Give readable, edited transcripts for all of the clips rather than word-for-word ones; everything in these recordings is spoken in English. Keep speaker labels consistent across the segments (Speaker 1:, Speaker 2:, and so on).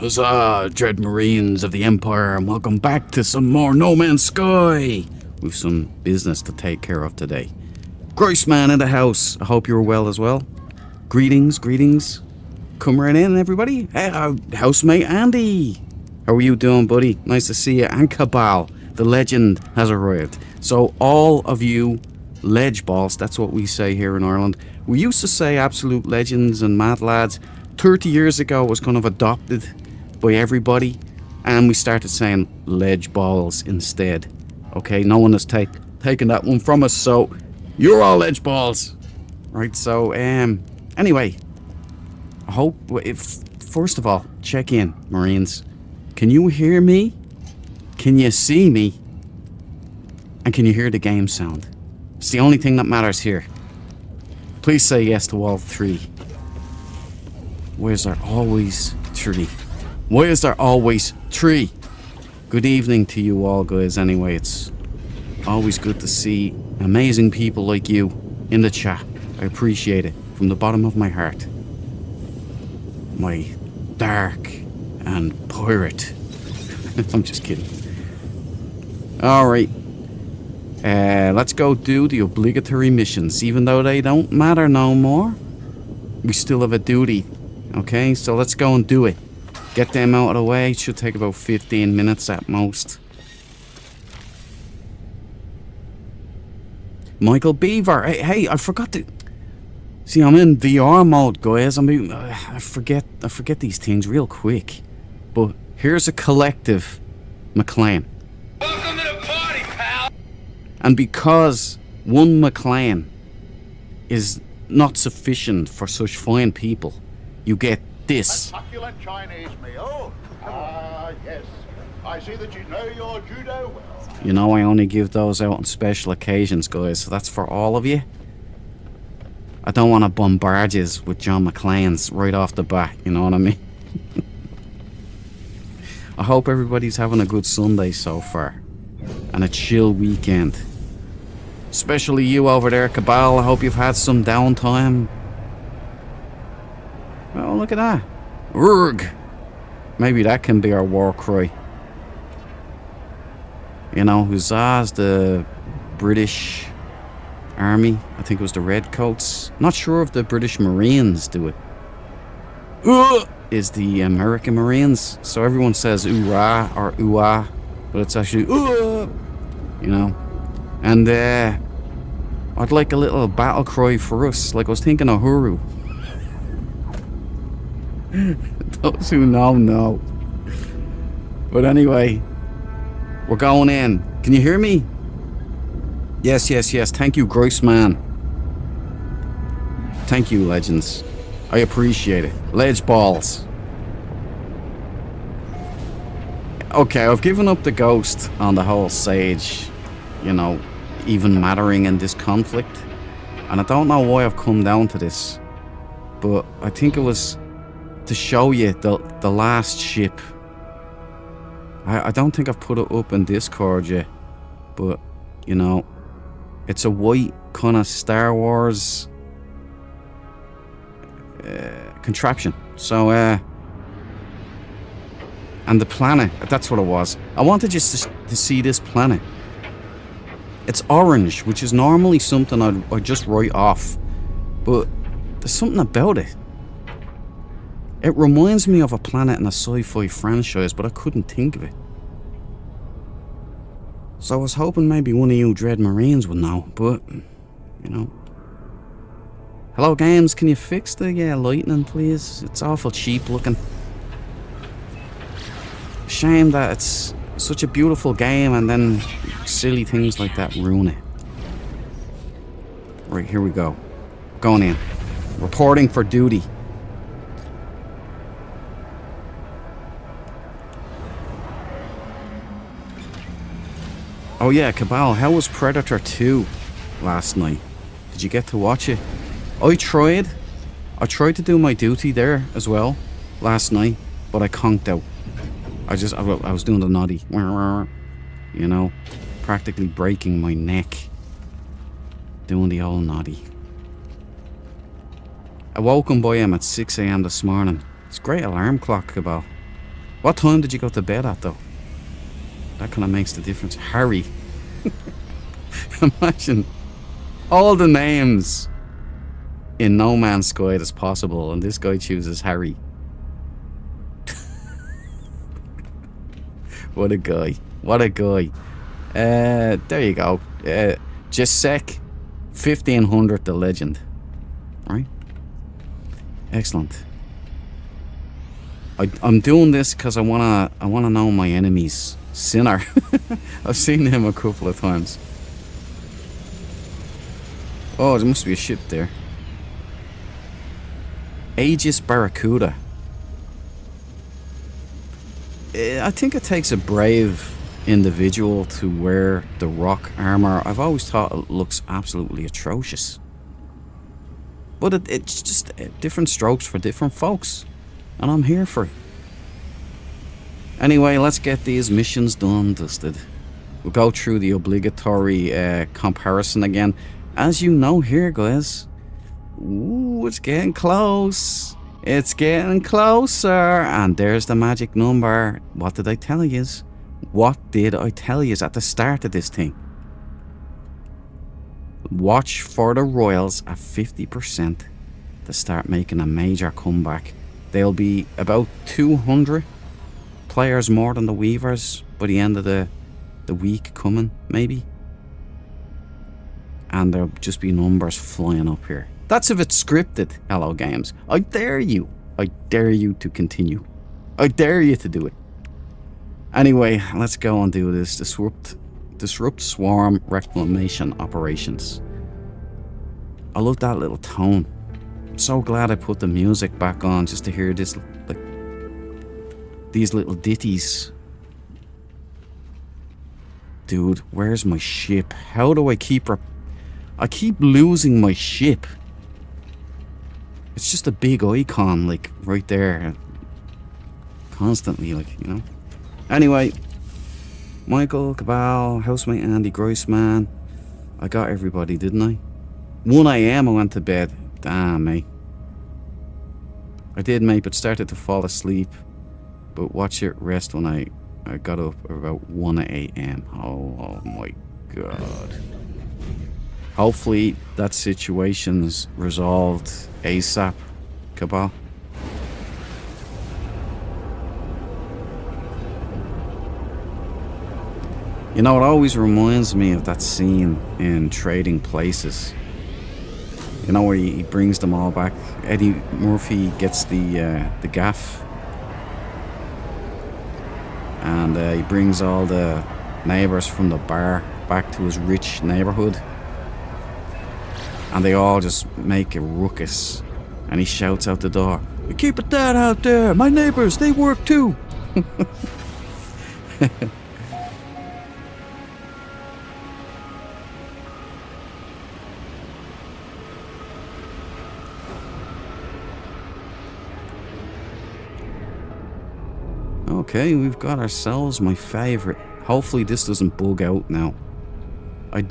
Speaker 1: Huzzah, dread Marines of the Empire, and welcome back to some more No Man's Sky. We've some business to take care of today. Groissman in the house. I hope you're well as well. Greetings. Come right in, everybody. Hey, housemate Andy. How are you doing, buddy? Nice to see you. And Cabal, the legend, has arrived. So all of you ledge balls, that's what we say here in Ireland. We used to say absolute legends and mad lads. 30 years ago it was kind of adopted by everybody, and we started saying ledge balls instead. Okay, no one has taken that one from us, so you're all ledge balls. Right, so anyway, I hope, first of all, check in, Marines. Can you hear me? Can you see me? And can you hear the game sound? It's the only thing that matters here. Please say yes to all three. Why is there always three? Why is there always three? Good evening to you all, guys. Anyway, it's always good to see amazing people like you in the chat. I appreciate it from the bottom of my heart. My dark and pirate. I'm just kidding. Alright. Let's go do the obligatory missions. Even though they don't matter no more, we still have a duty. Okay, so let's go and do it. Get them out of the way. It should take about 15 minutes at most. Michael Beaver. Hey, I forgot to... See, I'm in VR mode, guys. I forget these things real quick. But here's a collective McLean.
Speaker 2: Welcome to the party, pal!
Speaker 1: And because one McLean is not sufficient for such fine people, you get this.
Speaker 3: A succulent Chinese meal? Yes. I see that you know your judo well.
Speaker 1: You know I only give those out on special occasions, guys, so that's for all of you. I don't want to bombard you with John McClane's right off the bat, you know what I mean? I hope everybody's having a good Sunday so far. And a chill weekend. Especially you over there, Cabal. I hope you've had some downtime. Oh, look at that. Urgh. Maybe that can be our war cry. You know, huzzah's the British Army. I think it was the Redcoats. Not sure if the British Marines do it. Is the American Marines. So everyone says oorah or ooah, but it's actually you know. And I'd like a little battle cry for us. Like I was thinking of Huru. Those who know. But anyway, we're going in. Can you hear me? Yes. Thank you, Groissman. Thank you, legends. I appreciate it. Ledge balls. Okay, I've given up the ghost on the whole Sage, you know, even mattering in this conflict. And I don't know why I've come down to this, but I think it was to show you the last ship. I don't think I've put it up in Discord yet, but you know, it's a white kind of Star Wars contraption. So and the planet, that's what it was. I wanted just to see this planet. It's orange, which is normally something I'd just write off, but there's something about it. It reminds me of a planet in a sci-fi franchise, but I couldn't think of it. So I was hoping maybe one of you Dread Marines would know, but, you know. Hello, games, can you fix the lightning, please? It's awful cheap looking. Shame that it's such a beautiful game and then silly things like that ruin it. Right, here we go. Going in. Reporting for duty. Oh yeah, Cabal, how was Predator 2 last night? Did you get to watch it? I tried to do my duty there as well last night, but I conked out. I was doing the noddy, you know, practically breaking my neck doing the old noddy. I woke him by him at 6 AM this morning. It's a great alarm clock, Cabal. What time did you go to bed at, though? That kind of makes the difference. Harry. Imagine all the names in No Man's Sky that's possible, and this guy chooses Harry. What a guy. What a guy. There you go. Jacek 1500, the legend. Right? Excellent. I'm doing this because I wanna know my enemies. Sinner. I've seen him a couple of times. Oh, there must be a ship there. Aegis Barracuda. I think it takes a brave individual to wear the rock armor. I've always thought it looks absolutely atrocious. But it's just different strokes for different folks. And I'm here for it. Anyway, let's get these missions done, dusted. We'll go through the obligatory comparison again. As you know here, guys. Ooh, it's getting close. It's getting closer. And there's the magic number. What did I tell yous? What did I tell yous at the start of this thing? Watch for the Royals at 50% to start making a major comeback. They'll be about 200 players more than the Weavers by the end of the week coming, maybe. And there'll just be numbers flying up here. That's if it's scripted, Hello Games. I dare you. I dare you to continue. I dare you to do it. Anyway, let's go and do this. Disrupt swarm reclamation operations. I love that little tone. I'm so glad I put the music back on just to hear this, like, these little ditties. Dude, where's my ship? How do I keep I keep losing my ship. It's just a big icon, like, right there. Constantly, like, you know. Anyway, Michael, Cabal, housemate Andy, Groisman. I got everybody, didn't I? 1 AM I went to bed. Damn, mate. I did, mate, but started to fall asleep. But watch it rest when I got up about 1 AM. Oh my god. Hopefully that situation's resolved ASAP, Cabal. You know, it always reminds me of that scene in Trading Places. You know, where he brings them all back. Eddie Murphy gets the gaff. And he brings all the neighbours from the bar back to his rich neighbourhood. And they all just make a ruckus. And he shouts out the door, "Keep it that out there! My neighbours, they work too!" Okay, we've got ourselves my favourite. Hopefully this doesn't bug out now. I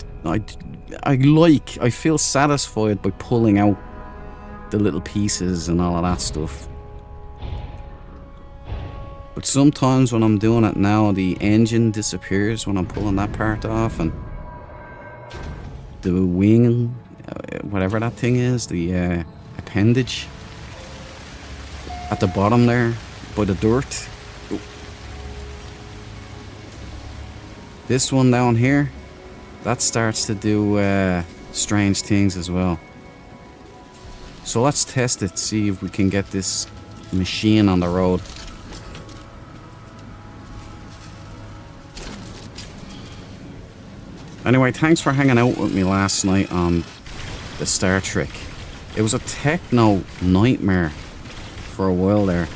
Speaker 1: feel satisfied by pulling out the little pieces and all of that stuff. But sometimes when I'm doing it now, the engine disappears when I'm pulling that part off, and the wing, whatever that thing is, the appendage at the bottom there by the dirt. This one down here, that starts to do strange things as well. So let's test it, see if we can get this machine on the road. Anyway, thanks for hanging out with me last night on the Star Trek. It was a techno nightmare for a while there.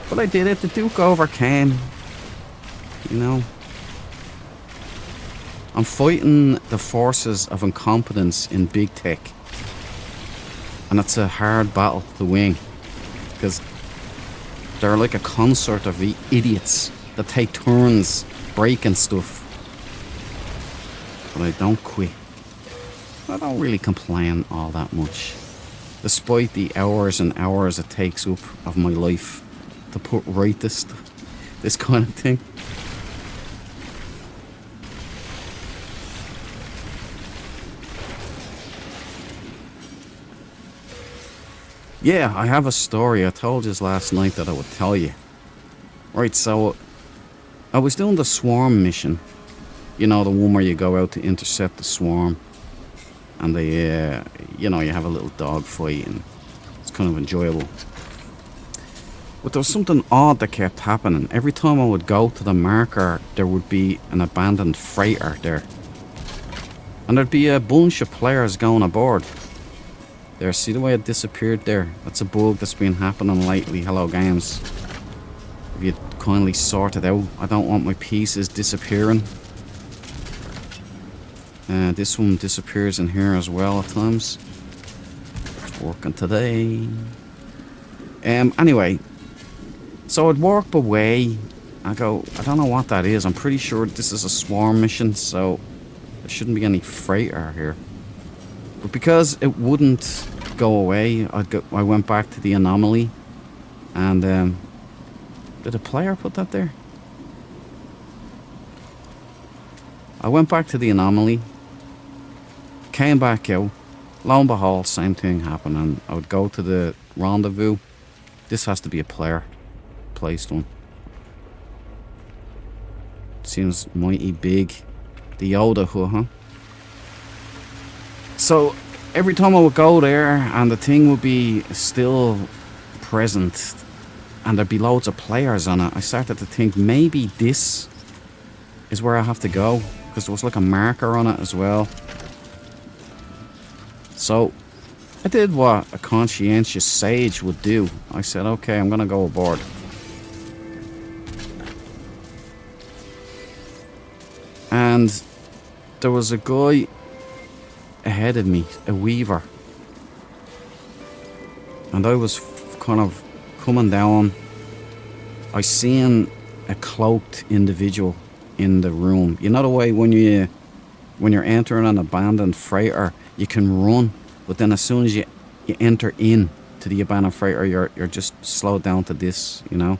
Speaker 1: But I did it, the Duke overcame. You know, I'm fighting the forces of incompetence in big tech, and it's a hard battle to win because they're like a consort of the idiots that take turns breaking stuff. But I don't quit. I don't really complain all that much. despite the hours and hours it takes up of my life to put right this kind of thing. Yeah, I have a story. I told you last night that I would tell you. Right, so I was doing the swarm mission. You know, the one where you go out to intercept the swarm. And they, you know, you have a little dogfight and it's kind of enjoyable. But there was something odd that kept happening. Every time I would go to the marker, there would be an abandoned freighter there. And there'd be a bunch of players going aboard. There, see the way it disappeared there? That's a bug that's been happening lately. Hello, games. If you'd kindly sort it out. I don't want my pieces disappearing. This one disappears in here as well at times. It's working today. Anyway. So I'd walk away. I go, I don't know what that is. I'm pretty sure this is a swarm mission, so there shouldn't be any freighter here. But because it wouldn't go away, I went back to the anomaly. And did a player put that there? I went back to the anomaly, came back out. Lo and behold, same thing happened. And I would go to the rendezvous. This has to be a player placed one. Seems mighty big. The Yoda hut, huh? So every time I would go there and the thing would be still present and there'd be loads of players on it, I started to think maybe this is where I have to go, because there was like a marker on it as well. So I did what a conscientious sage would do. I said, okay, I'm gonna go aboard. And there was a guy ahead of me, a weaver, and I was kind of coming down. I seen a cloaked individual in the room. You know the way when you're entering an abandoned freighter, you can run, but then as soon as you enter in to the abandoned freighter, you're just slowed down to this, you know.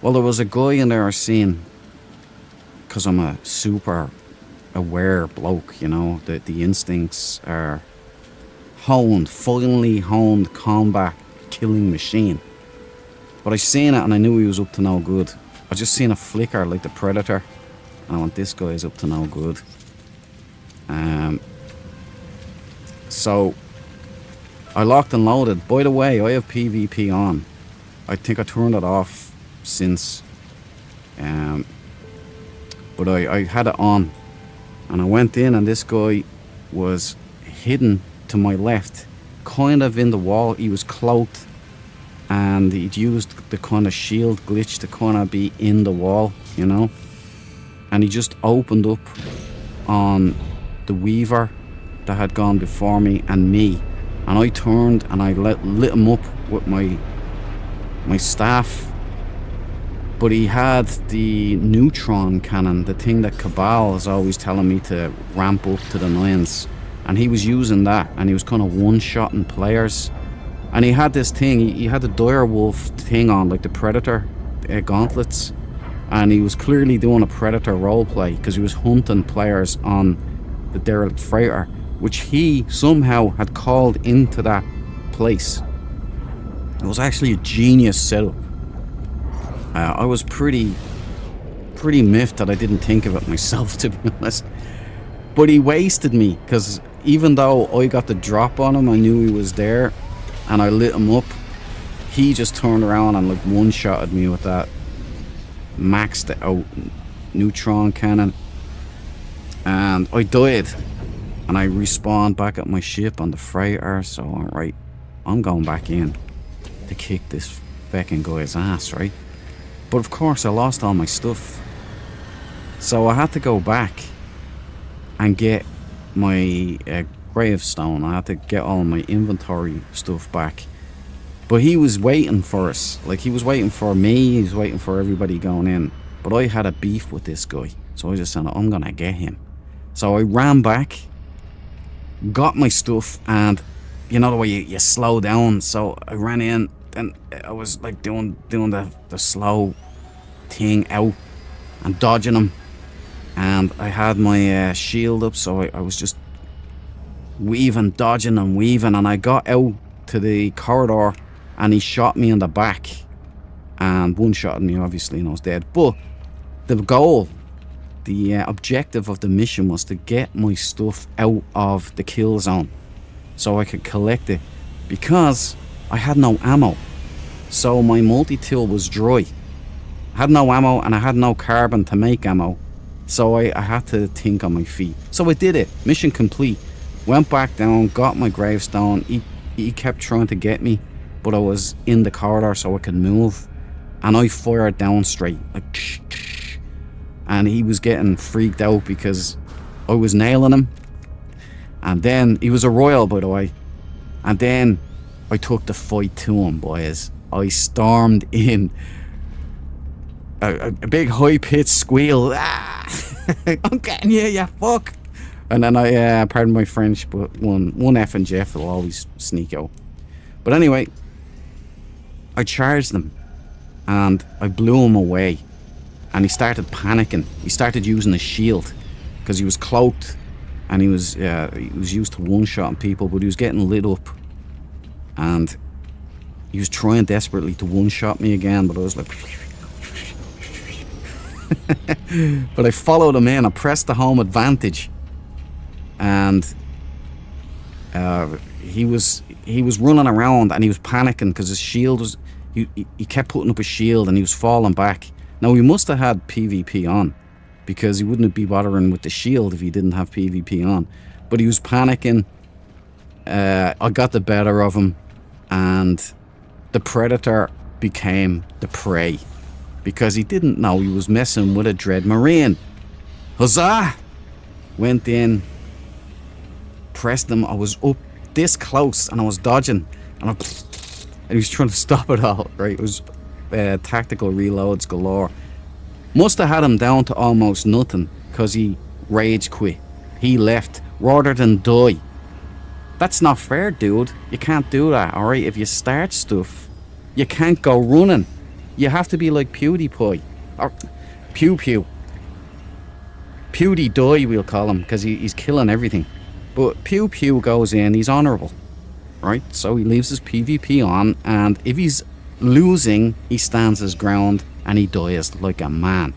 Speaker 1: Well, there was a guy in there I seen, because I'm a super aware bloke, you know, the instincts are honed, finely honed combat killing machine. But I seen it and I knew he was up to no good. I just seen a flicker like the Predator, and I went, this guy's up to no good. So I locked and loaded. By the way, I have PvP on. I think I turned it off since, but I had it on. And I went in and this guy was hidden to my left, kind of in the wall. He was cloaked and he'd used the kind of shield glitch to kind of be in the wall, you know. And he just opened up on the weaver that had gone before me and me. And I turned and I lit him up with my staff. But he had the neutron cannon, the thing that Cabal is always telling me to ramp up to the 9s. And he was using that, and he was kind of one-shotting players. And he had this thing, he had the direwolf thing on, like the Predator gauntlets. And he was clearly doing a Predator roleplay, because he was hunting players on the derelict freighter, which he somehow had called into that place. It was actually a genius setup. I was pretty miffed that I didn't think of it myself, to be honest. But he wasted me, because even though I got the drop on him, I knew he was there, and I lit him up, he just turned around and like one-shotted me with that maxed out neutron cannon. And I died, and I respawned back at my ship on the freighter. So alright, I'm going back in to kick this feckin' guy's ass, right? But of course I lost all my stuff, so I had to go back and get my gravestone. I had to get all my inventory stuff back. But he was waiting for us, like he was waiting for me, he was waiting for everybody going in. But I had a beef with this guy, so I just said, I'm gonna get him. So I ran back, got my stuff, and you know the way you slow down. So I ran in, and I was like doing the slow thing out and dodging him, and I had my shield up, so I was just weaving, dodging and weaving, and I got out to the corridor, and he shot me in the back and one-shotted me, obviously, and I was dead. But the goal, the objective of the mission was to get my stuff out of the kill zone so I could collect it, because I had no ammo. So my multi-tool was dry. I had no ammo, and I had no carbon to make ammo, so I had to think on my feet. So I did it. Mission complete. Went back down, got my gravestone. He kept trying to get me, but I was in the corridor so I could move, and I fired down straight, like, and he was getting freaked out because I was nailing him. And then he was a royal, by the way, and then I took the fight to him, boys. I stormed in, a big high-pitched squeal. Ah! I'm getting you, you fuck. And then I, pardon my French, but one F and Jeff will always sneak out. But anyway, I charged him, and I blew him away. And he started panicking. He started using a shield, because he was cloaked, and he was used to one-shotting people, but he was getting lit up. And he was trying desperately to one-shot me again, but I was like... But I followed him in. I pressed the home advantage, and he was running around, and he was panicking because his shield was... He kept putting up a shield, and he was falling back. Now, he must have had PvP on, because he wouldn't be bothering with the shield if he didn't have PvP on. But he was panicking. I got the better of him, and the Predator became the prey, because he didn't know he was messing with a Dread Marine. Huzzah! Went in, pressed him. I was up this close, and I was dodging, and he was trying to stop it all, right? It was tactical reloads galore. Must have had him down to almost nothing, because he rage quit. He left rather than die. That's not fair, dude. You can't do that, alright? If you start stuff, you can't go running. You have to be like PewDiePie. Or Pew Pew. PewDie, we'll call him, because he's killing everything. But Pew Pew goes in, he's honourable. Right? So he leaves his PvP on, and if he's losing, he stands his ground, and he dies like a man.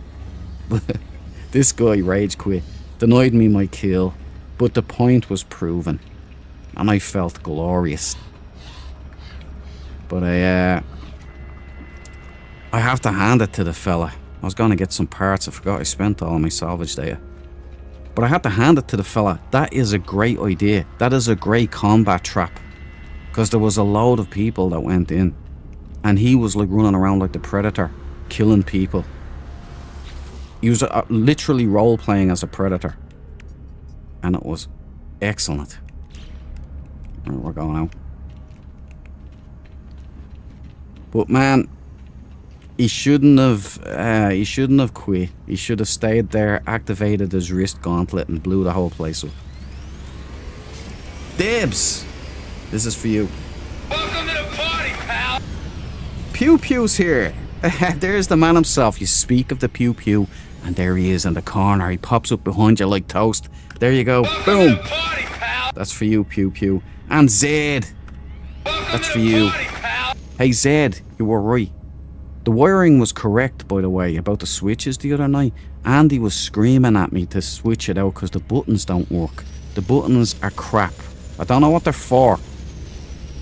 Speaker 1: This guy rage quit. Denied me my kill, but the point was proven, and I felt glorious. But I have to hand it to the fella. I was going to get some parts. I forgot I spent all of my salvage there. But I had to hand it to the fella. That is a great idea. That is a great combat trap. Because there was a load of people that went in. And he was like running around like the Predator, killing people. He was literally role-playing as a Predator. And it was excellent. Right, we're going out. But man... He shouldn't have quit. He should have stayed there, activated his wrist gauntlet, and blew the whole place up. Dibs! This is for you.
Speaker 2: Welcome to the party, pal!
Speaker 1: Pew Pew's here. There's the man himself. You speak of the Pew Pew, and there he is in the corner. He pops up behind you like toast. There you go.
Speaker 2: Welcome
Speaker 1: Boom!
Speaker 2: to the party, pal!
Speaker 1: That's for you, Pew Pew. And Zed.
Speaker 2: Welcome
Speaker 1: That's
Speaker 2: to
Speaker 1: for
Speaker 2: the
Speaker 1: you.
Speaker 2: party, pal!
Speaker 1: Hey Zed, you were right. The wiring was correct, by the way, about the switches the other night. Andy was screaming at me to switch it out because the buttons don't work. The buttons are crap. I don't know what they're for.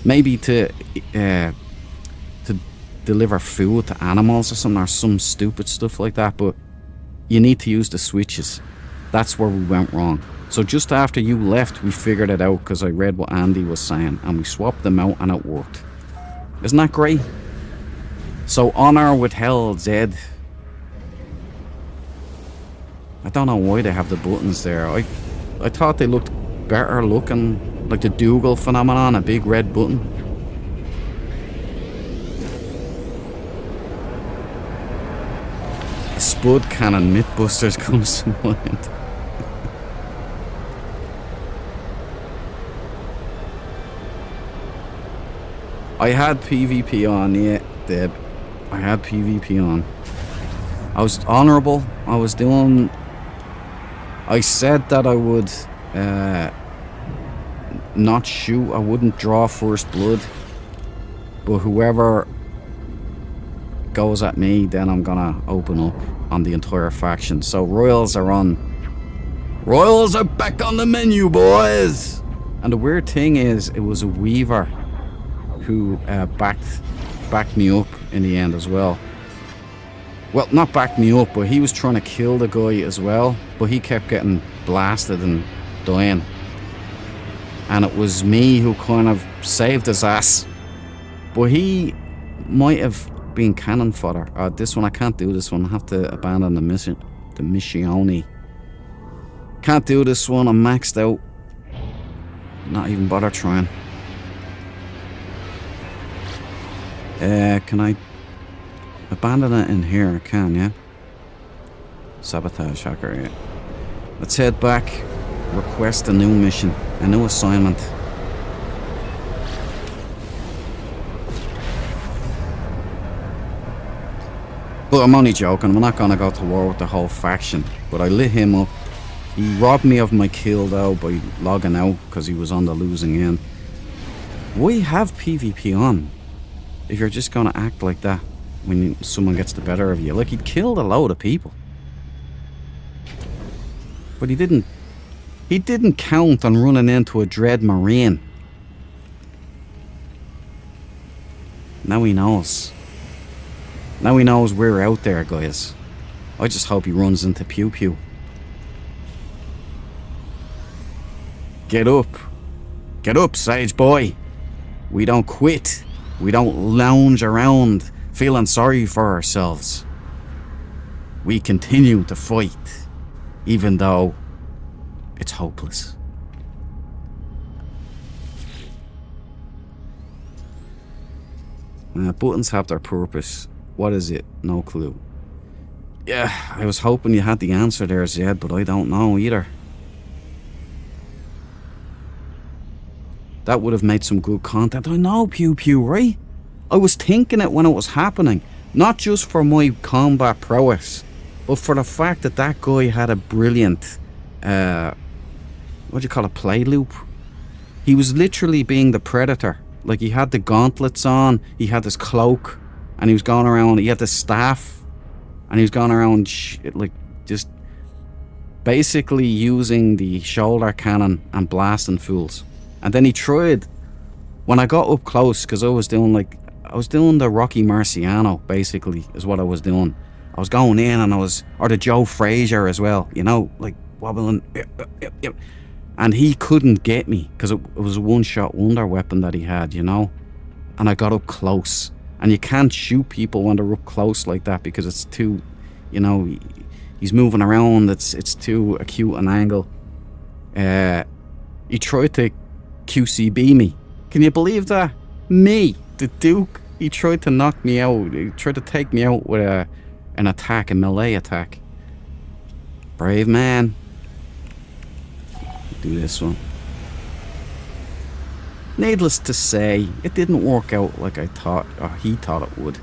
Speaker 1: Maybe to deliver food to animals or something, or some stupid stuff like that, but you need to use the switches. That's where we went wrong. So just after you left, we figured it out because I read what Andy was saying, and we swapped them out and it worked. Isn't that great? So honor withheld, Zed. I don't know why they have the buttons there. I thought they looked better looking, like the Dougal phenomenon, a big red button. Spud Cannon Mythbusters comes to mind. I had PvP on, yeah, Deb. I had PvP on. I was honourable. I was doing... I said that I would not shoot. I wouldn't draw first blood. But whoever goes at me, then I'm gonna open up on the entire faction. So Royals are on. Royals are back on the menu, boys! And the weird thing is, it was a Weaver who backed me up in the end as well. Well, not backed me up, but he was trying to kill the guy as well. But he kept getting blasted and dying. And it was me who kind of saved his ass. But he might have been cannon fodder. This one, I can't do this one. I have to abandon the mission. The Missione. Can't do this one. I'm maxed out. Not even bother trying. Can I abandon it in here? I can, yeah? Sabotage hacker, yeah. Let's head back. Request a new mission. A new assignment. But I'm only joking. I'm not gonna go to war with the whole faction. But I lit him up. He robbed me of my kill though by logging out because he was on the losing end. Why have PvP on if you're just gonna act like that when someone gets the better of you? Like, he'd killed a load of people. But he didn't count on running into a Dread Marine. Now he knows. Now he knows we're out there, guys. I just hope he runs into Pew Pew. Get up. Get up, Sage Boy. We don't quit. We don't lounge around feeling sorry for ourselves. We continue to fight, even though it's hopeless. Buttons have their purpose. What is it? No clue. Yeah, I was hoping you had the answer there, Zed, but I don't know either. That would have made some good content. I know, Pew Pew, right? I was thinking it when it was happening. Not just for my combat prowess, but for the fact that that guy had a brilliant, what do you call it, play loop? He was literally being the Predator. Like, he had the gauntlets on, he had his cloak, and he was going around, he had the staff, and he was going around, like, just basically using the shoulder cannon and blasting fools. And then he tried, when I got up close, because I was doing the Rocky Marciano, basically, is what I was doing. I was going in and or the Joe Frazier as well, you know, like wobbling. Yep. And he couldn't get me, because it was a one-shot wonder weapon that he had, you know. And I got up close. And you can't shoot people when they're up close like that, because it's too, you know, he's moving around, it's too acute an angle. He tried to QCB me. Can you believe that? Me, the Duke, he tried to knock me out. He tried to take me out with an attack, a melee attack. Brave man. Do this one. Needless to say, it didn't work out like I thought, or he thought it would.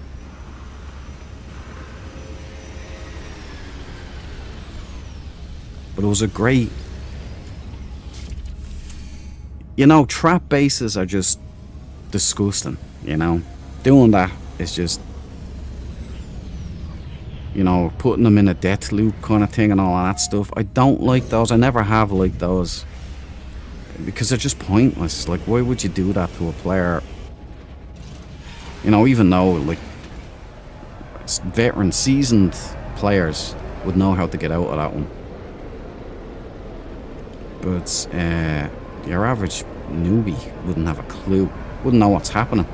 Speaker 1: But it was a great... You know, trap bases are just disgusting, you know. Doing that is just, you know, putting them in a death loop kind of thing and all that stuff. I don't like those. I never have liked those. Because they're just pointless. Like, why would you do that to a player? You know, even though, like, veteran, seasoned players would know how to get out of that one. But, your average newbie wouldn't have a clue. Wouldn't know what's happening.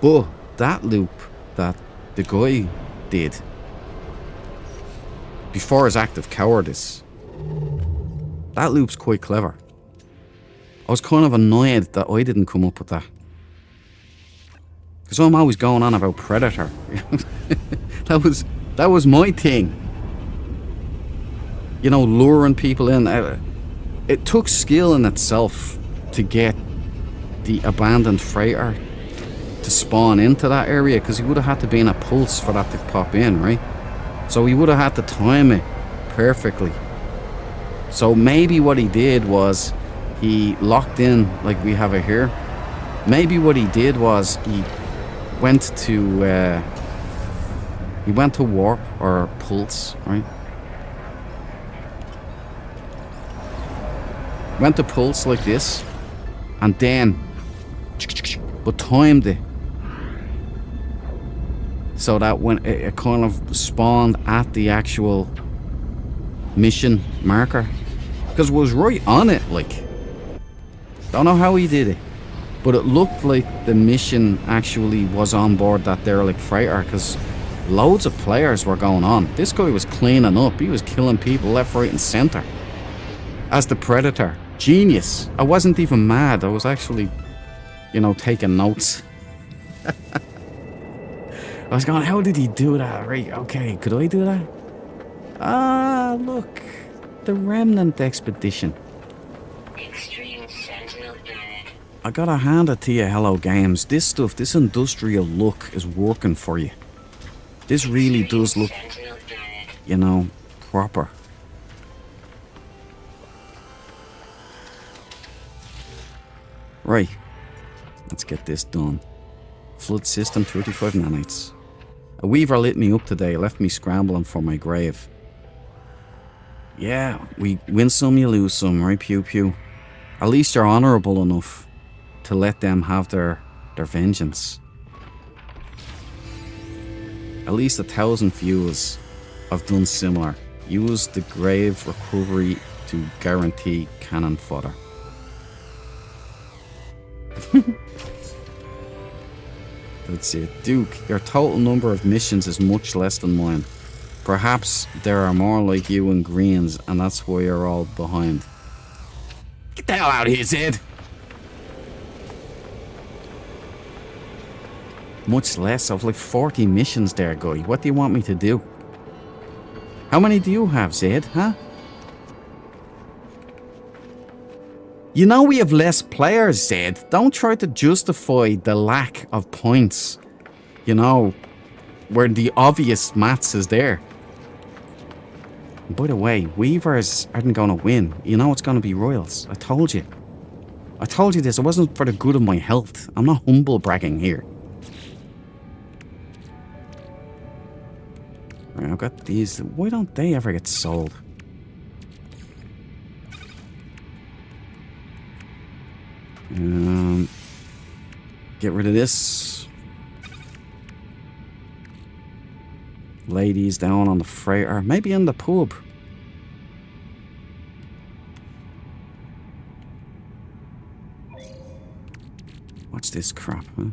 Speaker 1: But that loop that the guy did before his act of cowardice, that loop's quite clever. I was kind of annoyed that I didn't come up with that. Because I'm always going on about Predator. That was my thing. You know, luring people in. It took skill in itself to get the abandoned freighter to spawn into that area, because he would have had to be in a pulse for that to pop in, right? So he would have had to time it perfectly. So maybe what he did was he locked in like we have it here. Maybe what he did was he went to warp or pulse, right? Went to pulse like this, and then but timed it so that when it kind of spawned at the actual mission marker, because it was right on it. Like, don't know how he did it, but it looked like the mission actually was on board that derelict freighter, because loads of players were going on. This guy was cleaning up. He was killing people left, right and center as the Predator. Genius. I wasn't even mad. I was actually, you know, taking notes. I was going, how did he do that? Right, okay, could I do that? Ah, look. The Remnant Expedition.
Speaker 4: Extreme Sentinel unit.
Speaker 1: I gotta hand it to you, Hello Games. This stuff, this industrial look is working for you. This really does look,
Speaker 4: Sentinel unit.
Speaker 1: you know, proper. Right. Let's get this done. Flood system, 35 nanites. A weaver lit me up today, left me scrambling for my grave. Yeah, we win some, you lose some, right, pew pew. At least you're honourable enough to let them have their vengeance. At least 1,000 viewers have done similar. Use the grave recovery to guarantee cannon fodder. That's it. Duke, your total number of missions is much less than mine. Perhaps there are more like you in Greens, and that's why you're all behind. Get the hell out of here, Zed! Much less. I've like 40 missions there, guy. What do you want me to do? How many do you have, Zed, huh? You know we have less players, Zed. Don't try to justify the lack of points. You know, where the obvious maths is there. And by the way, Weavers aren't going to win. You know it's going to be Royals. I told you. I told you this. It wasn't for the good of my health. I'm not humble bragging here. Right, I've got these. Why don't they ever get sold? Get rid of this. Ladies down on the freighter. Maybe in the pub. What's this crap, huh?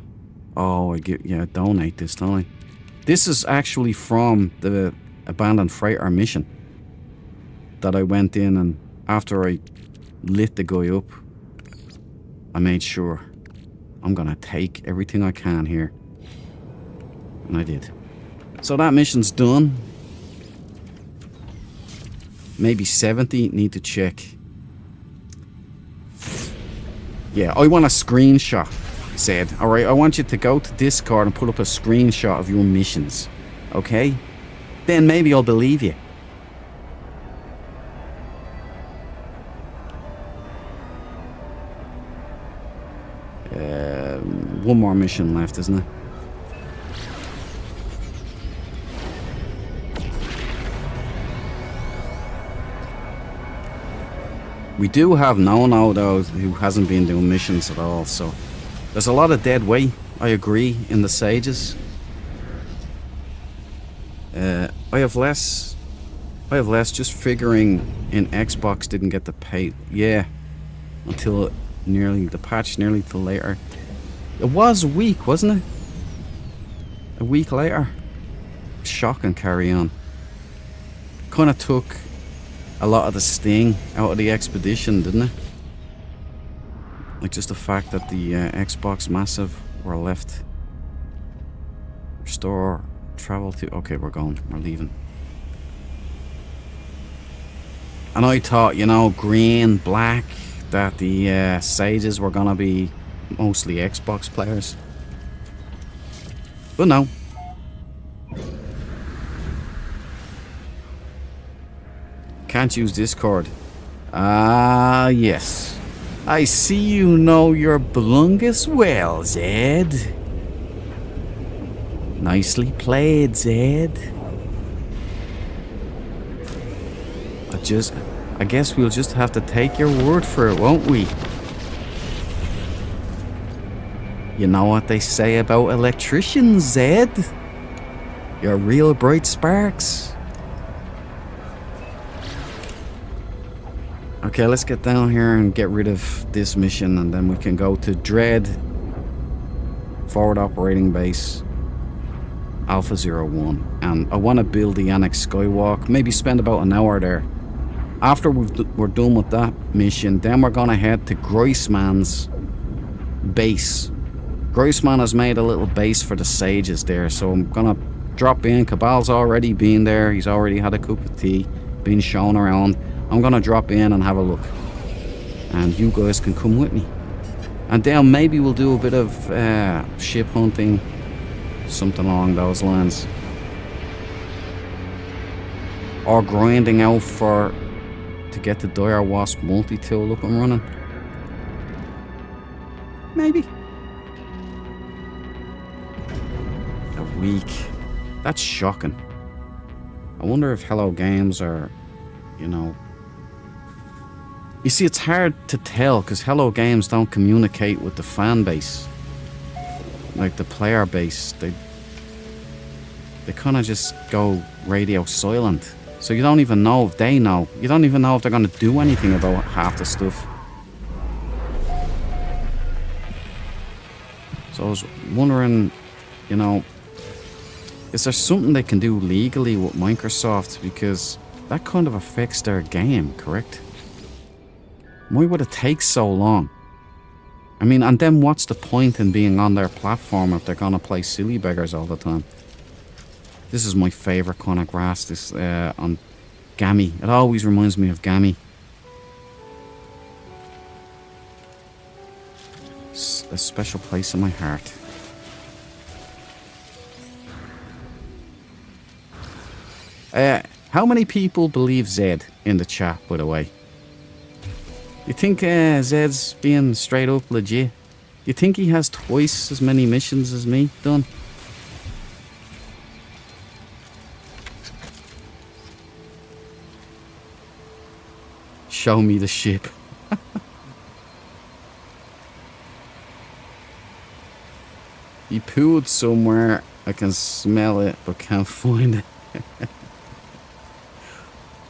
Speaker 1: Oh, I donate this, don't I? This is actually from the abandoned freighter mission that I went in, and after I lit the guy up, I made sure I'm gonna take everything I can here. And I did. So that mission's done. Maybe 70, need to check. Yeah, I want a screenshot, said. Alright, I want you to go to Discord and put up a screenshot of your missions. Okay? Then maybe I'll believe you. One more mission left, isn't it? We do have Nono though, who hasn't been doing missions at all, so there's a lot of dead weight, I agree, in the Sages. I have less just figuring in Xbox didn't get the pay. Yeah, until the patch nearly till later. It was a week, wasn't it? A week later. Shocking Carry On. Kind of took a lot of the sting out of the expedition, didn't it? Like just the fact that the Xbox Massive were left. Restore, travel to... Okay, we're going. We're leaving. And I thought, you know, green, black, that the Sages were going to be mostly Xbox players. But no. Can't use Discord. Ah, yes. I see you know your Blungus well, Zed. Nicely played, Zed. I guess we'll just have to take your word for it, won't we? You know what they say about electricians, Zed? You're real bright sparks. Okay, let's get down here and get rid of this mission, and then we can go to Dread Forward Operating Base Alpha 01. And I want to build the Annex Skywalk, maybe spend about an hour there. After we're done with that mission, then we're going to head to Groisman's base. Groisman has made a little base for the sages there, so I'm going to drop in. Cabal's already been there. He's already had a cup of tea, been shown around. I'm going to drop in and have a look. And you guys can come with me. And then maybe we'll do a bit of ship hunting, something along those lines. Or grinding out to get the Dire Wasp multi-tool up and running. Maybe. A week. That's shocking. I wonder if Hello Games are, you know... You see, it's hard to tell because Hello Games don't communicate with the fan base. Like the player base. They kind of just go radio silent. So you don't even know if they know. You don't even know if they're going to do anything about half the stuff. So I was wondering, you know, is there something they can do legally with Microsoft? Because that kind of affects their game, correct? Why would it take so long? I mean, and then what's the point in being on their platform if they're going to play silly beggars all the time? This is my favourite kind of grass, this on Gammy. It always reminds me of Gammy. It's a special place in my heart. How many people believe Zed in the chat, by the way? You think Zed's being straight up legit? You think he has twice as many missions as me done? Show me the ship. He pooed somewhere. I can smell it, but can't find it.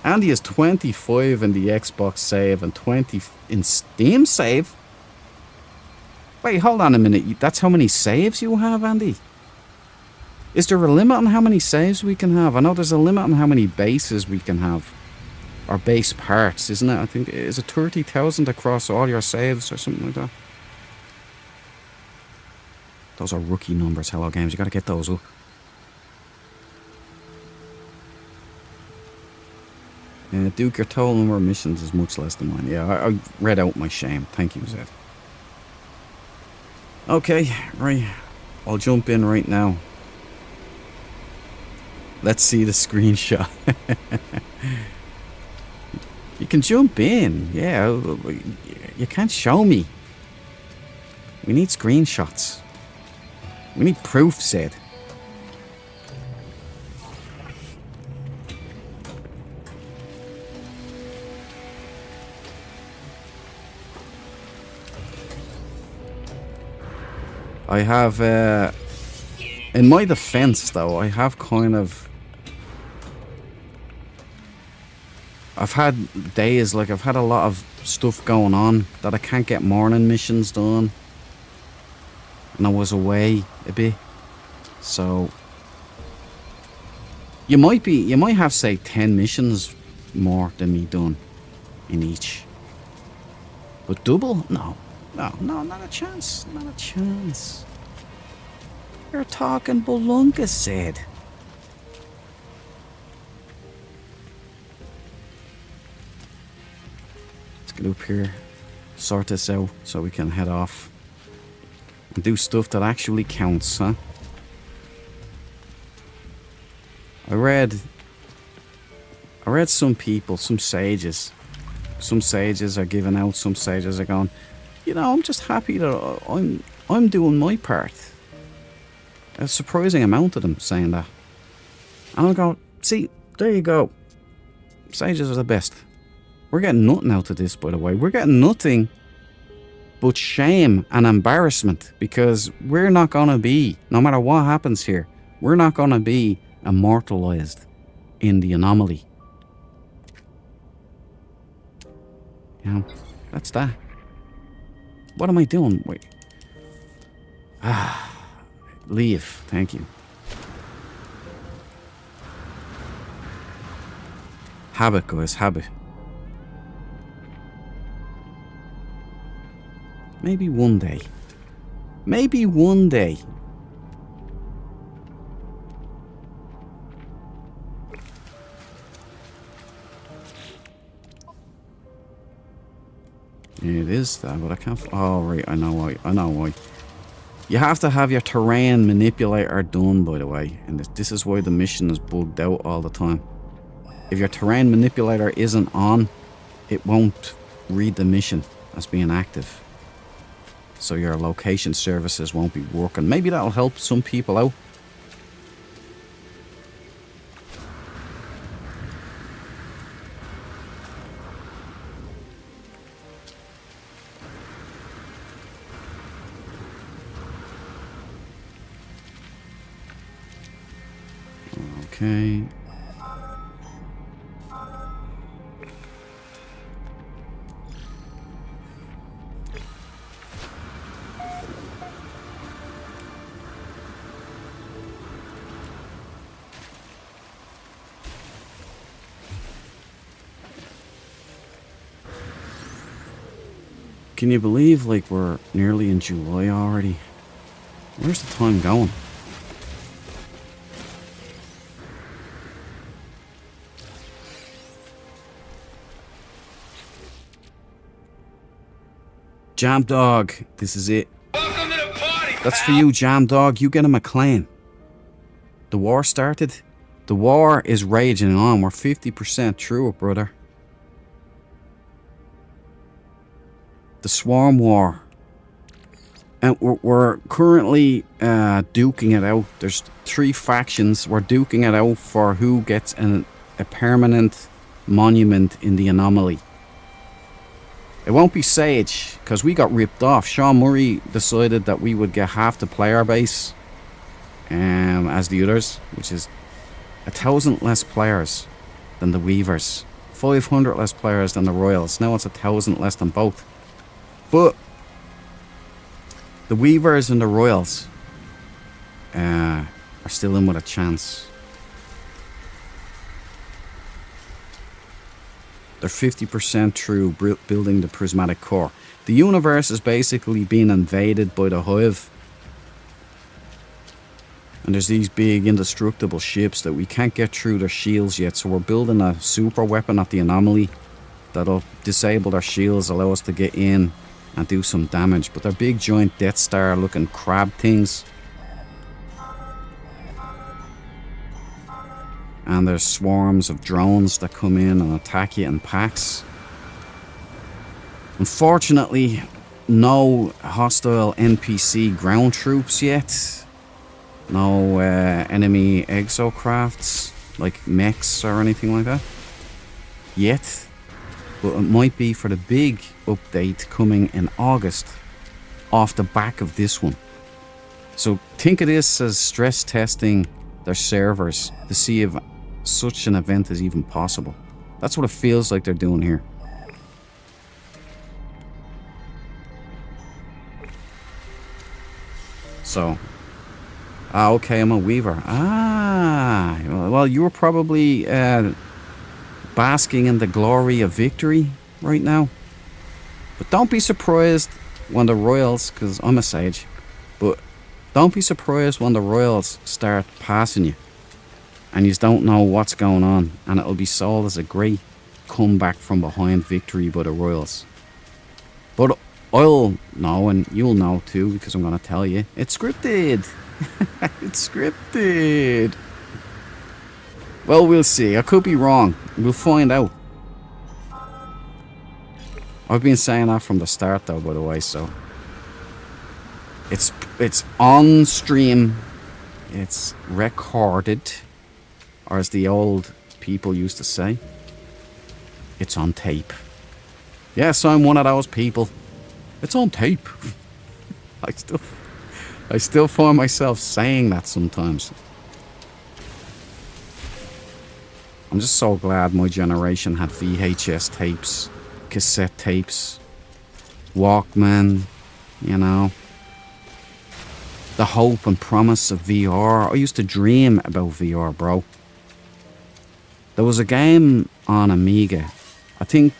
Speaker 1: Andy has 25 in the Xbox save and 20 in Steam save. Wait, hold on a minute. That's how many saves you have, Andy? Is there a limit on how many saves we can have? I know there's a limit on how many bases we can have. Or base parts, isn't it? I think, is it 30,000 across all your saves or something like that? Those are rookie numbers, Hello Games. You gotta get those up. Duke, your total number of missions is much less than mine. Yeah, I read out my shame. Thank you, Zed. Okay, right. I'll jump in right now. Let's see the screenshot. You can jump in. Yeah, you can't show me. We need screenshots. We need proof, Zed. I have, in my defense though, I have kind of, I've had days, like I've had a lot of stuff going on that I can't get morning missions done. And I was away a bit. So, you might have, say, 10 missions more than me done in each. But double? No. No, not a chance. Not a chance. You're talking Bolunga, Zed. Let's get up here, sort this out so we can head off. And do stuff that actually counts, huh? I read some people, some sages are giving out, some sages are going, you know, I'm just happy that I'm doing my part. A surprising amount of them saying that. And I'm going, see, there you go. Sages are the best. We're getting nothing out of this, by the way. We're getting nothing but shame and embarrassment, because we're not going to be, no matter what happens here, we're not going to be immortalized in the anomaly. You know, that's that. What am I doing? Wait. Leave. Thank you. Habit, guys. Habit. Maybe one day. Maybe one day. It is that, but I can't. Oh, right. I know why. I know why. You have to have your terrain manipulator done, by the way. And this is why the mission is bugged out all the time. If your terrain manipulator isn't on, it won't read the mission as being active. So your location services won't be working. Maybe that'll help some people out. Okay. Can you believe, like, we're nearly in July already? Where's the time going? Jam Dog, this is it.
Speaker 2: Welcome to the party,
Speaker 1: That's
Speaker 2: pal.
Speaker 1: for you, Jam Dog. You get him a claim. The war started. The war is raging on. We're 50% through it, brother. The Swarm War. And we're currently duking it out. There's 3 factions. We're duking it out for who gets a permanent monument in the anomaly. It won't be Sage, because we got ripped off. Sean Murray decided that we would get half the player base as the others, which is 1,000 less players than the Weavers, 500 less players than the Royals. Now it's 1,000 less than both. But the Weavers and the Royals are still in with a chance. They're 50% through building the prismatic core. The universe is basically being invaded by the Hive. And there's these big indestructible ships that we can't get through their shields yet. So we're building a super weapon at the anomaly that'll disable their shields, allow us to get in and do some damage. But they're big giant Death Star looking crab things. And there's swarms of drones that come in and attack you in packs. Unfortunately, no hostile NPC ground troops yet. No enemy exocrafts like mechs or anything like that yet. But it might be for the big update coming in August off the back of this one. So think of this as stress testing their servers to see if such an event is even possible. That's what it feels like they're doing here. So, okay, I'm a Weaver. Well, you were probably basking in the glory of victory right now. But don't be surprised when the Royals, because I'm a Sage, but don't be surprised when the Royals start passing you and you don't know what's going on, and it'll be sold as a great comeback from behind victory by the Royals. But I'll know and you'll know too because I'm going to tell you. It's scripted. It's scripted. Well, we'll see. I could be wrong. We'll find out. I've been saying that from the start though, by the way, so it's on stream. It's recorded, or as the old people used to say, it's on tape. Yes, I'm one of those people. It's on tape. I still find myself saying that sometimes. I'm just so glad my generation had VHS tapes, cassette tapes, Walkman, you know. The hope and promise of VR. I used to dream about VR, bro. There was a game on Amiga. I think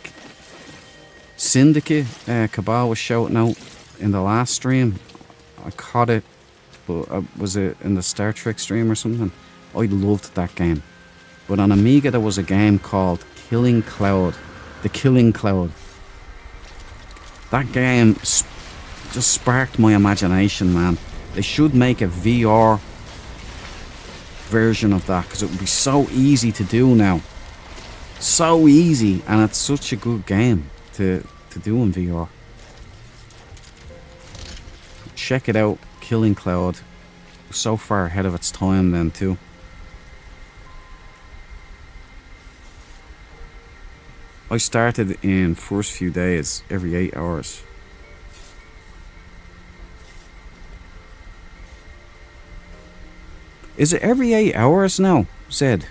Speaker 1: Syndicate, Cabal was shouting out in the last stream. I caught it, but was it in the Star Trek stream or something? I loved that game. But on Amiga there was a game called Killing Cloud. The Killing Cloud. That game just sparked my imagination, man. They should make a VR version of that because it would be so easy to do now. So easy, and it's such a good game to do in VR. Check it out, Killing Cloud. So far ahead of its time then too. I started in first few days, every 8 hours. Is it every 8 hours now, Zed?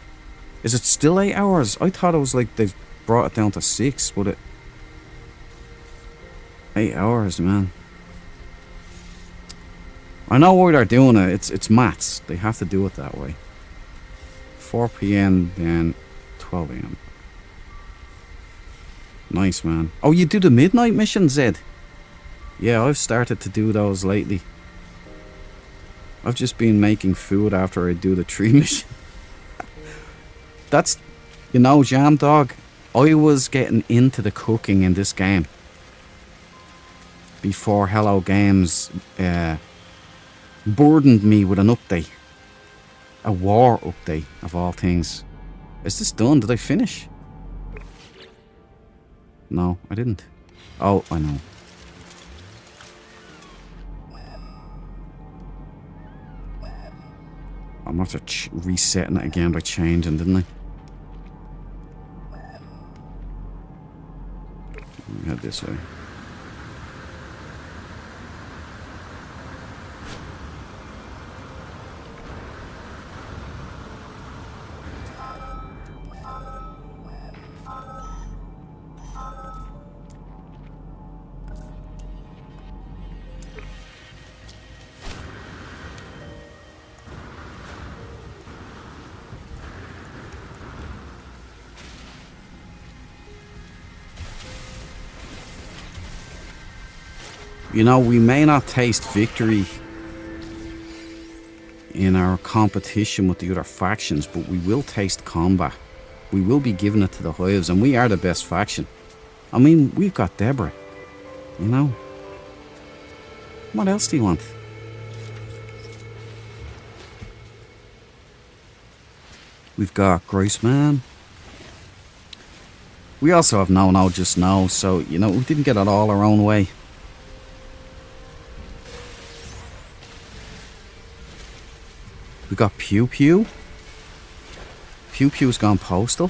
Speaker 1: Is it still 8 hours? I thought it was like they've brought it down to 6, but it... 8 hours, man. I know why they're doing it. It's maths. They have to do it that way. 4 p.m. then 12 a.m. Nice, man. Oh, you do the midnight mission, Zed? Yeah, I've started to do those lately. I've just been making food after I do the tree mission. That's, you know, Jam Dog, I was getting into the cooking in this game before Hello Games burdened me with an update. A war update, of all things. Is this done? Did I finish? No, I didn't. Oh, I know. I'm after resetting it again by changing, didn't I? Head this way. You know, we may not taste victory in our competition with the other factions, but we will taste combat. We will be giving it to the Hives, and we are the best faction. I mean, we've got Deborah, you know. What else do you want? We've got Graceman. We also have No Just No, so, you know, we didn't get it all our own way. We got Pew Pew. Pew Pew's gone postal.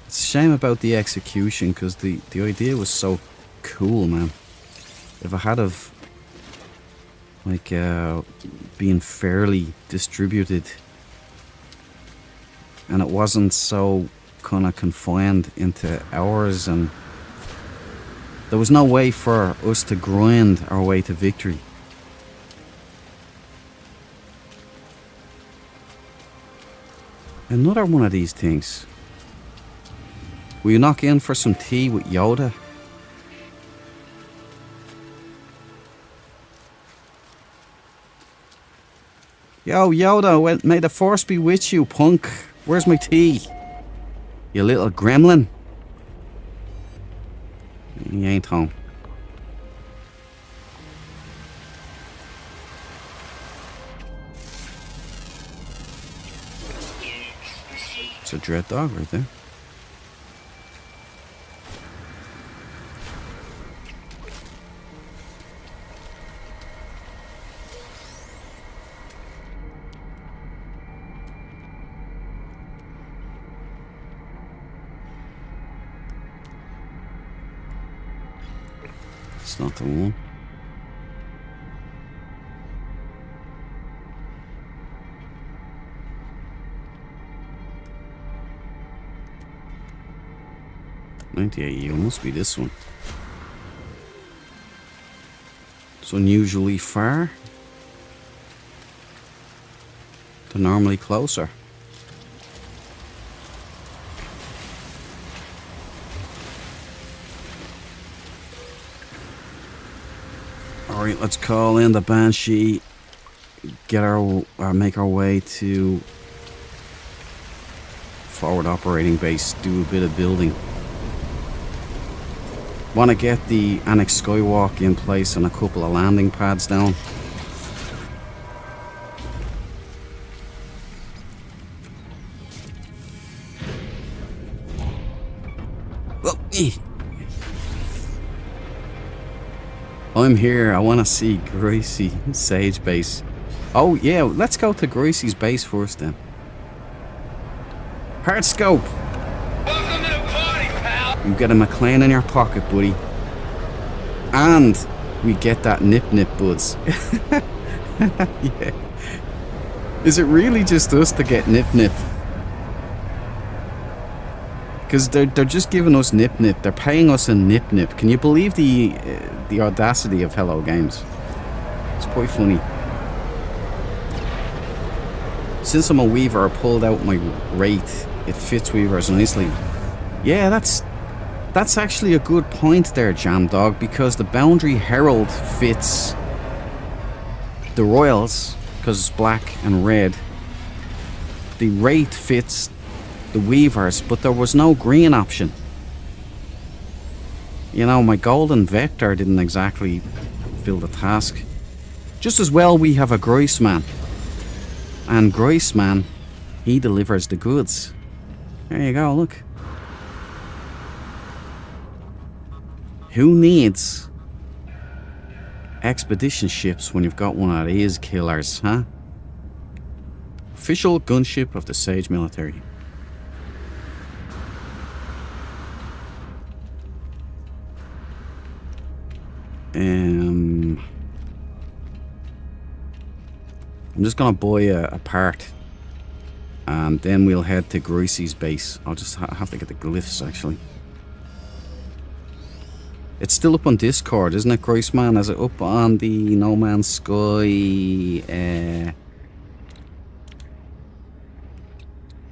Speaker 1: It's a shame about the execution because the idea was so cool, man. If I had of like being fairly distributed and it wasn't so kind of confined into hours, and there was no way for us to grind our way to victory. Another one of these things. Will you knock in for some tea with Yoda? Yo, Yoda, may the force be with you, punk. Where's my tea? You little gremlin. He ain't home. It's a dread dog right there. It's not the one. $98 must be this one. It's unusually far. They're normally closer. Alright, let's call in the Banshee. Make our way to forward operating base. Do a bit of building. Want to get the Annex Skywalk in place and a couple of landing pads down. Oh, I'm here. I want to see Greasy Sage base. Oh yeah, let's go to Greasy's base first then. Hard scope.
Speaker 2: Welcome to the party, pal.
Speaker 1: You get a McLean in your pocket, buddy. And we get that nip buds. Yeah. Is it really just us to get nip? Because they're just giving us nip. They're paying us a nip. Can you believe the audacity of Hello Games? It's quite funny. Since I'm a weaver, I pulled out my rate. It fits weavers nicely. Yeah, that's actually a good point there, Jam Dog, because the Boundary Herald fits the Royals because it's black and red. The rate fits the weavers, but there was no green option. You know, my golden vector didn't exactly fill the task. Just as well we have a Groisman. And Groisman, he delivers the goods. There you go, look. Who needs expedition ships when you've got one of these killers, huh? Official gunship of the Sage military. I'm just gonna buy a part, and then we'll head to Greasy's base. I'll just have to get the glyphs actually. It's still up on Discord, isn't it, Groisman? Is it up on the No Man's Sky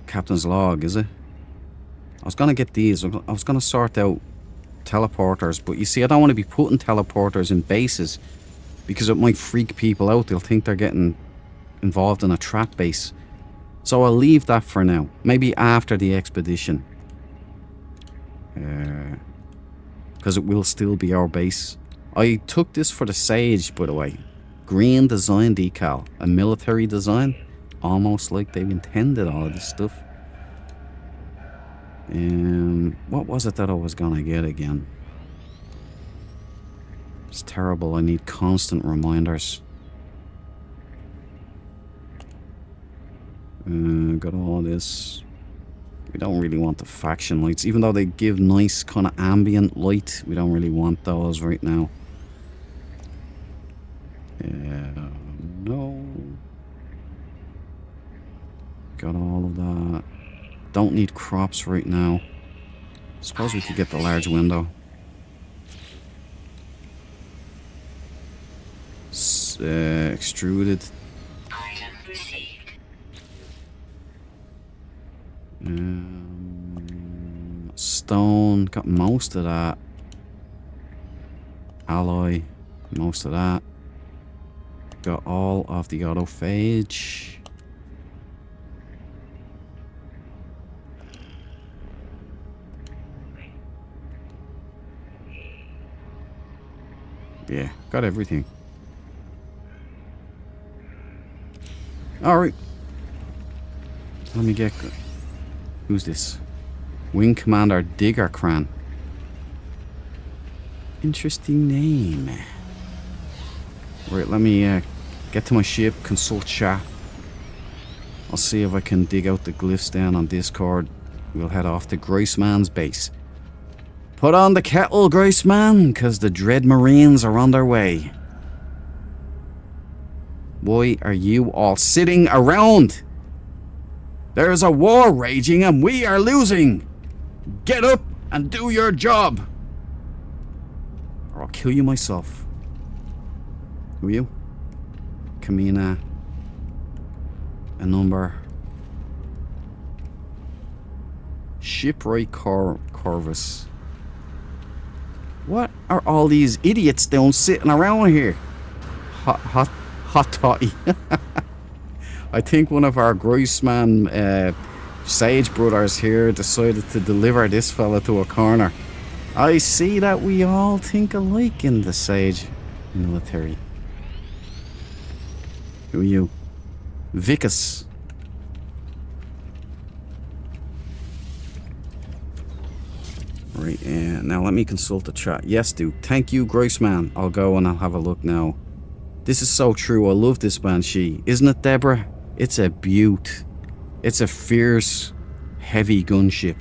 Speaker 1: Captain's Log, is it? I was gonna get these. I was gonna sort out teleporters, but you see, I don't want to be putting teleporters in bases because it might freak people out. They'll think they're getting involved in a trap base. So I'll leave that for now. Maybe after the expedition. Because it will still be our base. I took this for the Sage, by the way. Green design decal. A military design. Almost like they've intended all of this stuff. What was it that I was gonna get again? It's terrible. I need constant reminders. Got all this. We don't really want the faction lights, even though they give nice kind of ambient light. We don't really want those right now. No. Got all of that. Don't need crops right now. Suppose we could get the large window. Extruded.
Speaker 4: Item received.
Speaker 1: stone, got most of that. Alloy, most of that. Got all of the autophage. Yeah, got everything. Alright. Let me get... Who's this? Wing Commander Digger Cran. Interesting name. Right, let me get to my ship, consult chat. I'll see if I can dig out the glyphs down on Discord. We'll head off to Graceman's base. Put on the kettle, Graceman, because the Dread Marines are on their way. Why are you all sitting around? There's a war raging and we are losing. Get up and do your job. Or I'll kill you myself. Who are you? Kamina. A number. Shipwright Corvus. What are all these idiots doing sitting around here? Hot toddy. I think one of our Groisman Sage brothers here decided to deliver this fella to a corner. I see that we all think alike in the Sage military. Who are you? Vicus. Right, now let me consult the chat. Yes, dude. Thank you, Groisman. I'll go and I'll have a look now. This is so true. I love this Banshee. Isn't it, Deborah? It's a beaut. It's a fierce, heavy gunship.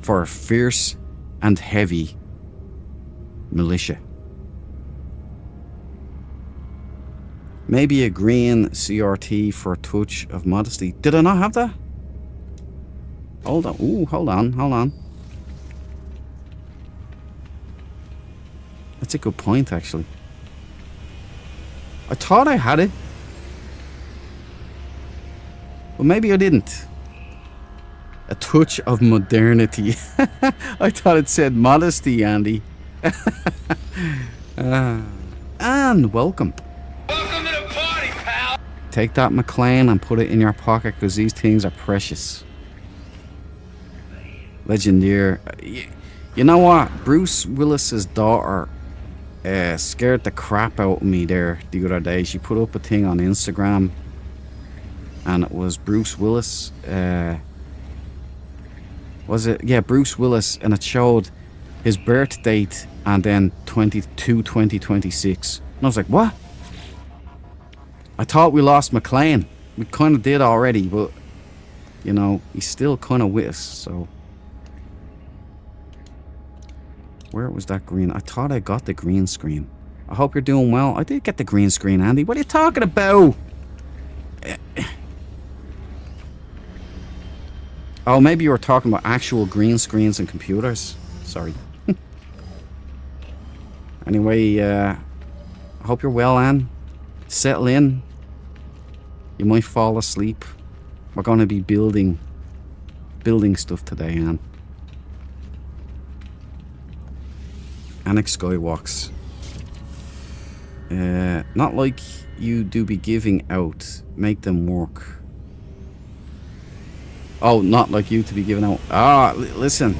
Speaker 1: For a fierce and heavy militia. Maybe a green CRT for a touch of modesty. Did I not have that? Hold on. Ooh, hold on. That's a good point, actually. I thought I had it. But maybe I didn't. A touch of modernity. I thought it said modesty, Andy. And welcome.
Speaker 2: Welcome to the party, pal.
Speaker 1: Take that, McLean, and put it in your pocket because these things are precious. Legendeer. You know what? Bruce Willis's daughter scared the crap out of me there the other day. She put up a thing on Instagram and it was Bruce Willis. Was it? Yeah, Bruce Willis, and it showed his birth date and then 2026. And I was like, what? I thought we lost McLean. We kind of did already, but you know, he's still kind of with us, so. Where was that green? I thought I got the green screen. I hope you're doing well. I did get the green screen, Andy. What are you talking about? Oh, maybe you were talking about actual green screens and computers. Sorry. Anyway, I hope you're well, Anne. Settle in. You might fall asleep. We're going to be building stuff today, Anne. Annex Skywalks. Not like you do be giving out. Make them work. Oh, not like you to be giving out. Listen.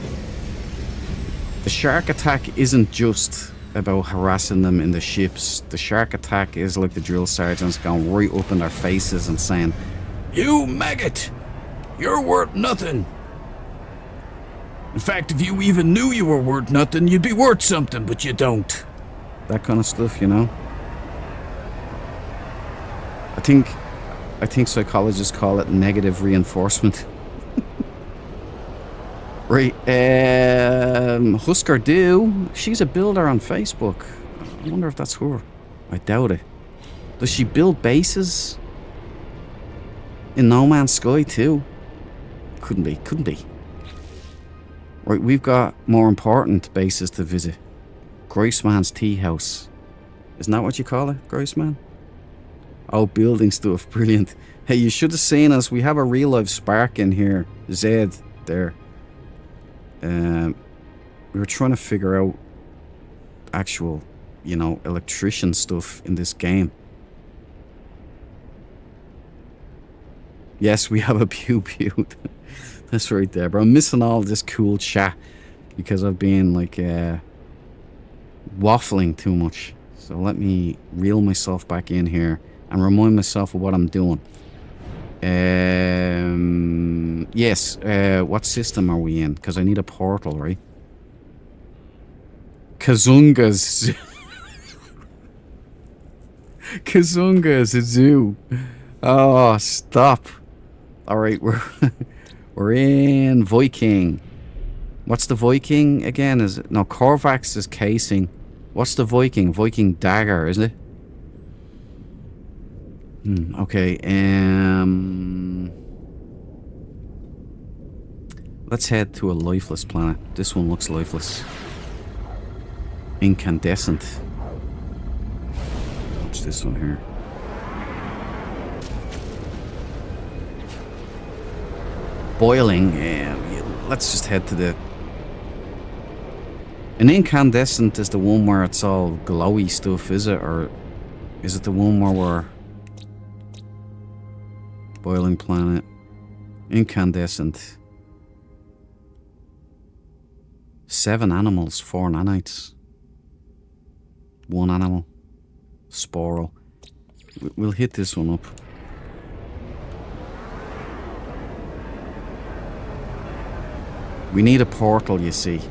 Speaker 1: The shark attack isn't just about harassing them in the ships. The shark attack is like the drill sergeants going right up in their faces and saying, "You maggot! You're worth nothing. In fact, if you even knew you were worth nothing, you'd be worth something, but you don't." That kind of stuff, you know? I think psychologists call it negative reinforcement. Right, Husker Du, she's a builder on Facebook. I wonder if that's her. I doubt it. Does she build bases in No Man's Sky too? Couldn't be. Right, we've got more important bases to visit. Graceman's Tea House. Isn't that what you call it, Graceman? Oh, building stuff, brilliant. Hey, you should have seen us. We have a real life spark in here. Zed, there. We were trying to figure out actual, you know, electrician stuff in this game. Yes, we have a pew pew. That's right there, bro. I'm missing all this cool chat because I've been like waffling too much. So let me reel myself back in here and remind myself of what I'm doing. Yes, what system are we in? Because I need a portal, right? Kazunga's Kazunga's zoo. Oh, stop. Alright, we're in Viking. What's the Viking again? Is it no Korvax is casing. What's the Viking? Viking dagger, isn't it? Okay, let's head to a lifeless planet. This one looks lifeless. Incandescent. What's this one here? Boiling. Let's just head to the... An incandescent is the one where it's all glowy stuff, is it? Or is it the one where we're... Boiling planet. Incandescent. 7 animals, 4 nanites. 1 animal. Sporal. We'll hit this one up. We need a portal, you see.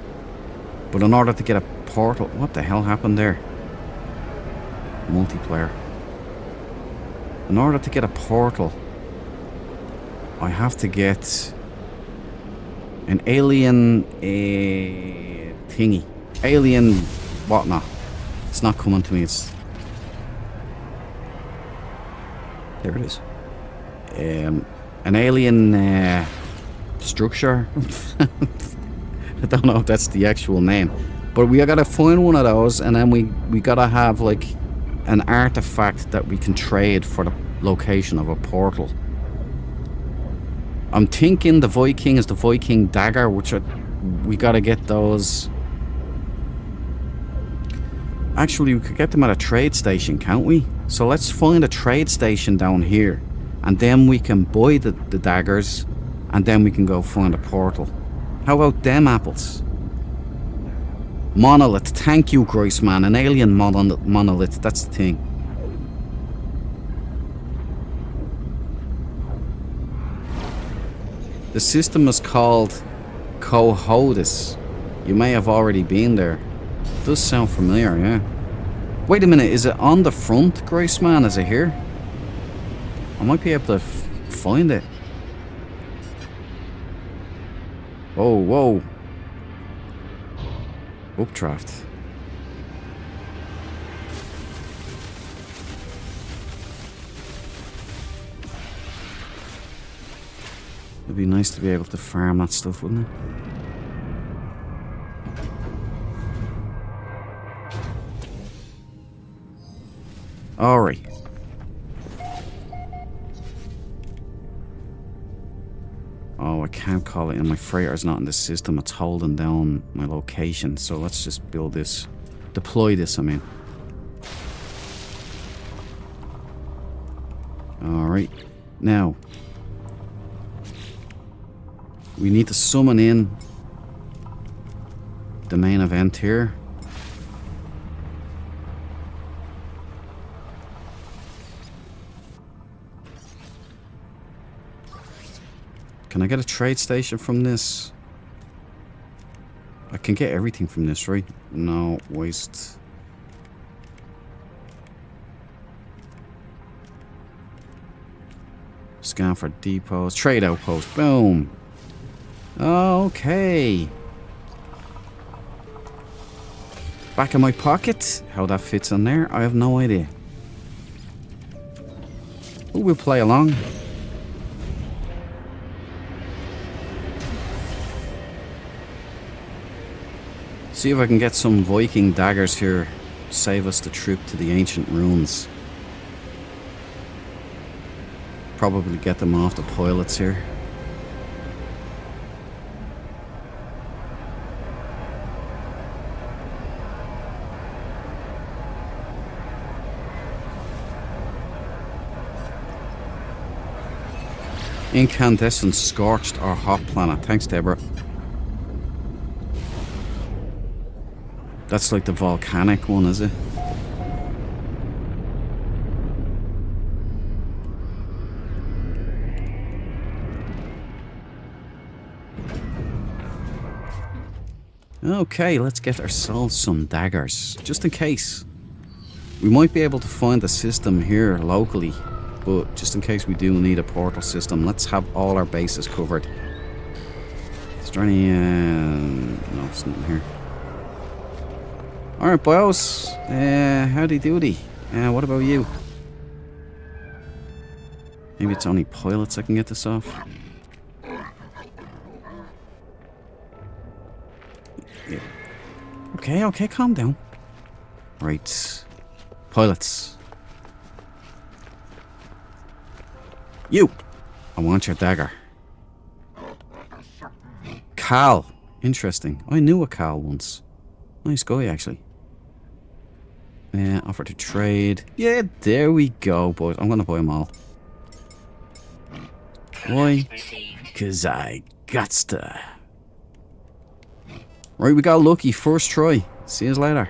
Speaker 1: But in order to get a portal... What the hell happened there? Multiplayer. In order to get a portal, I have to get an alien thingy. Alien whatnot. It's not coming to me. It's... There it is. An alien structure. I don't know if that's the actual name, but we gotta find one of those, and then we gotta have like an artifact that we can trade for the location of a portal. I'm thinking the Viking is the Viking dagger, which we gotta get those. Actually, we could get them at a trade station, can't we? So let's find a trade station down here, and then we can buy the daggers, and then we can go find a portal. How about them apples? Monolith. Thank you, Groissman. An alien monolith. That's the thing. The system is called Cohodis. You may have already been there. It does sound familiar, yeah. Wait a minute, is it on the front, Groissman? Is it here? I might be able to find it. Whoa, whoa. Updraft. It'd be nice to be able to farm that stuff, wouldn't it? Alright. Oh, I can't call it in. My freighter's not in the system. It's holding down my location. So let's just build this. Deploy this, I mean. Alright. Now, we need to summon in the main event here. Can I get a trade station from this? I can get everything from this, right? No, waste. Scan for depots. Trade outpost. Boom. Okay. Back in my pocket. How that fits in there, I have no idea. Ooh, we'll play along. See if I can get some Viking daggers here. Save us the trip to the ancient ruins. Probably get them off the pilots here. Incandescent, scorched, or hot planet. Thanks, Deborah. That's like the volcanic one, is it? Okay, let's get ourselves some daggers, just in case. We might be able to find the system here locally, but just in case we do need a portal system, let's have all our bases covered. Is there any... no, it's nothing here. Alright, boys. Howdy doody. What about you? Maybe it's only pilots I can get this off. Yeah. Okay, calm down. Right. Pilots. You! I want your dagger. Cal. Interesting. I knew a Cal once. Nice guy, actually. Offer to trade. Yeah, there we go, boys. I'm gonna buy them all. Why? Because I gots to. Right, we got lucky. First try. See you later.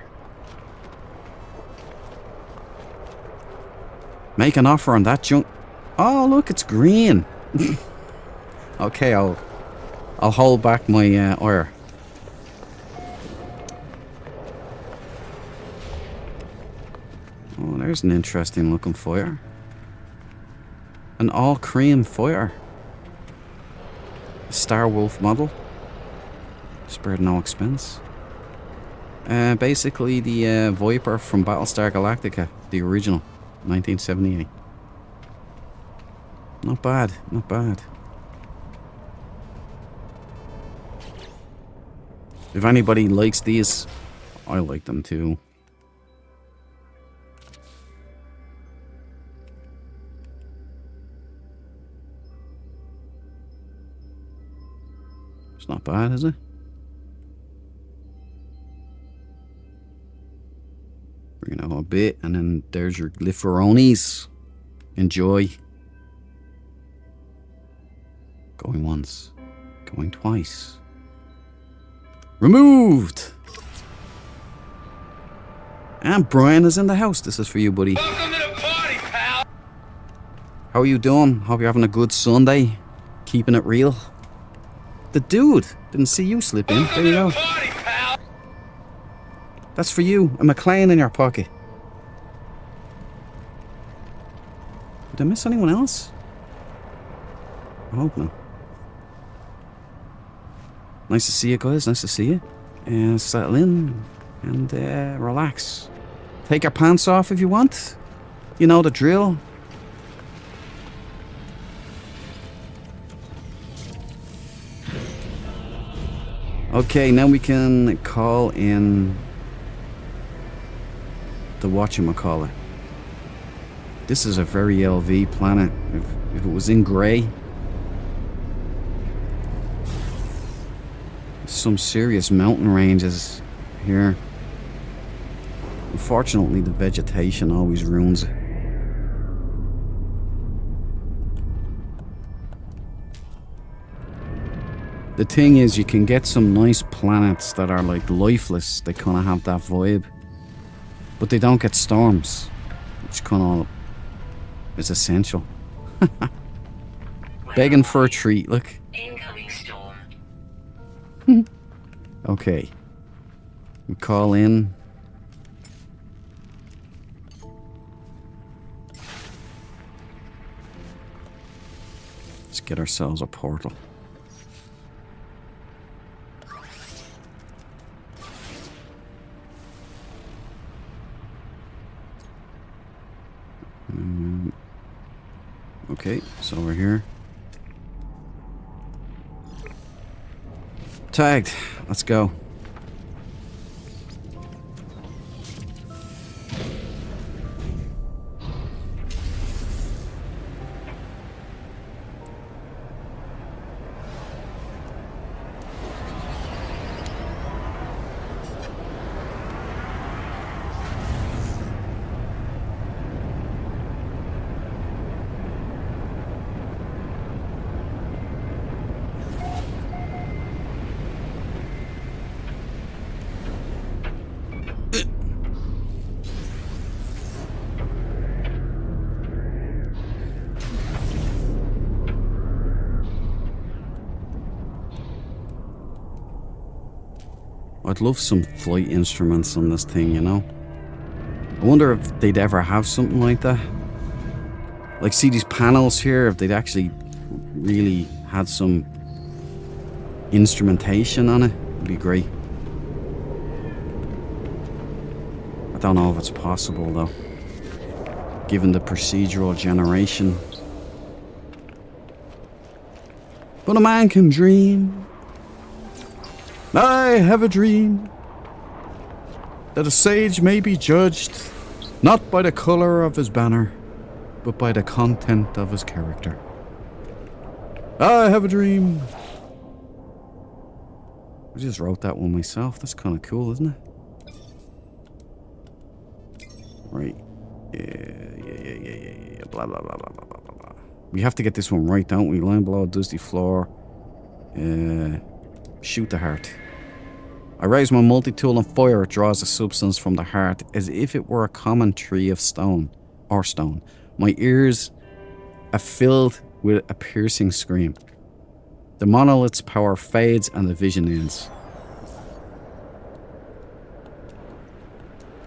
Speaker 1: Make an offer on that junk. Oh, look, it's green. Okay, I'll hold back my ire. Oh, there's an interesting looking fire. An all cream fire. A Star Wolf model. Spared no expense. Basically the Viper from Battlestar Galactica, the original, 1978. Not bad, not bad. If anybody likes these, I like them too. It's not bad, is it? Bring it out a bit, and then there's your Glypherones. Enjoy. Going once. Going twice. Removed! And Brian is in the house. This is for you, buddy.
Speaker 2: Welcome to the party, pal.
Speaker 1: How are you doing? Hope you're having a good Sunday. Keeping it real. The dude didn't see you slip in. There you go.
Speaker 2: Party, pal.
Speaker 1: That's for you. A McLean in your pocket. Did I miss anyone else? I hope not. Nice to see you guys. Nice to see you. And settle in and relax. Take your pants off if you want. You know the drill. Okay, now we can call in the whatchamacallit. This is a very LV planet. If it was in grey, some serious mountain ranges here. Unfortunately, the vegetation always ruins it. The thing is, you can get some nice planets that are like lifeless. They kind of have that vibe, but they don't get storms, which kind of is essential. Begging for a treat, look.
Speaker 4: Incoming storm.
Speaker 1: Okay. We call in. Let's get ourselves a portal. Okay, so we're here. Tagged. Let's go. I'd love some flight instruments on this thing, you know? I wonder if they'd ever have something like that. Like, see these panels here, if they'd actually really had some instrumentation on it, it'd be great. I don't know if it's possible though, given the procedural generation. But a man can dream. I have a dream that a sage may be judged not by the colour of his banner, but by the content of his character. I have a dream. I just wrote that one myself. That's kind of cool, isn't it? Right. Yeah. Blah, blah, blah, blah, blah, blah, blah. We have to get this one right, don't we? Line below, dusty floor. Shoot the heart. I raise my multi-tool and fire. It draws the substance from the heart as if it were a common tree of stone. Or stone. My ears are filled with a piercing scream. The monolith's power fades and the vision ends.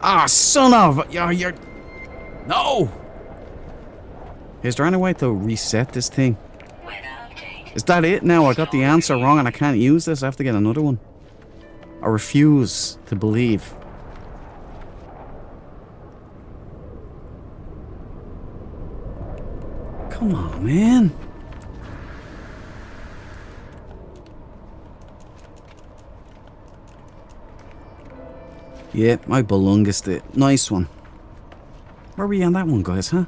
Speaker 1: Ah, son of... You're... No! Is there any way to reset this thing? Is that it now? I got the answer wrong and I can't use this? I have to get another one. I refuse to believe. Come on, man. Yeah, I belongest it. Nice one. Where were we on that one, guys, huh?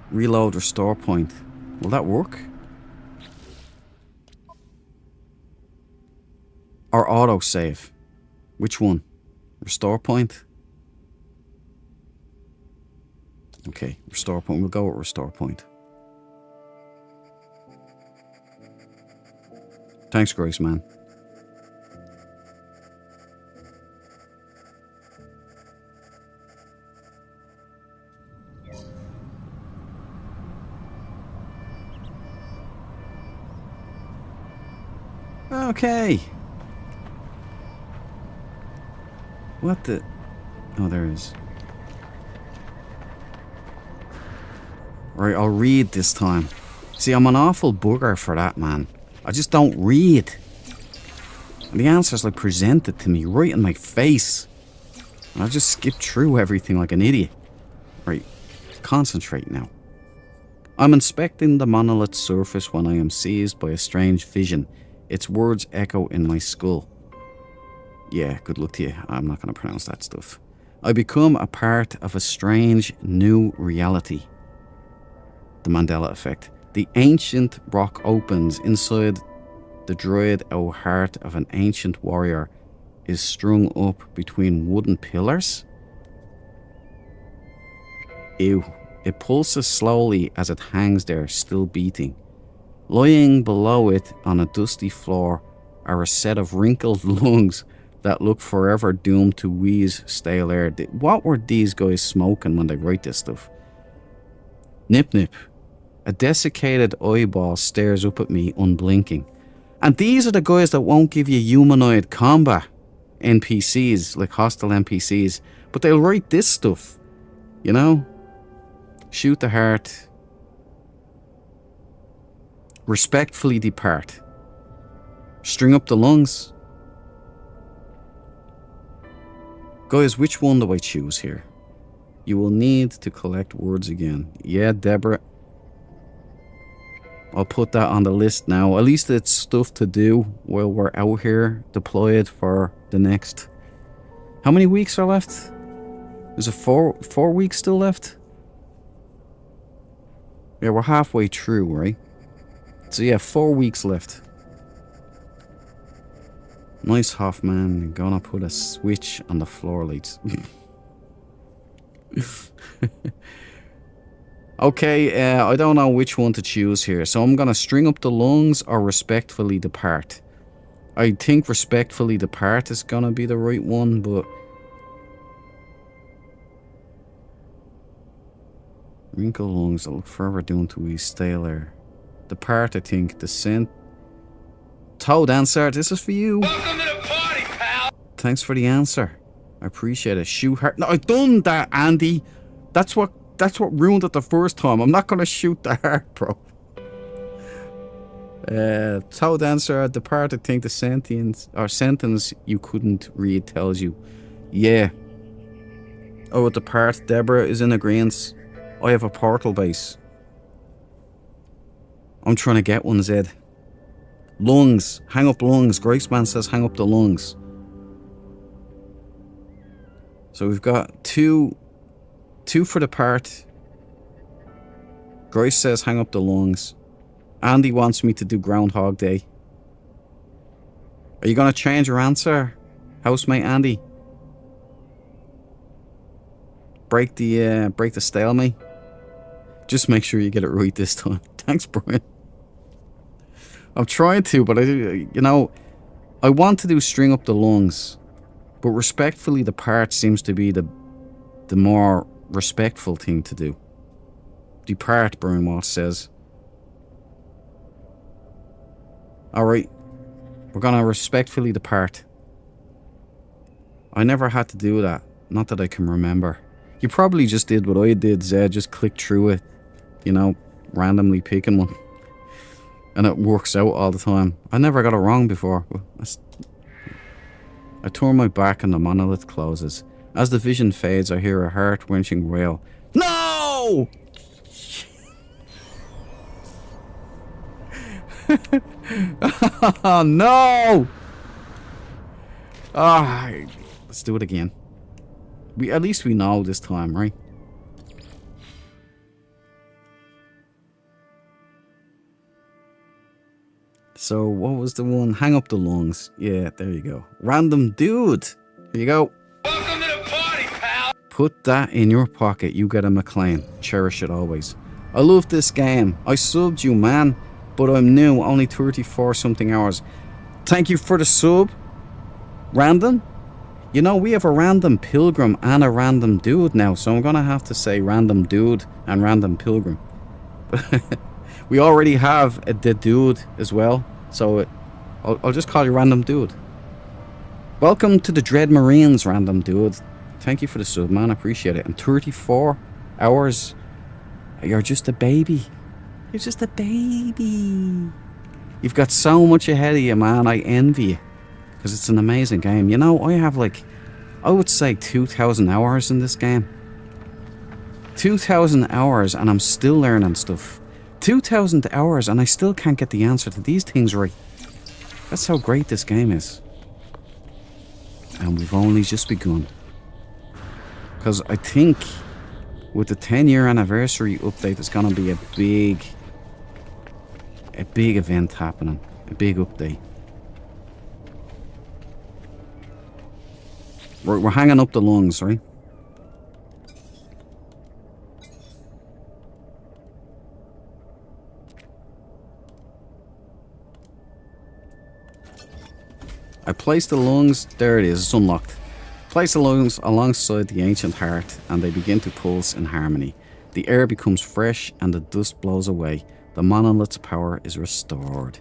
Speaker 1: Reload restore point. Will that work? Or autosave? Which one? Restore point? Okay, restore point. We'll go with restore point. Thanks, Grace, man. Okay. What the... Oh, there it is. Right, I'll read this time. See, I'm an awful bugger for that, man. I just don't read. And the answer's like presented to me right in my face. And I just skip through everything like an idiot. Right, concentrate now. I'm inspecting the monolith's surface when I am seized by a strange vision. Its words echo in my skull. Yeah, good luck to you. I'm not going to pronounce that stuff. I become a part of a strange new reality. The Mandela effect. The ancient rock opens. Inside the dried out heart of an ancient warrior is strung up between wooden pillars. Ew. It pulses slowly as it hangs there, still beating. Lying below it on a dusty floor are a set of wrinkled lungs that look forever doomed to wheeze stale air. What were these guys smoking when they write this stuff? Nip Nip. A desiccated eyeball stares up at me, unblinking. And these are the guys that won't give you humanoid combat NPCs, like hostile NPCs. But they'll write this stuff, you know? Shoot the heart. Respectfully depart. String up the lungs. Guys, which one do I choose here? You will need to collect words again. Yeah, Deborah. I'll put that on the list now. At least it's stuff to do while we're out here deployed for the next... How many weeks are left? Is it four weeks still left? Yeah, we're halfway through, right? So yeah, 4 weeks left. Nice, Hoffman. I'm gonna put a switch on the floor lights. Okay, I don't know which one to choose here. So I'm gonna string up the lungs or respectfully depart. I think respectfully depart is gonna be the right one, but... Wrinkle lungs. I look forever doing to we stale air. Depart, I think. Descent. Toad answer. This is for you.
Speaker 2: Welcome to the party, pal.
Speaker 1: Thanks for the answer. I appreciate it. Shoot heart. No, I done that, Andy. That's what ruined it the first time. I'm not gonna shoot the heart, bro. Toad answer. Depart, I think the sentence you couldn't read tells you. Yeah. Oh, depart. Deborah is in agreement. I have a portal base. I'm trying to get one, Zed. Lungs. Hang up lungs. Graceman says hang up the lungs. So we've got two for the part. Grace says hang up the lungs. Andy wants me to do Groundhog Day. Are you going to change your answer, housemate Andy? Break the stalemate. Just make sure you get it right this time. Thanks, Brian. I'm trying to, but I want to do string up the lungs, but respectfully, the part seems to be the more respectful thing to do. Depart, Brian Watts says. Alright, we're gonna respectfully depart. I never had to do that, not that I can remember. You probably just did what I did, Zed, just click through it, randomly picking one. And it works out all the time. I never got it wrong before. I turn my back and the monolith closes. As the vision fades, I hear a heart-wrenching wail. No! Oh, no! Let's do it again. At least we know this time, right? So, what was the one? Hang up the lungs. Yeah, there you go. Random dude. Here you go.
Speaker 2: Welcome to the party, pal.
Speaker 1: Put that in your pocket. You get a McLean. Cherish it always. I love this game. I subbed you, man. But I'm new. Only 34 something hours. Thank you for the sub. Random. We have a random pilgrim and a random dude now. So I'm going to have to say random dude and random pilgrim. We already have the dude as well, so I'll just call you Random Dude. Welcome to the Dread Marines, Random Dude. Thank you for the sub, man. I appreciate it. And 34 hours. You're just a baby. You're just a baby. You've got so much ahead of you, man. I envy you. Because it's an amazing game. I have I would say 2,000 hours in this game. 2,000 hours and I'm still learning stuff. 2,000 hours and I still can't get the answer to these things right. That's how great this game is. And we've only just begun. Because I think with the 10-year anniversary update, there's going to be a big event happening. A big update. We're hanging up the lungs, right? I place the lungs, there it is, it's unlocked. Place the lungs alongside the ancient heart and they begin to pulse in harmony. The air becomes fresh and the dust blows away. The monolith's power is restored.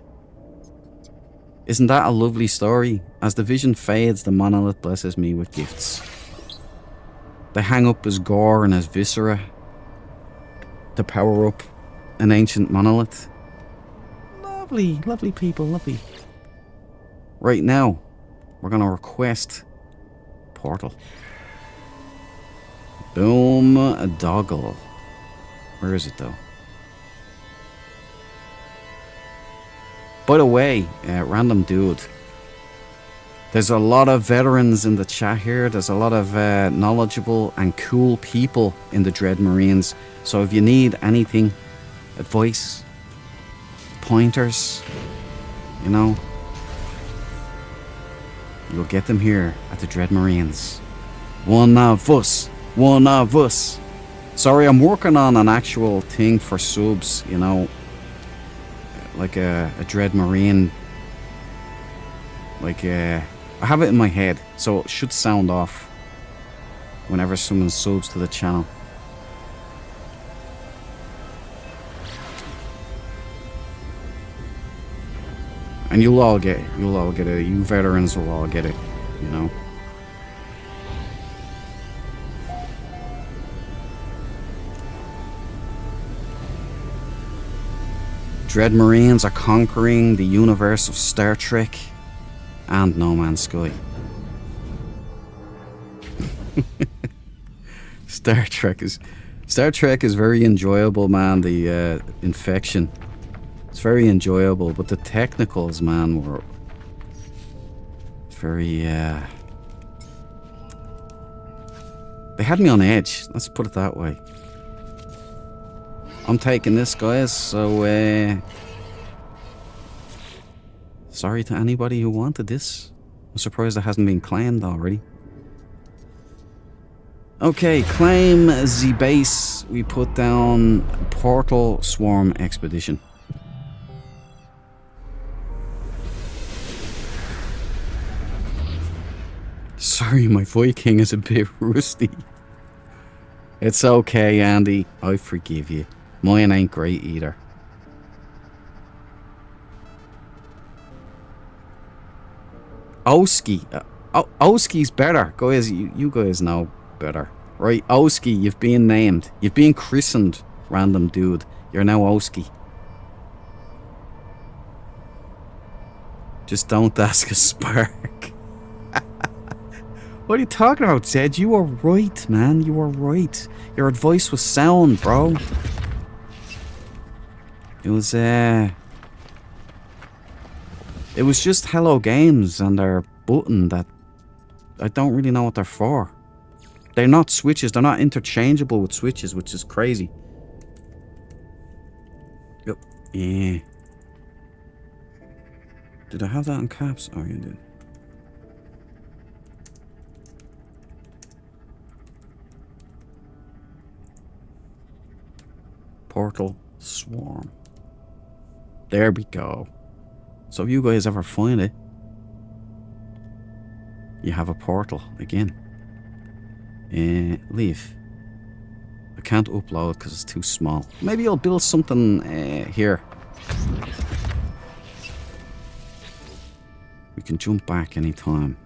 Speaker 1: Isn't that a lovely story? As the vision fades, the monolith blesses me with gifts. They hang up as gore and as viscera to power up an ancient monolith. Lovely, lovely people, lovely. Right now, we're going to request portal. Boom, a doggle. Where is it though? By the way, Random Dude, there's a lot of veterans in the chat here. There's a lot of knowledgeable and cool people in the Dread Marines. So if you need anything, advice, pointers, you'll get them here at the Dread Marines. One of us. One of us. Sorry, I'm working on an actual thing for subs, like a Dread Marine. I have it in my head, so it should sound off whenever someone subs to the channel. And you'll all get it. You veterans will all get it, you know. Dread Marines are conquering the universe of Star Trek and No Man's Sky. Star Trek is very enjoyable, man. The Infection, it's very enjoyable, but the technicals, man, were very. They had me on edge. Let's put it that way. I'm taking this, guys. So sorry to anybody who wanted this. I'm surprised it hasn't been claimed already. Okay, claim the base. We put down Portal Swarm Expedition. Sorry, my Viking is a bit rusty. It's okay, Andy. I forgive you. Mine ain't great either. Oski. Oski's better. Guys, you guys know better. Right, Oski, you've been named. You've been christened, random dude. You're now Oski. Just don't ask a spark. What are you talking about, Zed? You were right, man. You were right. Your advice was sound, bro. It was just Hello Games and their button that I don't really know what they're for. They're not switches. They're not interchangeable with switches, which is crazy. Yep. Yeah. Did I have that in caps? Oh, you did. Portal Swarm. There we go. So if you guys ever find it, you have a portal again. Leave. I can't upload because it's too small. Maybe I'll build something here. We can jump back anytime.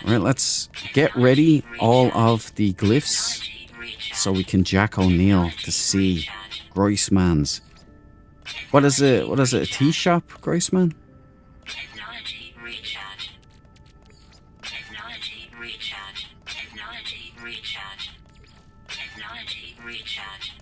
Speaker 1: Alright, let's get ready all of the glyphs so we can Jack O'Neill to see Groisman's. What is it? What is it? A tea shop, Groisman?
Speaker 4: Technology recharge. Technology recharge. Technology recharge. Technology recharge.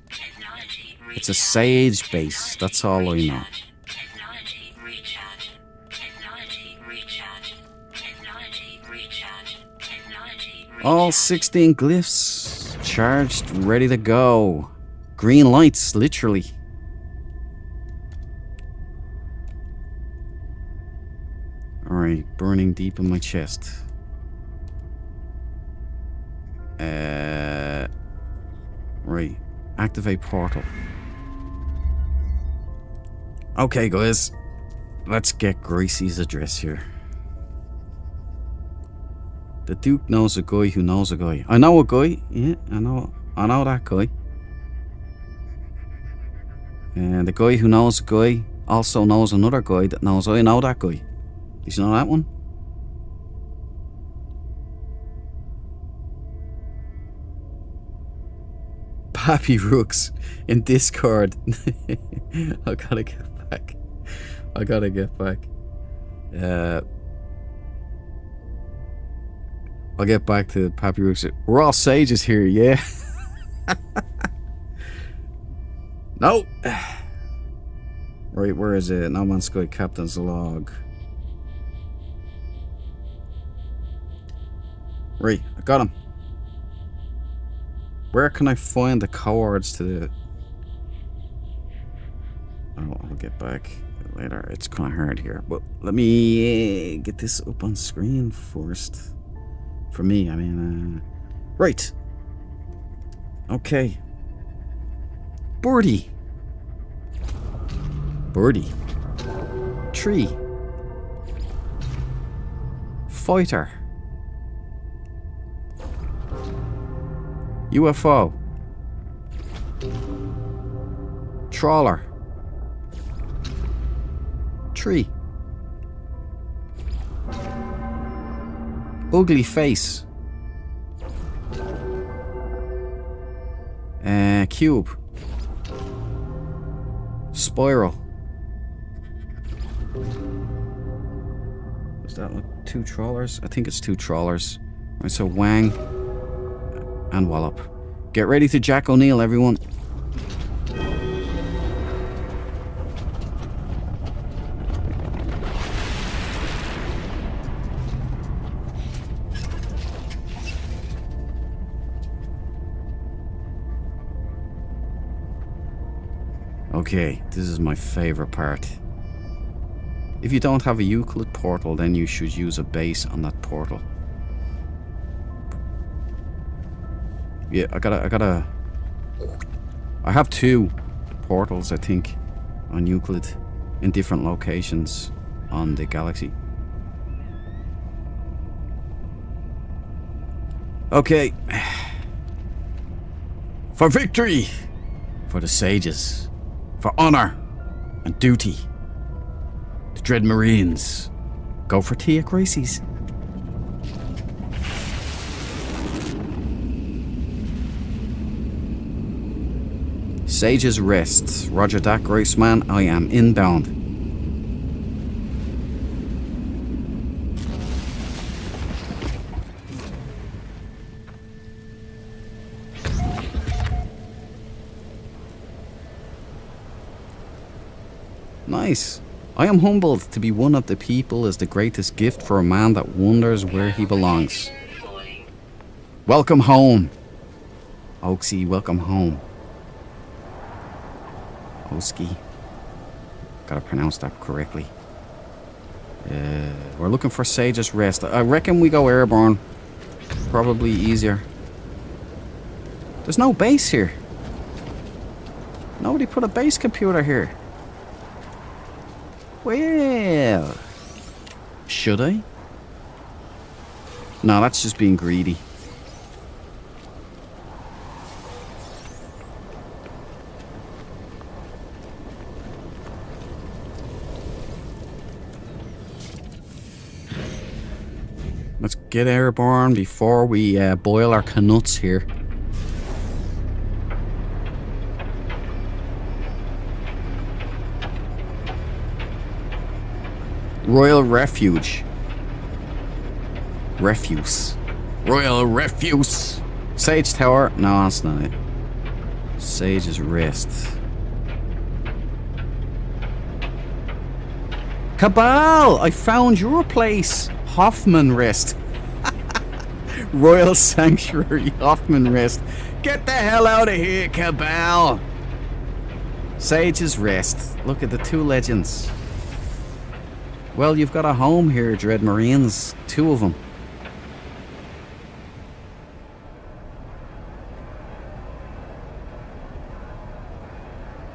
Speaker 4: Technology recharge.
Speaker 1: It's a Sage base, that's all I know.
Speaker 4: Technology recharge. Technology recharge. Technology recharge. Technology recharge.
Speaker 1: All 16 glyphs charged, ready to go. Green lights, literally. Alright, burning deep in my chest. Right, activate portal. Okay, guys, let's get Gracie's address here. The Duke knows a guy who knows a guy. I know a guy. Yeah, I know that guy. And the guy who knows a guy also knows another guy that knows I know that guy. Did you know that one? Pappy Rooks in Discord. I gotta get back. I'll get back to Pappy Rooks. We're all sages here, yeah? No! Right, where is it? No Man's Sky Captain's Log. Right, I got him. Where can I find the coords to the... Oh, I'll get back later. It's kind of hard here. But let me get this up on screen first. For me, I mean... Right. Okay. Birdie. Tree. Fighter. UFO. Trawler. victory. Ugly face. Cube. Spiral. Does that look 2 trawlers? I think it's 2 trawlers. Right, so Wang and Wallop. Get ready to Jack O'Neill, everyone. Okay, this is my favorite part. If you don't have a Euclid portal, then you should use a base on that portal. Yeah, I have 2 portals, I think, on Euclid in different locations on the galaxy. Okay. For victory! For the sages. For honor and duty. The Dread Marines. Go for tea at Gracie's. Sages Rest. Roger that, Graceman. I am inbound. Nice. I am humbled to be one of the people is the greatest gift for a man that wonders where he belongs. Welcome home. Oaksy, welcome home. Oski. Gotta pronounce that correctly. We're looking for Sage's Rest. I reckon we go airborne. Probably easier. There's no base here. Nobody put a base computer here. Well, should I? No, that's just being greedy. Let's get airborne before we boil our canuts here. Royal Refuge. Refuse. Royal Refuse. Sage Tower. No, that's not it. Sage's Rest. Cabal! I found your place. Hoffman Rest. Royal Sanctuary. Hoffman Rest. Get the hell out of here, Cabal. Sage's Rest. Look at the 2 legends. Well, you've got a home here, Dread Marines. 2 of them.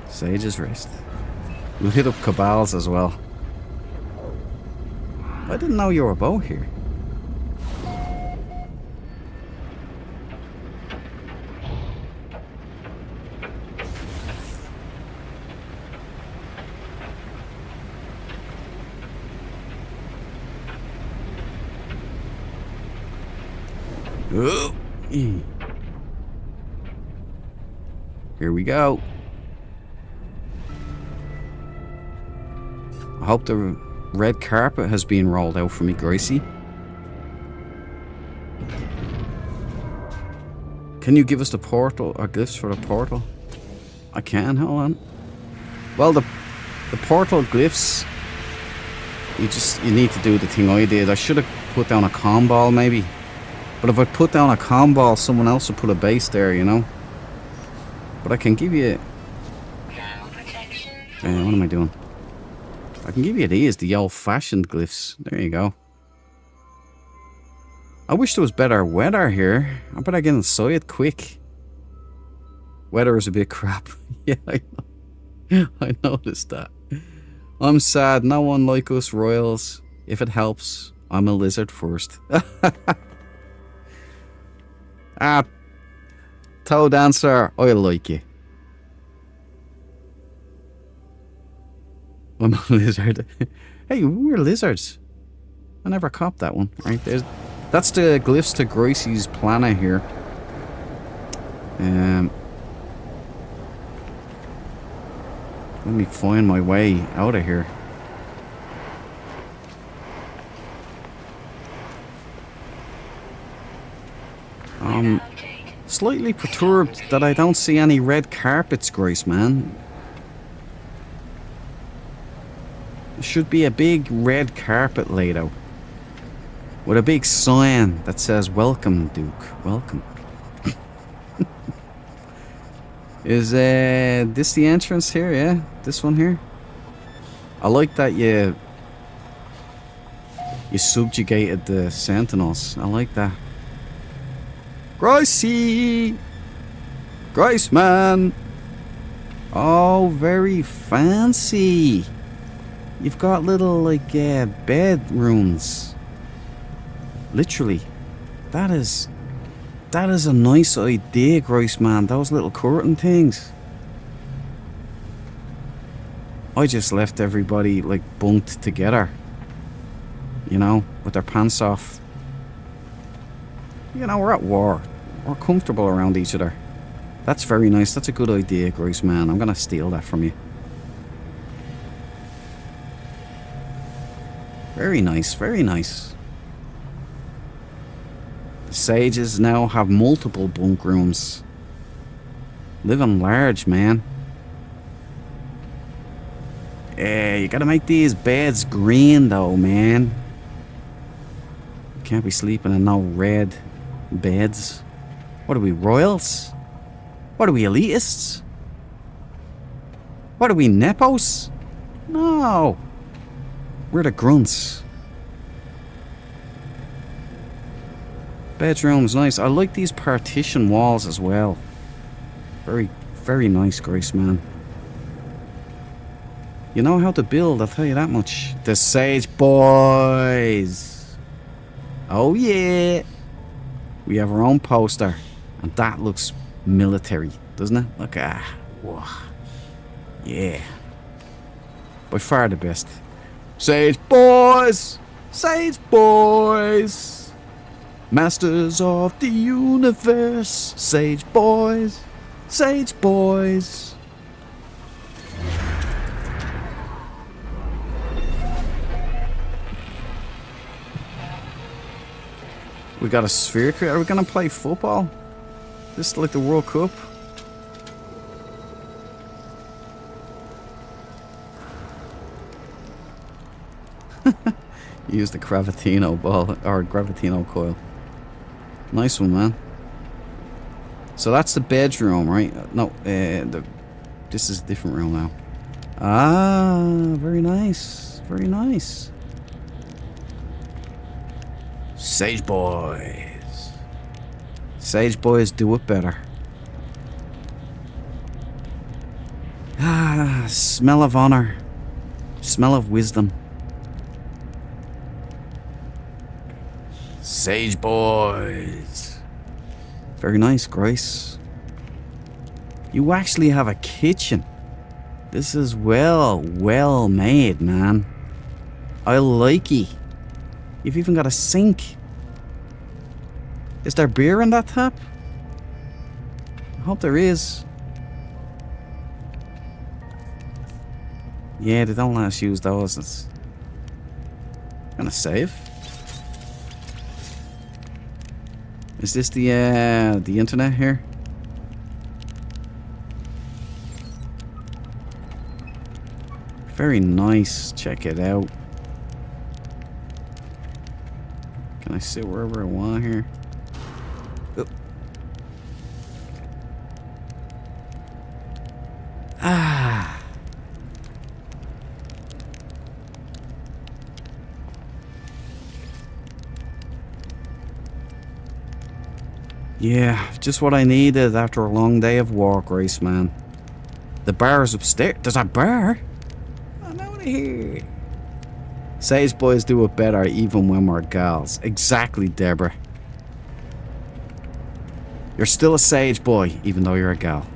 Speaker 1: Sage's Rest. We'll hit up Cabals as well. I didn't know you were about here. Oh. Here we go. I hope the red carpet has been rolled out for me, Gracie. Can you give us the portal or glyphs for the portal? I can, hold on. Well, the portal glyphs, you need to do the thing I did. I should have put down a comm ball maybe. But if I put down a comm ball, someone else will put a base there, you know? But I can give you... what am I doing? I can give you these, the old-fashioned glyphs. There you go. I wish there was better weather here. I better get inside quick. Weather is a bit crap. Yeah, I noticed that. I'm sad. No one like us royals. If it helps, I'm a lizard first. Toe dancer, I like you. I'm a lizard. Hey, we're lizards. I never copped that one. Right, that's the glyphs to Gracie's planet here. Let me find my way out of here. Slightly perturbed that I don't see any red carpets, Grace, man. There should be a big red carpet laid out. With a big sign that says, "Welcome, Duke. Welcome." Is this the entrance here? Yeah? This one here? I like that you subjugated the sentinels. I like that. Gracie! Grace, man! Oh, very fancy. You've got little, like, bedrooms. Literally. That is a nice idea, Grace, man. Those little curtain things. I just left everybody, like, bunked together. You know, with their pants off. You know, we're at war. We're comfortable around each other. That's very nice. That's a good idea, Grace, man. I'm gonna steal that from you. Very nice, very nice. The sages now have multiple bunk rooms. Living large, man. You gotta make these beds green, though, man. Can't be sleeping in no red beds. What are we, royals? What are we, elitists? What are we, nepos? No. We're the grunts. Bedroom's nice. I like these partition walls as well. Very, very nice, Grace, man. You know how to build, I'll tell you that much. The Sage Boys. Oh yeah. We have our own poster. And that looks military, doesn't it? Look, whoa. Yeah. By far the best. Sage Boys! Sage Boys! Masters of the universe! Sage Boys! Sage Boys! We got a sphere. Are we gonna play football? This is like the World Cup. Use the Gravitino ball or Gravitino coil. Nice one, man. So that's the bedroom, right? No, this is a different room now. Ah, very nice, very nice. Sage Boys. Sage Boys do it better. Ah, smell of honor. Smell of wisdom. Sage Boys. Very nice, Grace. You actually have a kitchen. This is well made, man. I like it. You've even got a sink. Is there beer in that tap? I hope there is. Yeah, they don't let us use those. It's gonna save. Is this the internet here? Very nice. Check it out. Can I sit wherever I want here? Oh. Ah. Yeah, just what I needed after a long day of work, Grace, man. The bar is upstairs. There's a bar? I'm out of here. Sage Boys do it better even when we're gals. Exactly, Deborah. You're still a Sage Boy, even though you're a gal.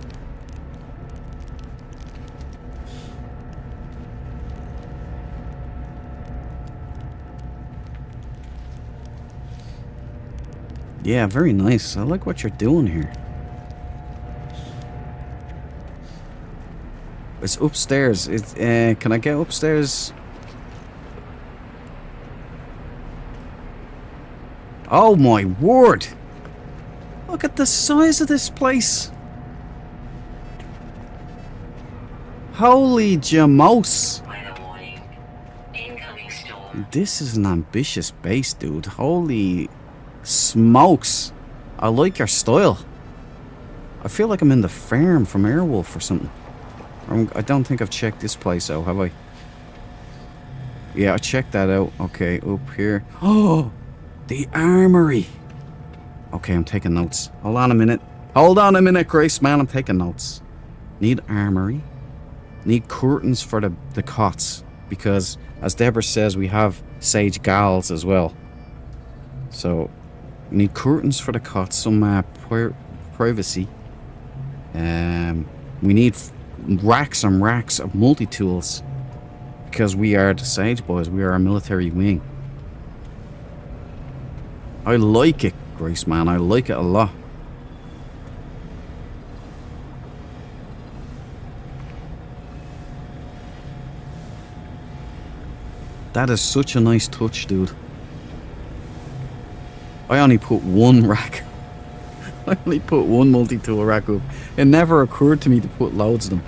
Speaker 1: Yeah, very nice. I like what you're doing here. It's upstairs. Can I get upstairs? Oh my word! Look at the size of this place. Holy Jamos!
Speaker 4: Weather warning. Incoming storm.
Speaker 1: This is an ambitious base, dude. Holy smokes. I like your style. I feel like I'm in the farm from Airwolf or something. I don't think I've checked this place out, have I? Yeah, I checked that out. Okay, up here. Oh, the armory. Okay, I'm taking notes. Hold on a minute. Hold on a minute, Grace, man. I'm taking notes. Need armory. Need curtains for the cots. Because, as Deborah says, we have sage gals as well. So, we need curtains for the cots. Some privacy. We need racks and racks of multi-tools. Because we are the Sage Boys. We are a military wing. I like it, Grace, man. I like it a lot. That is such a nice touch, dude. I only put one rack. I only put one multi-tool rack up. It never occurred to me to put loads of them.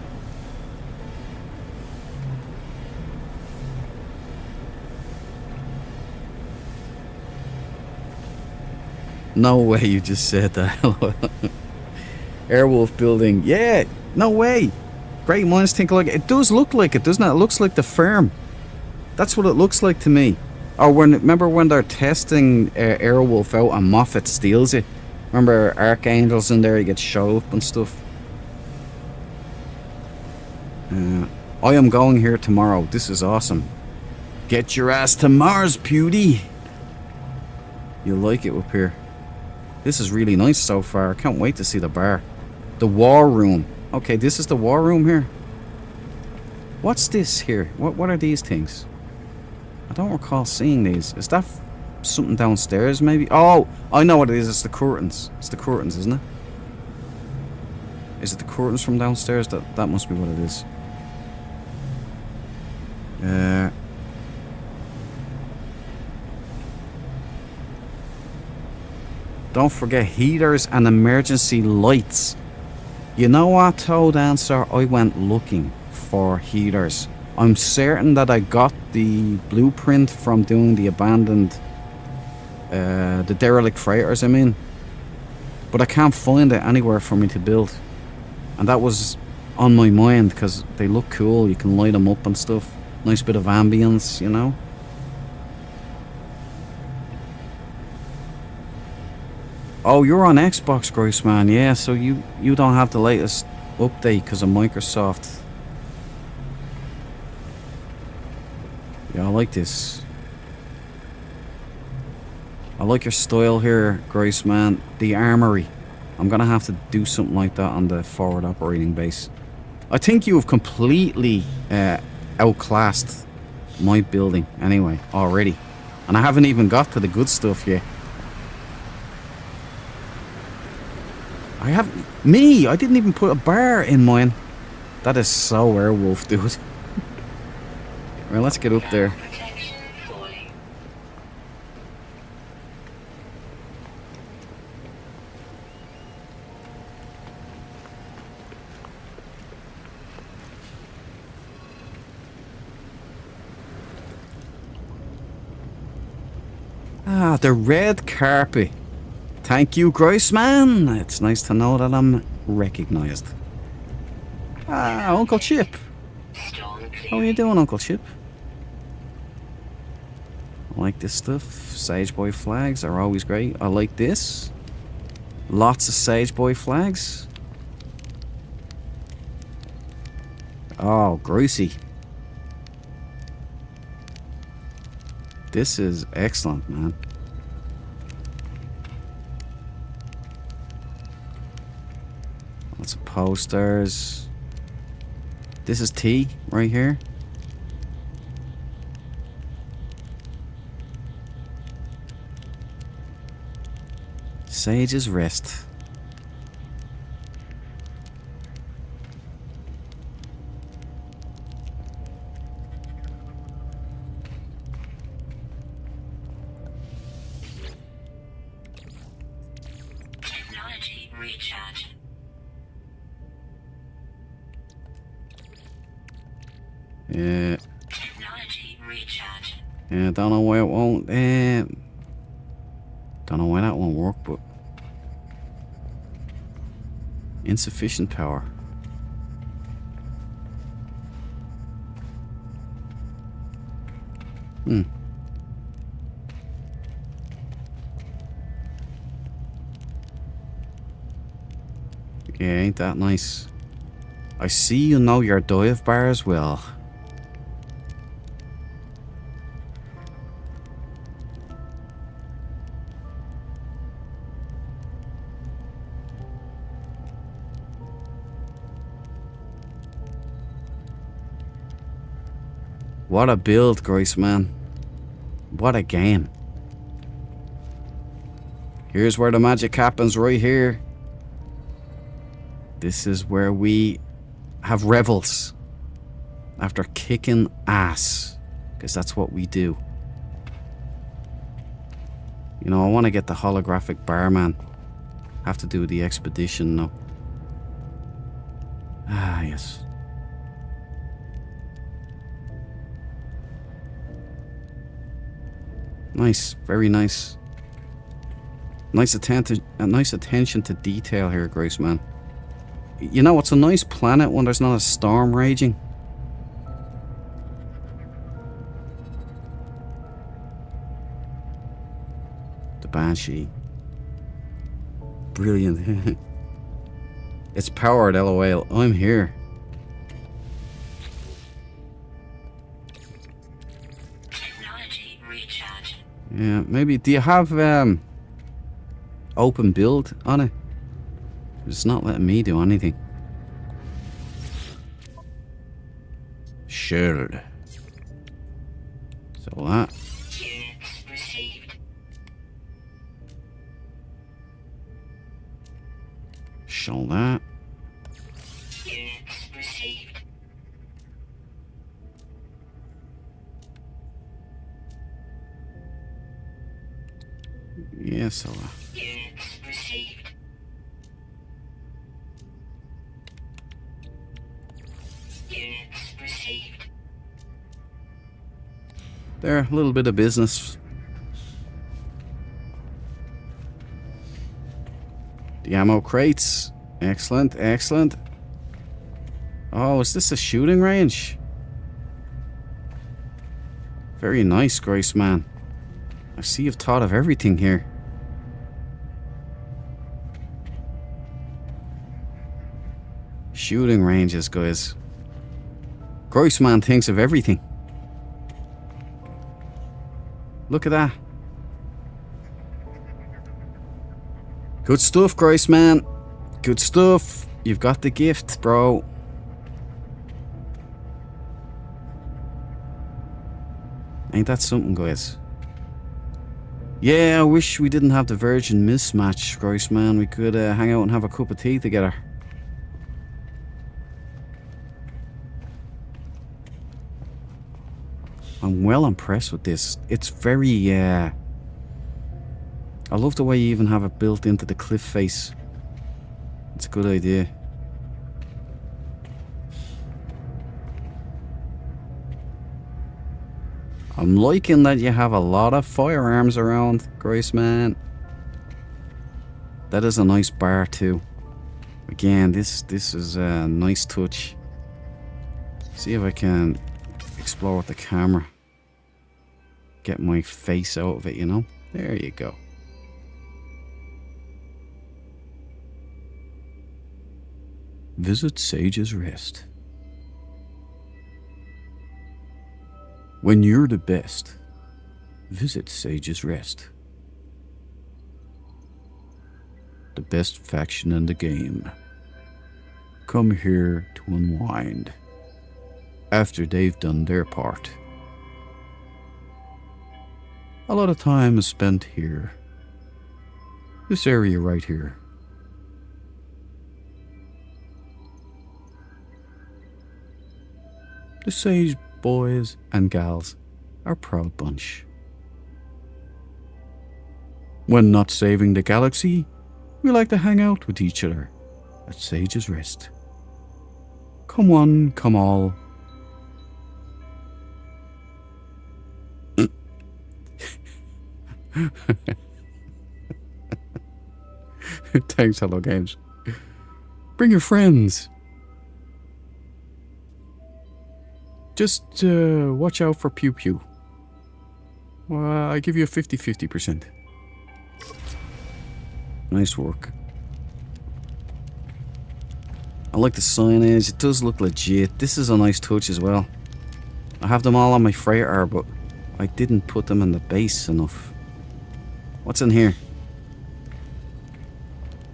Speaker 1: No way you just said that. Airwolf building. Yeah, no way. Great minds think like it. Does look like it, doesn't it? It looks like the farm. That's what it looks like to me. Or remember when they're testing Airwolf out and Moffat steals it? Remember Archangel's in there, he gets shot up and stuff. I am going here tomorrow. This is awesome. Get your ass to Mars, Pewdie. You'll like it up here. This is really nice so far. I can't wait to see the bar. The war room. Okay, this is the war room here. What's this here? What are these things? I don't recall seeing these. Is that something downstairs maybe? Oh, I know what it is. It's the curtains. It's the curtains, isn't it? Is it the curtains from downstairs? That must be what it is. Don't forget heaters and emergency lights. You know what, Toad Answer? I went looking for heaters. I'm certain that I got the blueprint from doing the abandoned, the derelict freighters, I mean. But I can't find it anywhere for me to build. And that was on my mind because they look cool. You can light them up and stuff. Nice bit of ambience, you know. Oh, you're on Xbox, Grace, man. Yeah, so you don't have the latest update because of Microsoft. Yeah, I like this. I like your style here, Grace, man. The armory. I'm gonna have to do something like that on the forward operating base. I think you have completely outclassed my building anyway, already. And I haven't even got to the good stuff yet. I didn't even put a bar in mine. That is so Airwolf, dude. Well, let's get up there.
Speaker 4: Protection falling.
Speaker 1: Ah, the red carpet. Thank you, Grace, man. It's nice to know that I'm recognized. Ah, Uncle Chip.
Speaker 4: Storm
Speaker 1: How are you doing, Uncle Chip? I like this stuff. Sage Boy flags are always great. I like this. Lots of Sage Boy flags. Oh, greasy. This is excellent, man. Lots of posters. This is tea right here. Sage's Rest.
Speaker 4: Technology recharge.
Speaker 1: Yeah.
Speaker 4: Technology recharge.
Speaker 1: Yeah, don't know why it won't. Don't know why that won't work, but insufficient power. Yeah, ain't that nice? I see you know your dive bars well. What a build, Grace, man. What a game. Here's where the magic happens, right here. This is where we have revels after kicking ass, because that's what we do. You know, I want to get the holographic barman. Have to do the expedition now. Ah, yes. Nice, very nice. Nice attention to detail here, Grace, man. You know, it's a nice planet when there's not a storm raging. The Banshee. Brilliant. It's powered, LOL. I'm here.
Speaker 4: Technology recharge.
Speaker 1: Yeah, maybe. Do you have open build on it? It's not letting me do anything. Shield. So that.
Speaker 4: Units received.
Speaker 1: Show that.
Speaker 4: Units received.
Speaker 1: Yeah, so
Speaker 4: Units received. Units received.
Speaker 1: there, a little bit of business. The ammo crates. Excellent, excellent. Oh, is this a shooting range? Very nice, Grace, man. I see you've thought of everything here. Shooting ranges, guys. Grace, man thinks of everything. Look at that. Good stuff, Grace, man. Good stuff. You've got the gift, bro. Ain't that something, guys? Yeah, I wish we didn't have the Virgin mismatch, Grace, man. We could hang out and have a cup of tea together. I'm well impressed with this. It's very, I love the way you even have it built into the cliff face. It's a good idea. I'm liking that you have a lot of firearms around, Grace, man. That is a nice bar too. Again, this is a nice touch. See if I can explore with the camera. Get my face out of it, you know? There you go. Visit Sage's Rest. When you're the best, visit Sage's Rest. The best faction in the game. Come here to unwind after they've done their part. A lot of time is spent here. This area right here. The Sage boys and gals are a proud bunch. When not saving the galaxy, we like to hang out with each other at Sage's Rest. Come one, come all. Thanks, Hello Games. Bring your friends. Just watch out for Pew Pew. I give you a 50-50%. Nice work. I like the signage. It does look legit. This is a nice touch as well. I have them all on my freighter, but I didn't put them in the base enough. What's in here?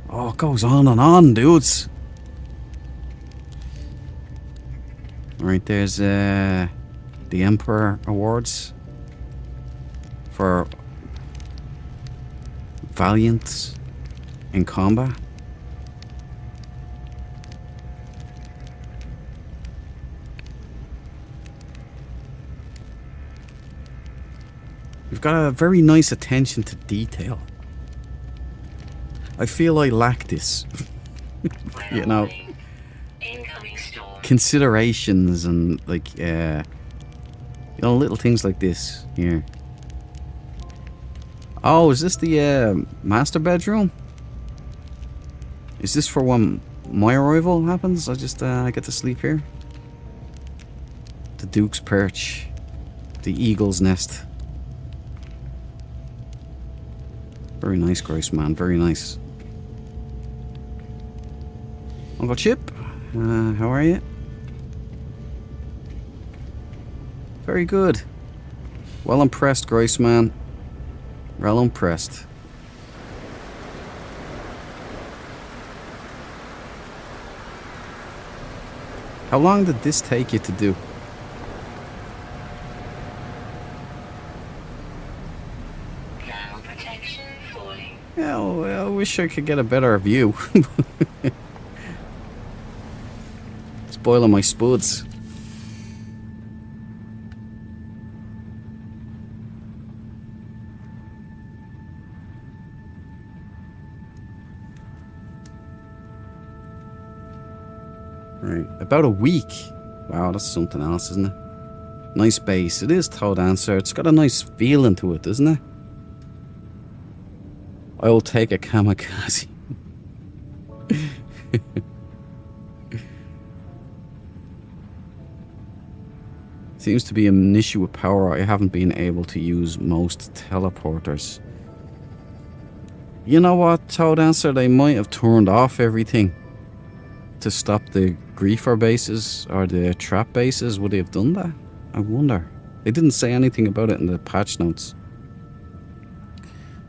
Speaker 1: Oh, it goes on and on, dudes. Alright, there's the Emperor Awards for Valiant in combat. We've got a very nice attention to detail. I feel I lack this. You know,
Speaker 4: Incoming storm.
Speaker 1: considerations and like, you know, little things like this here. Oh, is this the master bedroom? Is this for when my arrival happens? I just I get to sleep here. The Duke's Perch, the Eagle's Nest. Very nice, Grace, man. Very nice. Uncle Chip, how are you? Very good. Well impressed, Grace, man. Well impressed. How long did this take you to do?
Speaker 4: Thermal protection falling.
Speaker 1: Yeah, well, I wish I could get a better view. Spoiling my spuds. Right, about a week. Wow, that's something else, isn't it? Nice base. It is Toad Answer. It's got a nice feeling to it, doesn't it? I will take a kamikaze. Seems to be an issue with power. I haven't been able to use most teleporters. You know what, Toad Answer? They might have turned off everything to stop the griefer bases or the trap bases. Would they have done that? I wonder. They didn't say anything about it in the patch notes.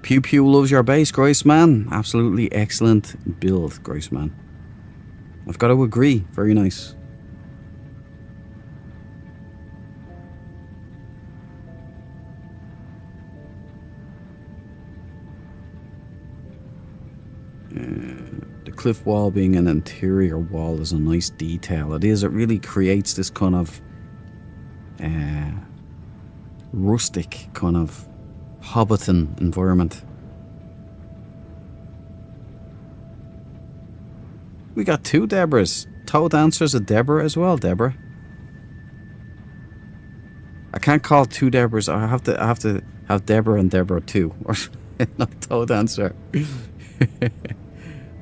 Speaker 1: Pew Pew loves your base, Grace Man. Absolutely excellent build, Grace Man. I've got to agree. Very nice. The cliff wall being an interior wall is a nice detail. It is. It really creates this kind of rustic kind of Hobbiton environment. We got two Deborahs. Toad Answer's a Deborah as well, Deborah. I can't call two Deborahs. I have to have Deborah and Deborah too, or not Toad Answer.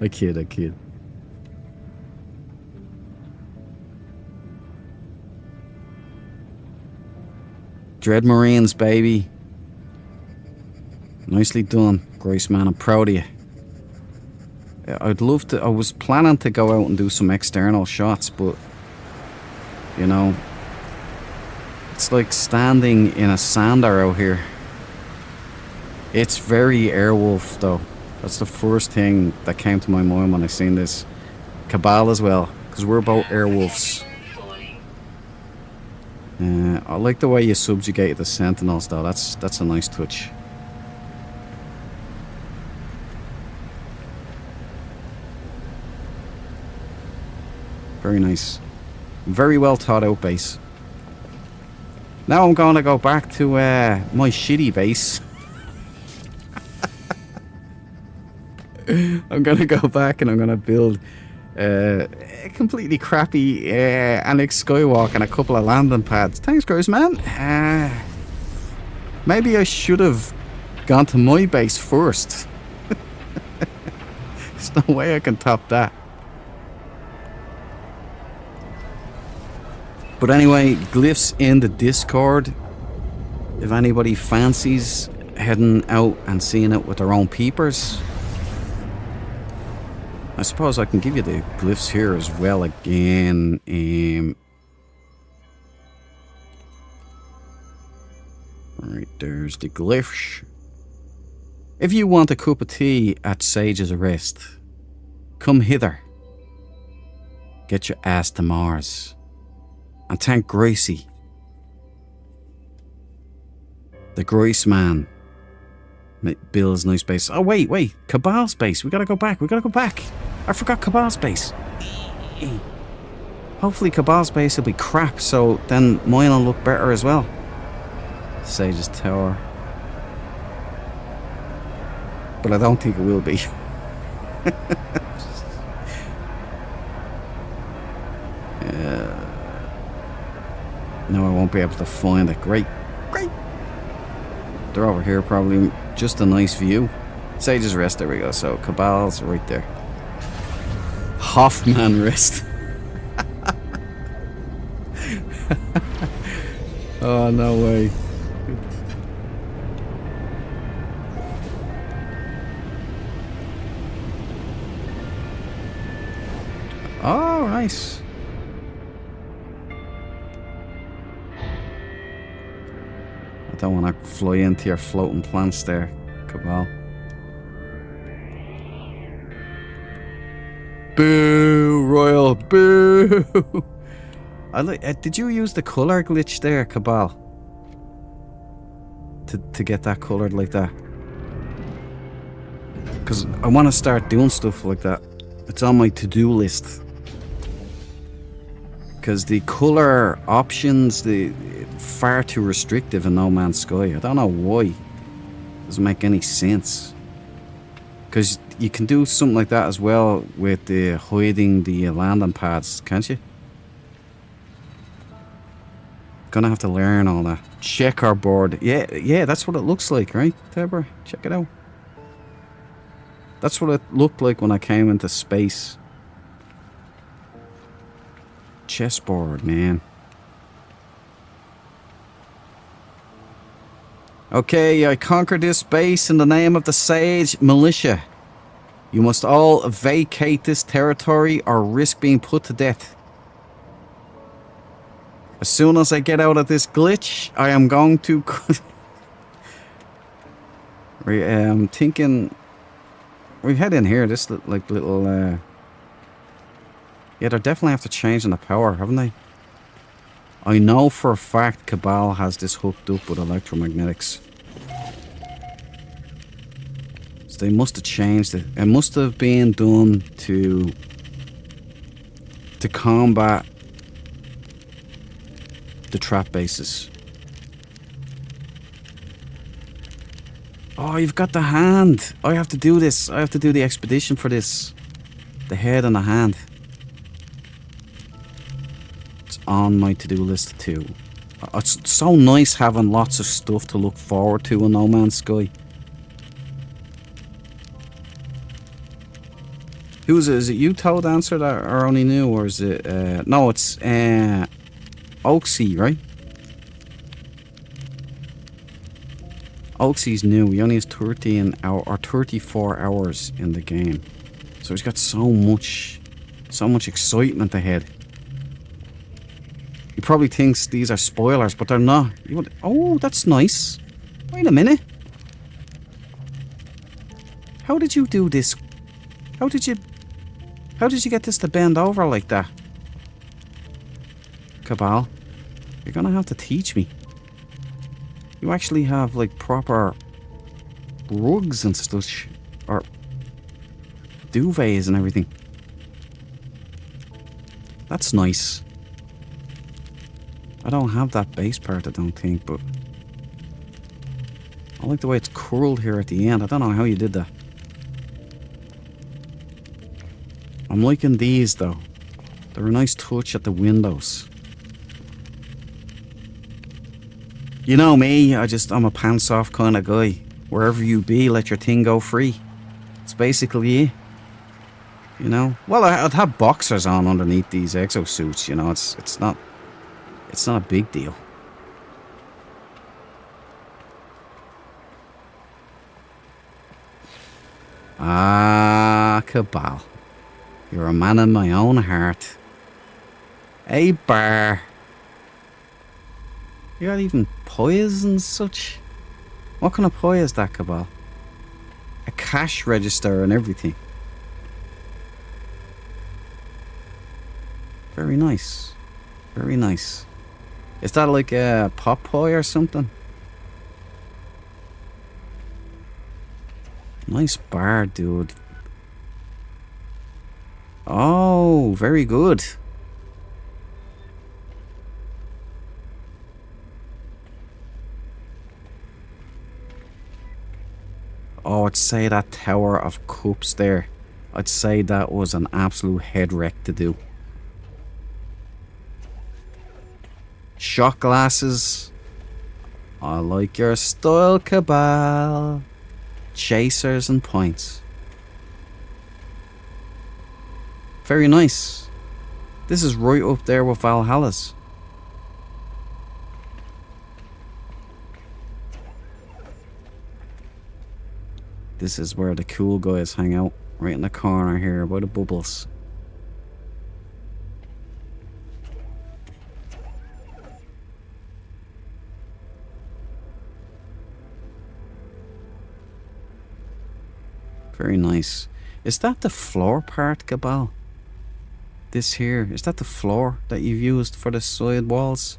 Speaker 1: I kid. Dread Marines, baby. Nicely done, Grace Man. I'm proud of you. I'd love to. I was planning to go out and do some external shots, but you know, it's like standing in a sander out here. It's very Airwolf, though. That's the first thing that came to my mind when I seen this. Cabal as well, because we're both Airwolves. I like the way you subjugated the Sentinels, though. That's a nice touch. Very nice. Very well thought out base. Now I'm going to go back to my shitty base. I'm going to go back and I'm going to build a completely crappy Annex Skywalk and a couple of landing pads. Thanks, guys, man. Maybe I should have gone to my base first. There's no way I can top that. But anyway, glyphs in the Discord. If anybody fancies heading out and seeing it with their own peepers, I suppose I can give you the glyphs here as well again. Right, there's the glyphs. If you want a cup of tea at Sage's Arrest, come hither. Get your ass to Mars. And thank Gracie. The Grace Man. Bill's nice base. Oh, wait. Cabal's base. We gotta go back. I forgot Cabal's base. Hopefully Cabal's base will be crap, so then mine will look better as well. Sage's Tower. But I don't think it will be. No, I won't be able to find it. Great. They're over here probably. Just a nice view. Sage's Rest, there we go. So Cabal's right there. Hoffman Rest. Oh, no way. Oh, nice. I don't want to fly into your floating plants there, Cabal. Boo, Royal, boo! Did you use the colour glitch there, Cabal? To get that coloured like that? Because I want to start doing stuff like that. It's on my to-do list. Because the colour options, far too restrictive in No Man's Sky. I don't know why. Doesn't make any sense. Because you can do something like that as well with the hiding the landing pads, can't you? Gonna have to learn all that. Checkerboard. Yeah, that's what it looks like, right, Deborah? Check it out. That's what it looked like when I came into space. Chessboard, man. Okay, I conquered this base in the name of the Sage Militia. You must all vacate this territory or risk being put to death. As soon as I get out of this glitch, I am going to... I'm thinking... We head in here, this like little... Yeah, they're definitely have to change in the power, haven't they? I know for a fact Cabal has this hooked up with electromagnetics. So they must have changed it. It must have been done to combat the trap bases. Oh, you've got the hand. I have to do this. I have to do the expedition for this. The head and the hand. It's on my to-do list too. It's so nice having lots of stuff to look forward to in No Man's Sky. Who is it? Is it you, Toad, answered that, or only new, or is it... no, it's Oaksy, right? Oaksy's new. He only has 34 hours in the game. So he's got so much excitement ahead. He probably thinks these are spoilers, but they're not. Oh, that's nice. Wait a minute. How did you do this? How did you get this to bend over like that? Cabal, you're gonna have to teach me. You actually have like proper rugs and stuff, or duvets and everything. That's nice. I don't have that base part, I don't think, but I like the way it's curled here at the end. I don't know how you did that. I'm liking these though. They're a nice touch at the windows. You know me, I'm a pants off kind of guy. Wherever you be, let your thing go free. It's basically it. You know? Well, I'd have boxers on underneath these exosuits, you know, it's not a big deal. Ah, Cabal. You're a man in my own heart. Hey, Bar. You got even pies and such? What kind of pie is that, Cabal? A cash register and everything. Very nice. Very nice. Is that like a pop pie or something? Nice bar, dude. Oh, very good. Oh, I'd say that Tower of Cups there. I'd say that was an absolute head wreck to do. Shot glasses. I like your style, Cabal. Chasers and points. Very nice. This is right up there with Valhalla's. This is where the cool guys hang out. Right in the corner here by the bubbles. Very nice. Is that the floor part, Cabal? This here, is that the floor that you've used for the side walls?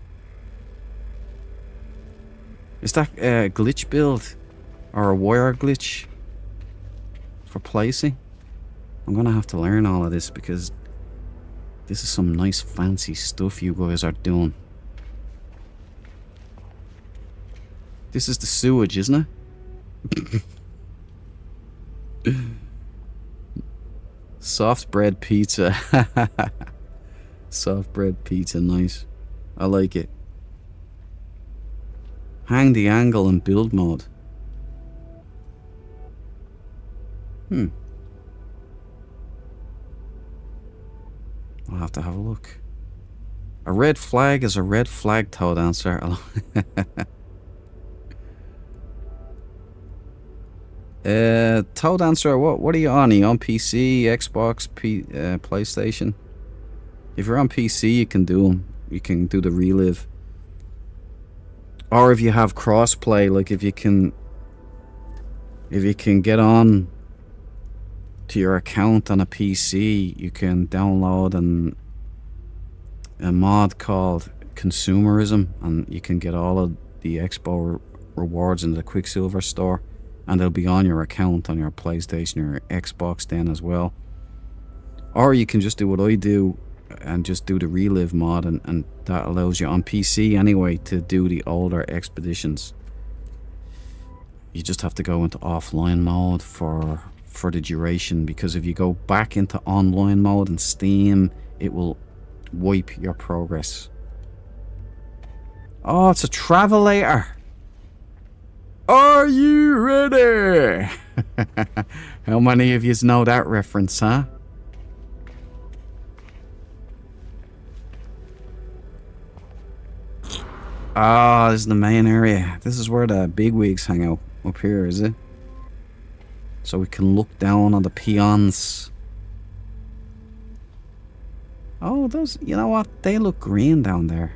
Speaker 1: Is that a glitch build? Or a wire glitch? For placing? I'm gonna have to learn all of this because this is some nice fancy stuff you guys are doing. This is the sewage, isn't it? Soft bread pizza. Soft bread pizza, nice. I like it. Hang the angle in build mode. I'll have to have a look. A red flag is a red flag, Toe Dancer. Toe Dancer, what are you on? Are you on PC, Xbox, PlayStation? If you're on PC, you can do them. You can do the relive. Or if you have crossplay, like if you can get on to your account on a PC, you can download a mod called Consumerism, and you can get all of the Expo rewards in the Quicksilver store, and they'll be on your account on your PlayStation or your Xbox then as well. Or you can just do what I do and just do the relive mod, and that allows you on PC anyway to do the older expeditions. You just have to go into offline mode for the duration, because if you go back into online mode in Steam, it will wipe your progress. Oh, it's a Travelator. Are you ready? How many of you know that reference, huh? Ah, this is the main area. This is where the bigwigs hang out. Up here, is it? So we can look down on the peons. Oh, those, you know what? They look green down there.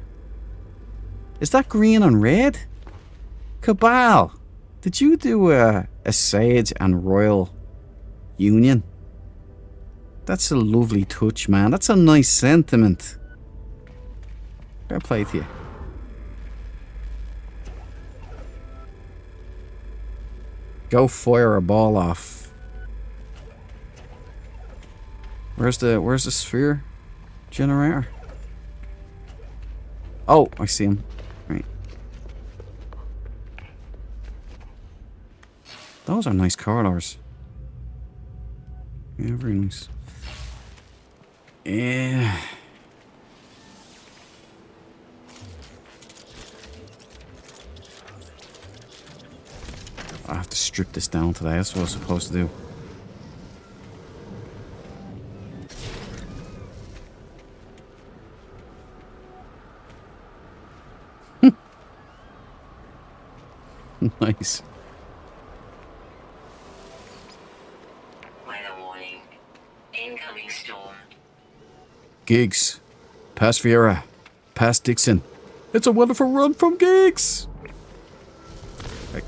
Speaker 1: Is that green and red? Cabal, did you do a Sage and Royal Union? That's a lovely touch, man. That's a nice sentiment. Fair play to you. Go fire a ball off. Where's the sphere? generator. Oh, I see him. Right. Those are nice corridors. Yeah, very nice. Yeah. I have to strip this down today. That's what I was supposed to do. Nice.
Speaker 4: Weather warning. Incoming storm.
Speaker 1: Gigs. Past Vieira. Past Dixon. It's a wonderful run from Gigs. Right.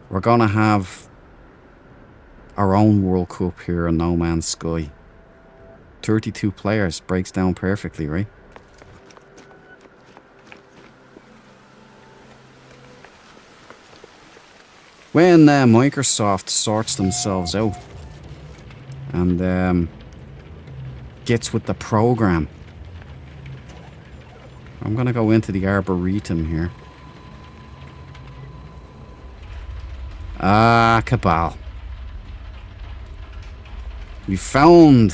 Speaker 1: We're gonna have our own World Cup here in No Man's Sky. 32 players breaks down perfectly, right? When Microsoft sorts themselves out and gets with the program, I'm gonna go into the Arboretum here. Ah, Cabal. We found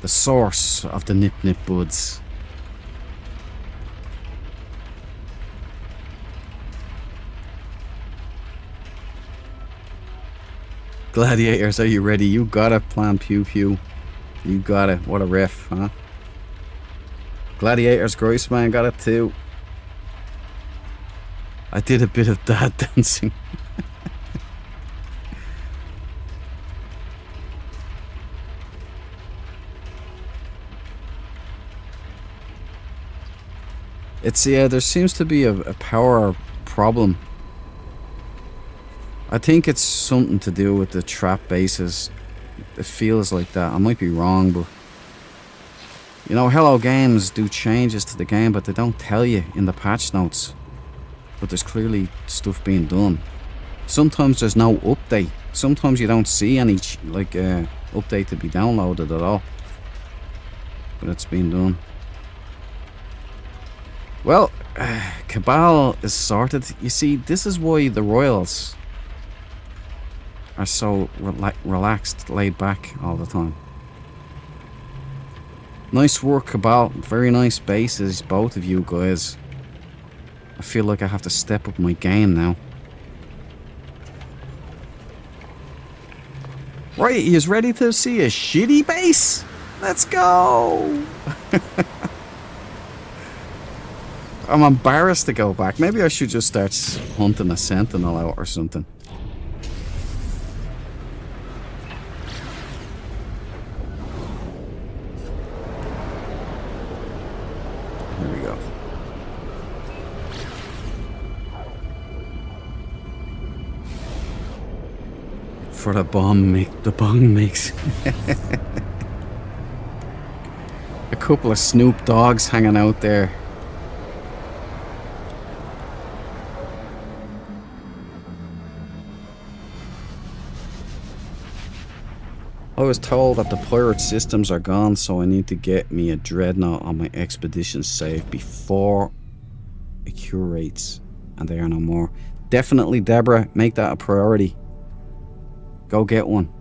Speaker 1: the source of the Nip Nip Buds. Gladiators, are you ready? You got it, Plan Pew Pew. You got it. What a riff, huh? Gladiators, Groissman got it too. I did a bit of dad dancing. It's, yeah, there seems to be a power problem. I think it's something to do with the trap bases. It feels like that. I might be wrong, but... You know, Hello Games do changes to the game, but they don't tell you in the patch notes. But there's clearly stuff being done. Sometimes there's no update. Sometimes you don't see any, update to be downloaded at all. But it's been done. Well, Cabal is sorted. You see, this is why the Royals are so relaxed, laid back all the time. Nice work, Cabal. Very nice bases, both of you guys. I feel like I have to step up my game now. Right, he's ready to see a shitty base? Let's go! I'm embarrassed to go back. Maybe I should just start hunting a sentinel out or something. There we go. For the bomb mix. A couple of Snoop Dogs hanging out there. I was told that the pirate systems are gone, so I need to get me a dreadnought on my expedition save before it curates, and they are no more. Definitely, Deborah, make that a priority. Go get one.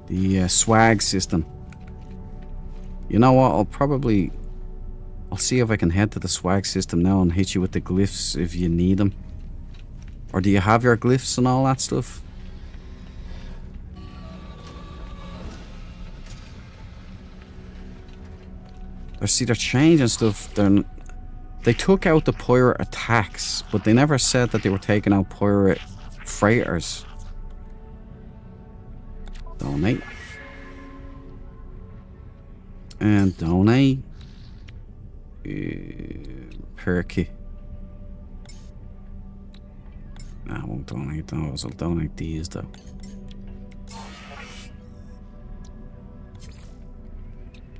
Speaker 1: The swag system. You know what? I'll see if I can head to the swag system now and hit you with the glyphs if you need them. Or do you have your glyphs and all that stuff? See, they're changing stuff. They took out the pirate attacks, but they never said that they were taking out pirate freighters. Donate. And donate. Perky. Nah, I won't donate those. I'll donate these though.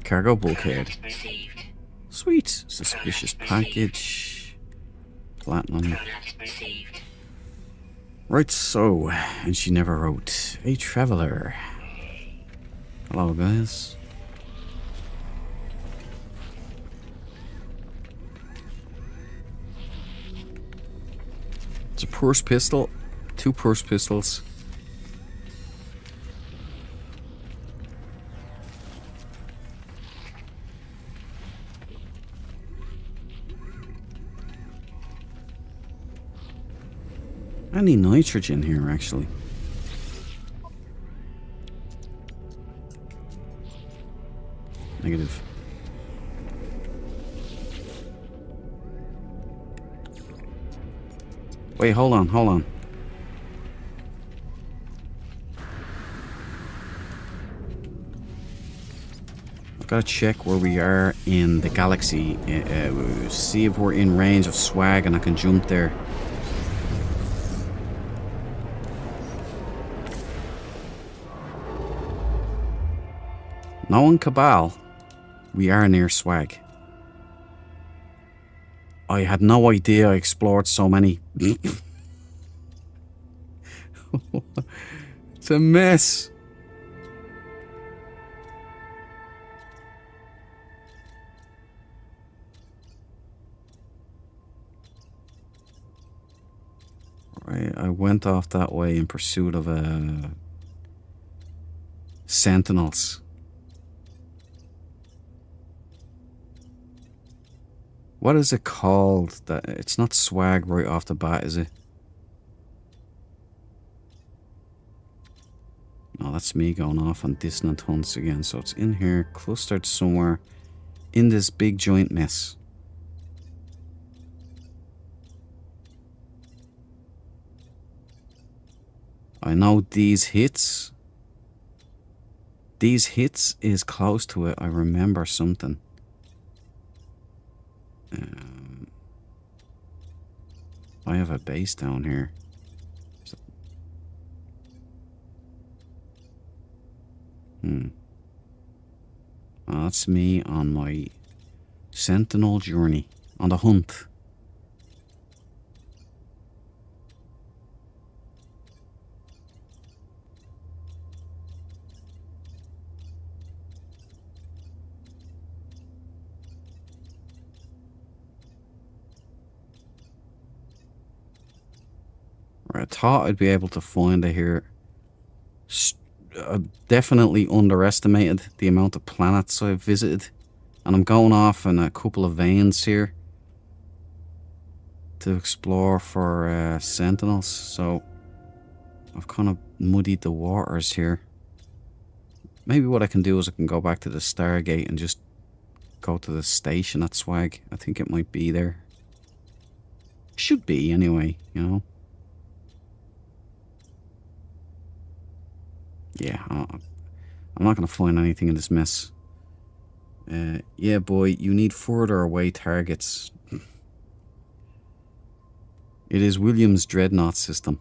Speaker 1: Cargo bulkhead. Sweet. Suspicious package. Platinum.
Speaker 4: Product received.
Speaker 1: Right, so. And she never wrote. A traveler. Hello, guys. It's a purse pistol. 2 purse pistols. I need nitrogen here, actually. Negative. Wait, hold on, hold on. I've got to check where we are in the galaxy. See if we're in range of swag and I can jump there. No one Cabal. We are near swag. I had no idea I explored so many. It's a mess. Right, I went off that way in pursuit of sentinels. What is it called? That it's not swag right off the bat, is it? No, that's me going off on dissonant hunts again. So it's in here, clustered somewhere in this big joint mess. I know these hits. These hits is close to it. I remember something. I have a base down here. Oh, that's me on my sentinel journey. On the hunt. I thought I'd be able to find it here. Definitely underestimated the amount of planets I've visited. And I'm going off in a couple of veins here to explore for sentinels. So I've kind of muddied the waters here. Maybe what I can do is I can go back to the Stargate and just go to the station at Swag. I think it might be there. Should be anyway, you know. Yeah, I'm not going to find anything in this mess. Yeah, boy, you need further away targets. It is Williams' Dreadnought system.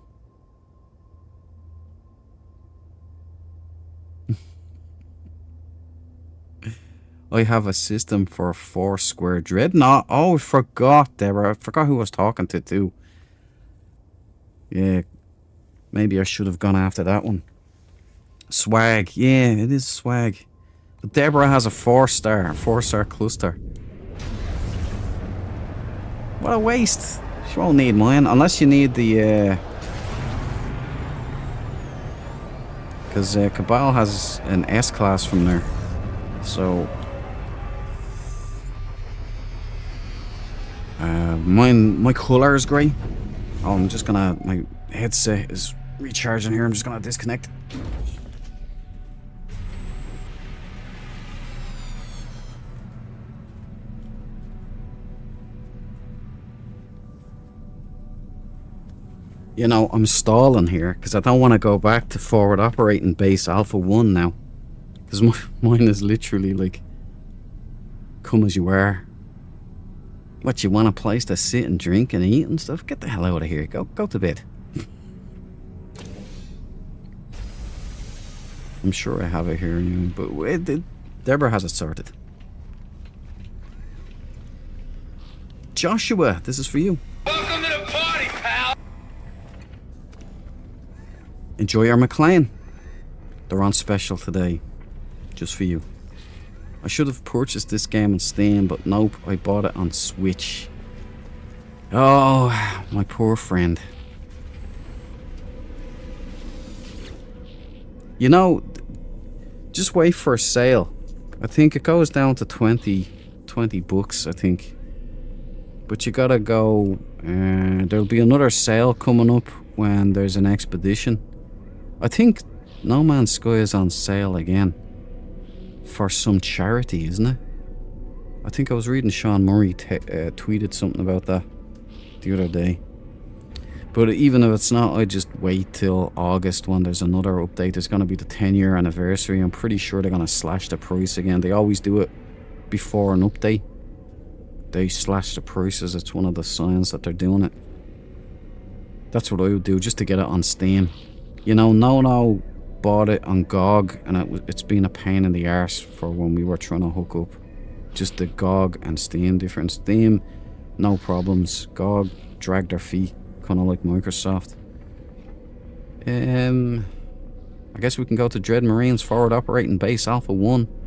Speaker 1: I have a system for a 4-square Dreadnought. Oh, I forgot, Deborah. I forgot who I was talking to, too. Yeah, maybe I should have gone after that one. Swag, yeah, it is swag. But Deborah has a 4-star cluster. What a waste. She won't need mine, unless you need the, because Cabal has an S-class from there. So... my colour is grey. Oh, I'm just gonna... My headset is recharging here. I'm just gonna disconnect. You know, I'm stalling here because I don't want to go back to forward operating base Alpha 1 now. Because mine is literally like, come as you are. What, you want a place to sit and drink and eat and stuff? Get the hell out of here. Go to bed. I'm sure I have it here anyway, but Deborah has it sorted. Joshua, this is for you.
Speaker 2: Welcome to the party, pal.
Speaker 1: Enjoy our McLean. They're on special today. Just for you. I should have purchased this game on Steam, but nope, I bought it on Switch. Oh, my poor friend. You know, just wait for a sale. I think it goes down to 20 bucks, I think. But you gotta go, there'll be another sale coming up when there's an expedition. I think No Man's Sky is on sale again. For some charity, isn't it? I think I was reading Sean Murray tweeted something about that the other day. But even if it's not, I just wait till August when there's another update. There's going to be the 10-year anniversary. I'm pretty sure they're going to slash the price again. They always do it before an update. They slash the prices. It's one of the signs that they're doing it. That's what I would do, just to get it on Steam. You know, No bought it on GOG, and it's been a pain in the arse for when we were trying to hook up. Just the GOG and Steam difference. Steam, no problems. GOG dragged their feet, kind of like Microsoft. I guess we can go to Dread Marines Forward Operating Base Alpha 1.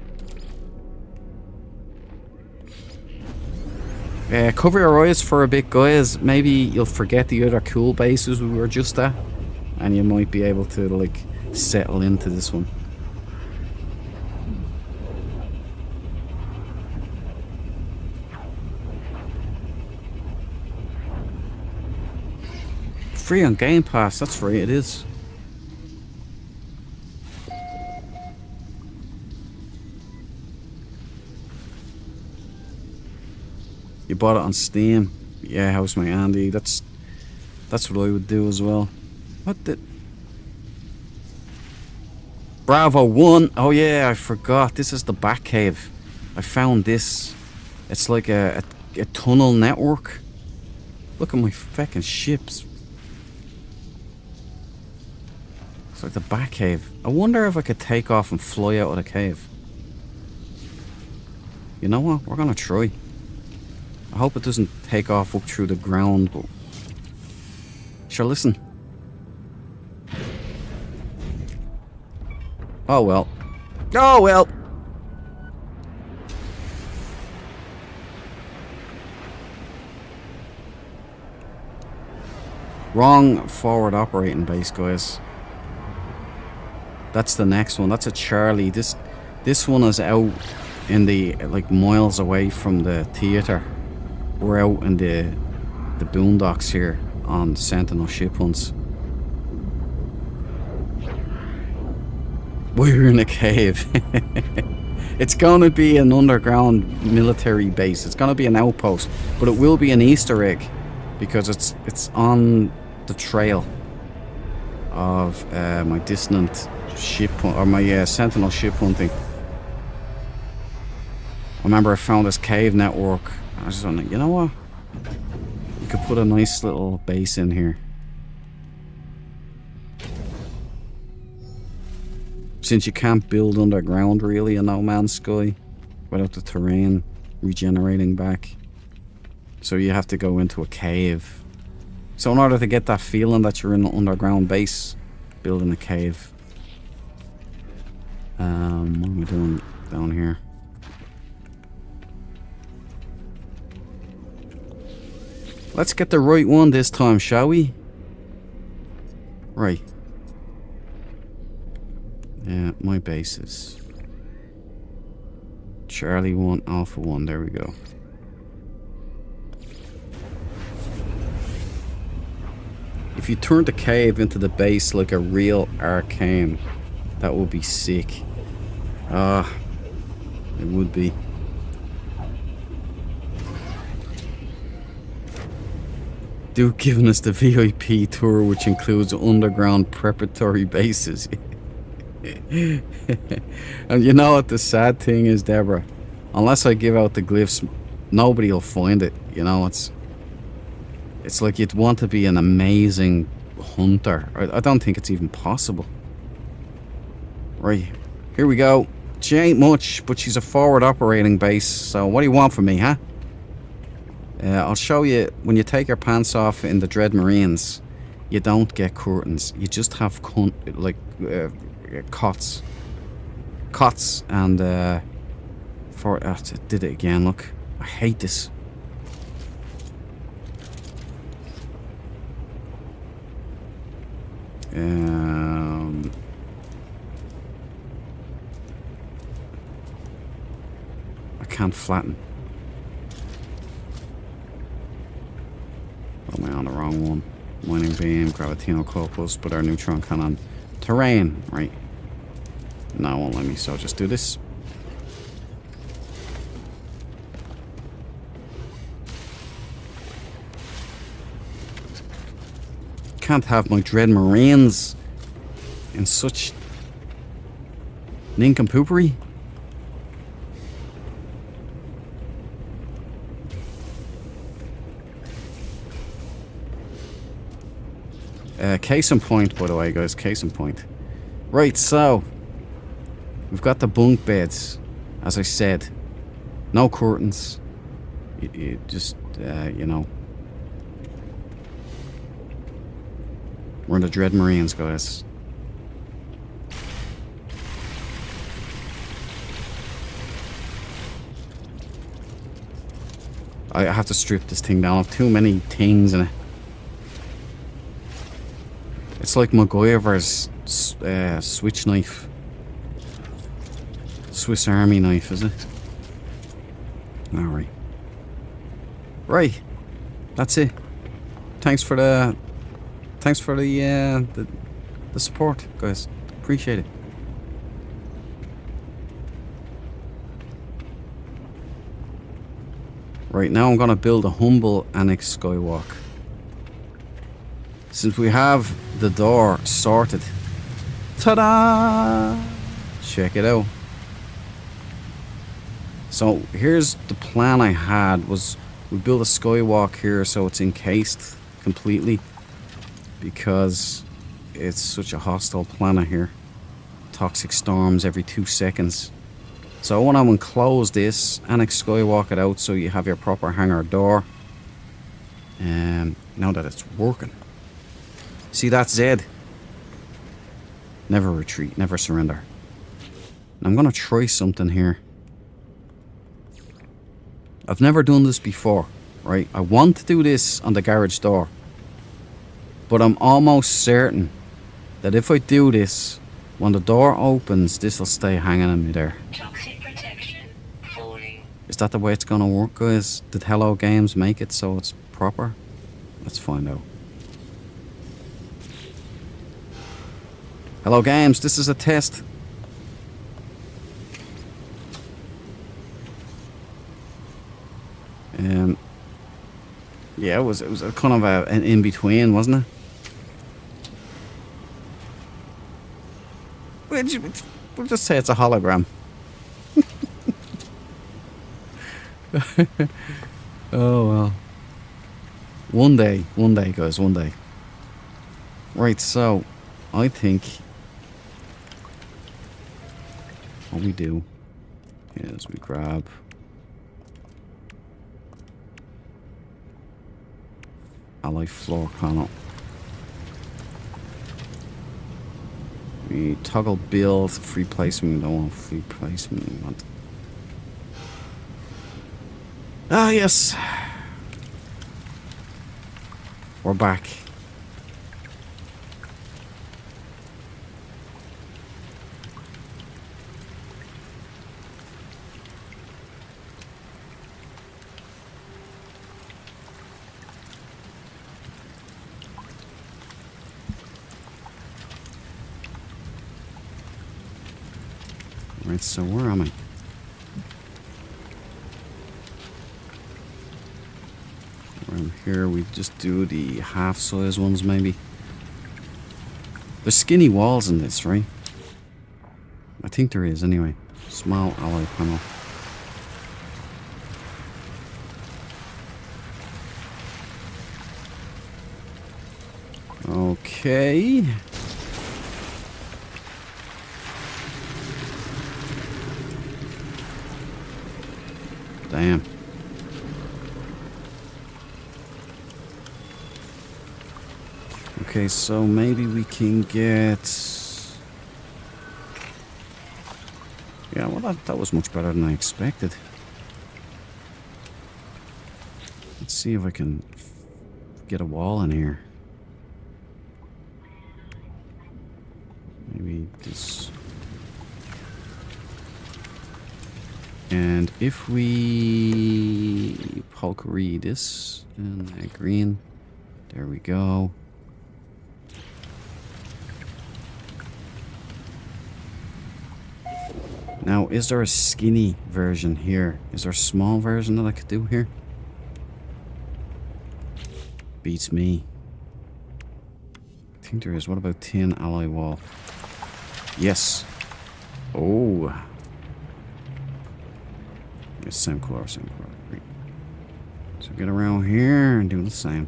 Speaker 1: Cover your eyes for a bit, guys. Maybe you'll forget the other cool bases we were just at, and you might be able to, like, settle into this one. Free on Game Pass, that's right, it is. You bought it on Steam. Yeah, Housemate Andy. That's what I would do as well. What the... Bravo 1. Oh yeah, I forgot. This is the Batcave. I found this. It's like a tunnel network. Look at my fucking ships. It's like the Batcave. I wonder if I could take off and fly out of the cave. You know what? We're gonna try. I hope it doesn't take off up through the ground, but... Sure, listen. Oh well. Oh well! Wrong forward operating base, guys. That's the next one. That's a Charlie. This one is out in the, like, miles away from the theater. We're out in the boondocks here on Sentinel ship hunts. We're in a cave. It's gonna be an underground military base. It's gonna be an outpost, but it will be an Easter egg because it's on the trail of my dissonant ship or my Sentinel ship hunting. I remember I found this cave network. I was just wondering, you know what? You could put a nice little base in here. Since you can't build underground really in No Man's Sky without the terrain regenerating back. So you have to go into a cave. So in order to get that feeling that you're in an underground base, building a cave. What am I doing down here? Let's get the right one this time, shall we? Right. Yeah, my bases. Charlie 1, Alpha 1, there we go. If you turn the cave into the base like a real arcane, that would be sick. Ah, it would be. Duke giving us the VIP tour, which includes underground preparatory bases. And you know what the sad thing is, Deborah? Unless I give out the glyphs, nobody will find it. You know, it's like you'd want to be an amazing hunter. I don't think it's even possible. Right, here we go. She ain't much, but she's a forward operating base. So what do you want from me, huh? I'll show you, when you take your pants off in the Dread Marines, you don't get curtains. You just have cots. Cots and it did it again, look. I hate this. I can't flatten. Oh, am I on the wrong one? Mining beam, gravitino corpus, but our neutron cannon. Terrain, right. No, it won't let me, so I'll just do this. Can't have my Dread Marines in such nincompoopery. Case in point, by the way, guys. Case in point. Right, so we've got the bunk beds, as I said. No curtains. You just, you know. We're in the Dread Marines, guys. I have to strip this thing down. I have too many things in it. It's like MacGyver's switch knife. Swiss Army knife, is it? Alright. Right. That's it. Thanks for the support, guys. Appreciate it. Right, now I'm gonna build a humble annex skywalk. Since we have the door sorted. Ta-da! Check it out. So here's the plan I had, was we build a skywalk here so it's encased completely, because it's such a hostile planet here. Toxic storms every 2 seconds. So I want to enclose this, annex skywalk it out so you have your proper hangar door. And now that it's working. See that Z? Never retreat, never surrender. And I'm gonna try something here. I've never done this before, right? I want to do this on the garage door. But I'm almost certain that if I do this, when the door opens, this will stay hanging in midair.
Speaker 4: Toxic protection falling.
Speaker 1: Is that the way it's gonna work, guys? Did Hello Games make it so it's proper? Let's find out. Hello Games, this is a test. Yeah, it was a kind of an in-between, wasn't it? We'll just say it's a hologram. Oh well. One day, guys, one day. Right, so I think what we do is we grab alloy floor panel. We toggle build, free placement. We don't want free placement. We want. Ah, yes. We're back. Right, so where am I? Around here, we just do the half-size ones, maybe. There's skinny walls in this, right? I think there is, anyway. Small alloy panel. Okay. Damn. Okay, so maybe we can get... Yeah, well, that was much better than I expected. Let's see if I can get a wall in here. Maybe this... And if we Valkyrie this and green, there we go. Now, is there a skinny version here? Is there a small version that I could do here? Beats me. I think there is. What about tin alloy wall? Yes. Oh. It's same color, same color. Great. So get around here and do the same.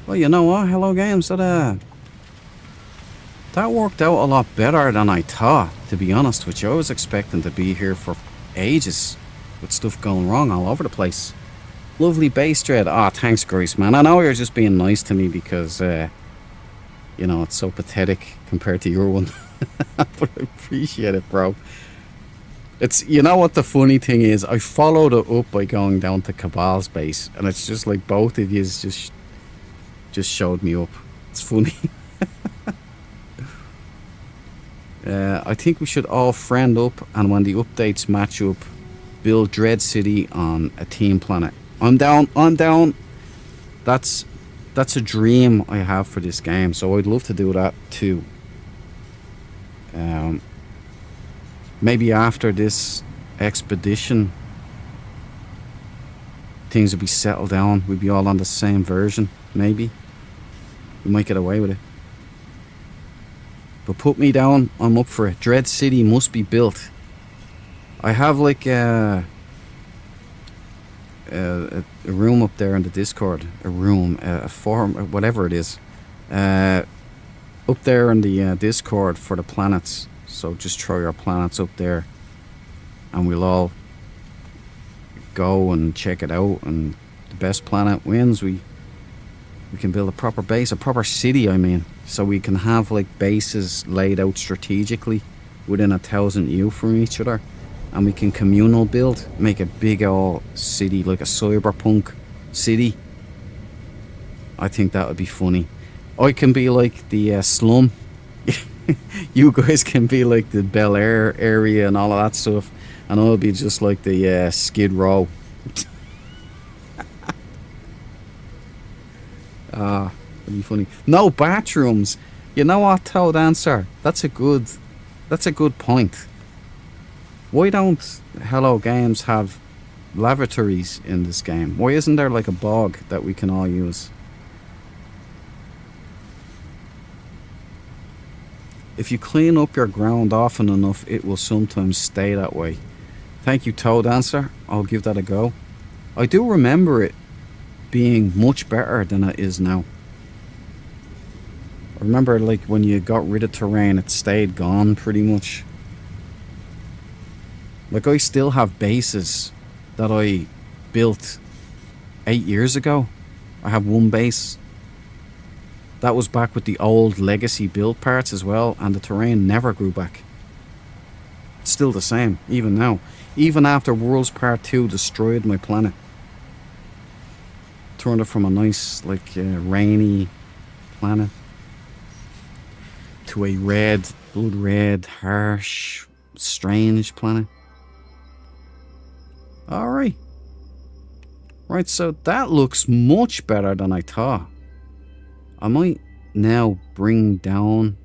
Speaker 1: Well, you know what? Hello Games, that worked out a lot better than I thought, to be honest with you. I was expecting to be here for ages with stuff going wrong all over the place. Lovely base dread. Ah, thanks, Grace, man. I know you're just being nice to me because, you know, it's so pathetic compared to your one. But I appreciate it, bro. It's, you know what the funny thing is? I followed it up by going down to Cabal's base, and it's just like both of you just showed me up. It's funny. I think we should all friend up, and when the updates match up, build Dread City on a team planet. I'm down. I'm down. That's a dream I have for this game, so I'd love to do that too. Maybe after this expedition, things will be settled down. We'll be all on the same version, maybe. We might get away with it. But put me down, I'm up for it. Dread City must be built. I have like a room up there in the Discord. A forum, whatever it is. Up there in the Discord for the planets. So just throw your planets up there. And we'll all go and check it out. And the best planet wins. We can build a proper base, a proper city, I mean. So we can have like bases laid out strategically within 1,000 U from each other. And we can communal build, make a big old city, like a cyberpunk city. I think that would be funny. I can be like the slum. You guys can be like the Bel Air area and all of that stuff. And I'll be just like the Skid Row. It'd be funny. No bathrooms. You know what, Toad Answer? That's a good point. Why don't Hello Games have lavatories in this game? Why isn't there like a bog that we can all use? If you clean up your ground often enough, it will sometimes stay that way. Thank you, Toad Answer. I'll give that a go. I do remember it being much better than it is now. I remember like when you got rid of terrain, it stayed gone pretty much. Like I still have bases that I built 8 years ago. I have one base. That was back with the old legacy build parts as well, and the terrain never grew back. It's still the same, even now. Even after Worlds Part 2 destroyed my planet. Turned it from a nice, like, rainy planet to a red, blood red, harsh, strange planet. Alright. Right, so that looks much better than I thought. I might now bring down...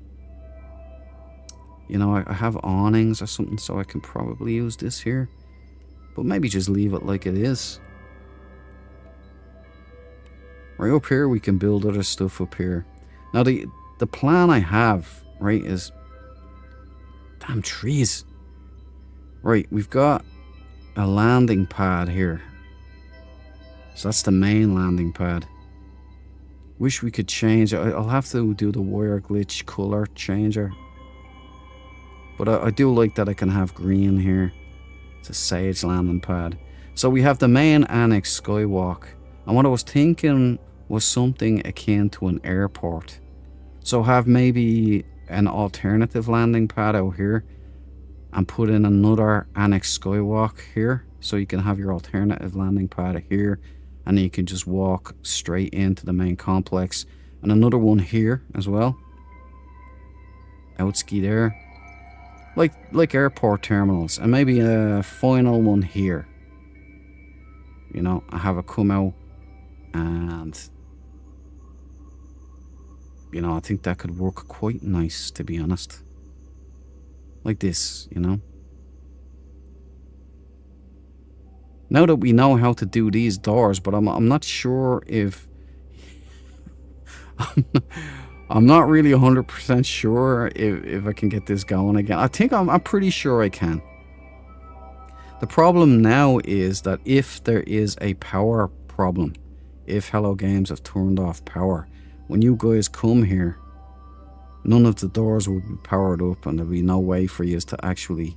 Speaker 1: You know, I have awnings or something, so I can probably use this here. But maybe just leave it like it is. Right up here, we can build other stuff up here. Now, the plan I have, right, is... Damn trees. Right, we've got a landing pad here. So that's the main landing pad. Wish we could change. I'll have to do the wire glitch color changer. But I do like that I can have green here. It's a sage landing pad. So we have the main annex skywalk. And what I was thinking was something akin to an airport. So have maybe an alternative landing pad out here. And put in another annex skywalk here. So you can have your alternative landing pad here. And then you can just walk straight into the main complex. And another one here as well. Outski there. Like airport terminals. And maybe a final one here. You know, I have it come out. And, you know, I think that could work quite nice, to be honest. Like this, you know. Now that we know how to do these doors, but I'm not sure if... I'm not really 100% sure if I can get this going again. I think I'm pretty sure I can. The problem now is that if there is a power problem, if Hello Games have turned off power, when you guys come here, none of the doors will be powered up and there'll be no way for you to actually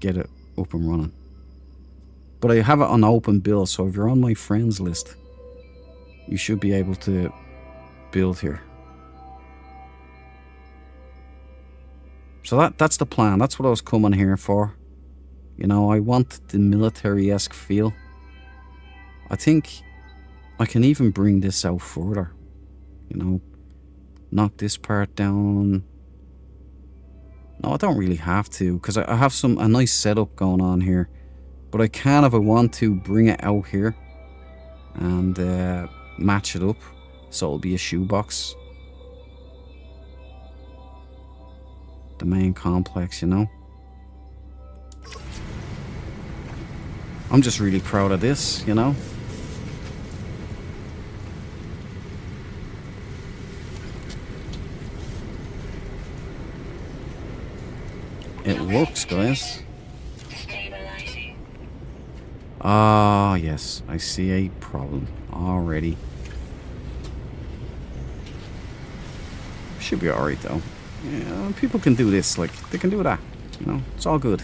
Speaker 1: get it up and running. But I have it on open build, so if you're on my friends list, you should be able to build here. So that's the plan. That's what I was coming here for. You know, I want the military-esque feel. I think I can even bring this out further. You know, knock this part down. No, I don't really have to, because I have a nice setup going on here. But I can, if I want to, bring it out here and match it up so it'll be a shoebox. The main complex, you know. I'm just really proud of this, you know. It works, guys. Ah, yes, I see a problem already. Should be alright though. Yeah, people can do this, like, they can do that. You know, it's all good.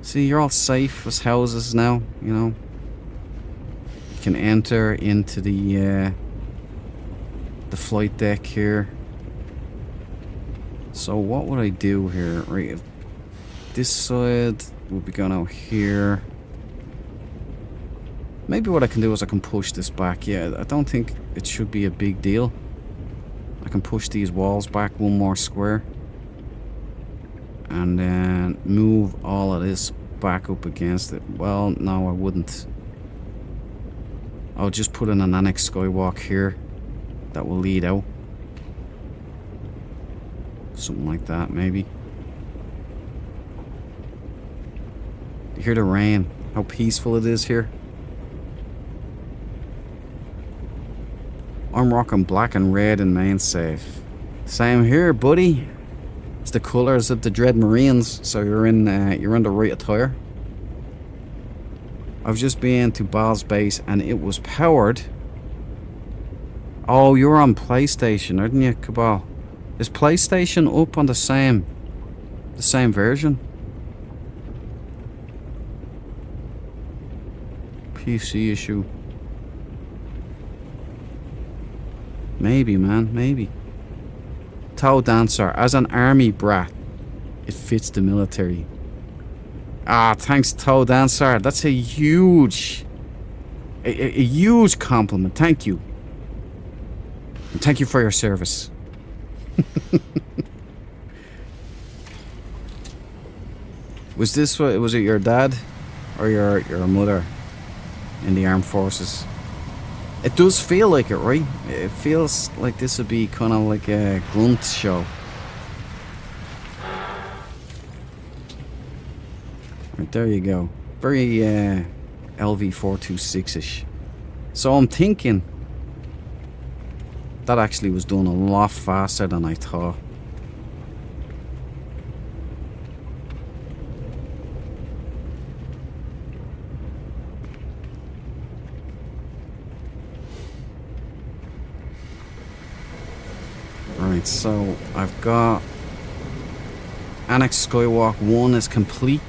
Speaker 1: See, you're all safe as houses now, you know. You can enter into the flight deck here. So what would I do here? Right, if this side will be going out here. Maybe what I can do is I can push this back. Yeah, I don't think it should be a big deal. I can push these walls back one more square. And then move all of this back up against it. Well, no, I wouldn't. I'll just put in an annex skywalk here that will lead out. Something like that, maybe. You hear the rain? How peaceful it is here. I'm rocking black and red in main safe. Same here, buddy. It's the colours of the Dread Marines, so you're in the right attire. I've just been to Baal's base and it was powered. Oh, you're on PlayStation, aren't you, Cabal? Is PlayStation up on the same version? PC issue. Maybe, man, maybe. Toe Dancer, as an army brat, it fits the military. Ah, thanks, Toe Dancer. That's a huge compliment. Thank you. And thank you for your service. Was it your dad or your mother in the armed forces? It does feel like it, right? It feels like this would be kind of like a grunt show. Right, there you go. Very LV426-ish. So I'm thinking that actually was done a lot faster than I thought. Right, so I've got Annex Skywalk 1 is complete.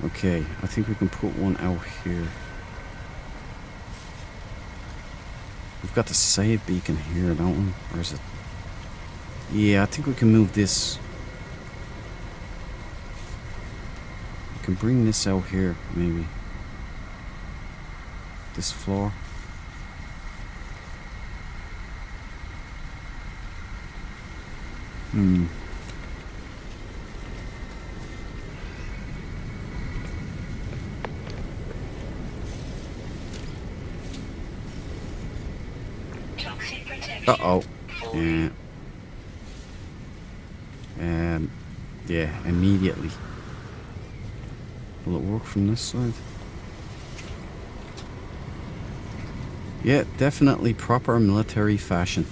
Speaker 1: Okay, I think we can put one out here. We've got the save beacon here, don't we? Or is it? Yeah, I think we can move this. We can bring this out here, maybe. This floor.
Speaker 4: Toxic protection.
Speaker 1: Uh-oh.
Speaker 4: Falling.
Speaker 1: Yeah. Yeah, immediately. Will it work from this side? Yeah, definitely proper military fashion.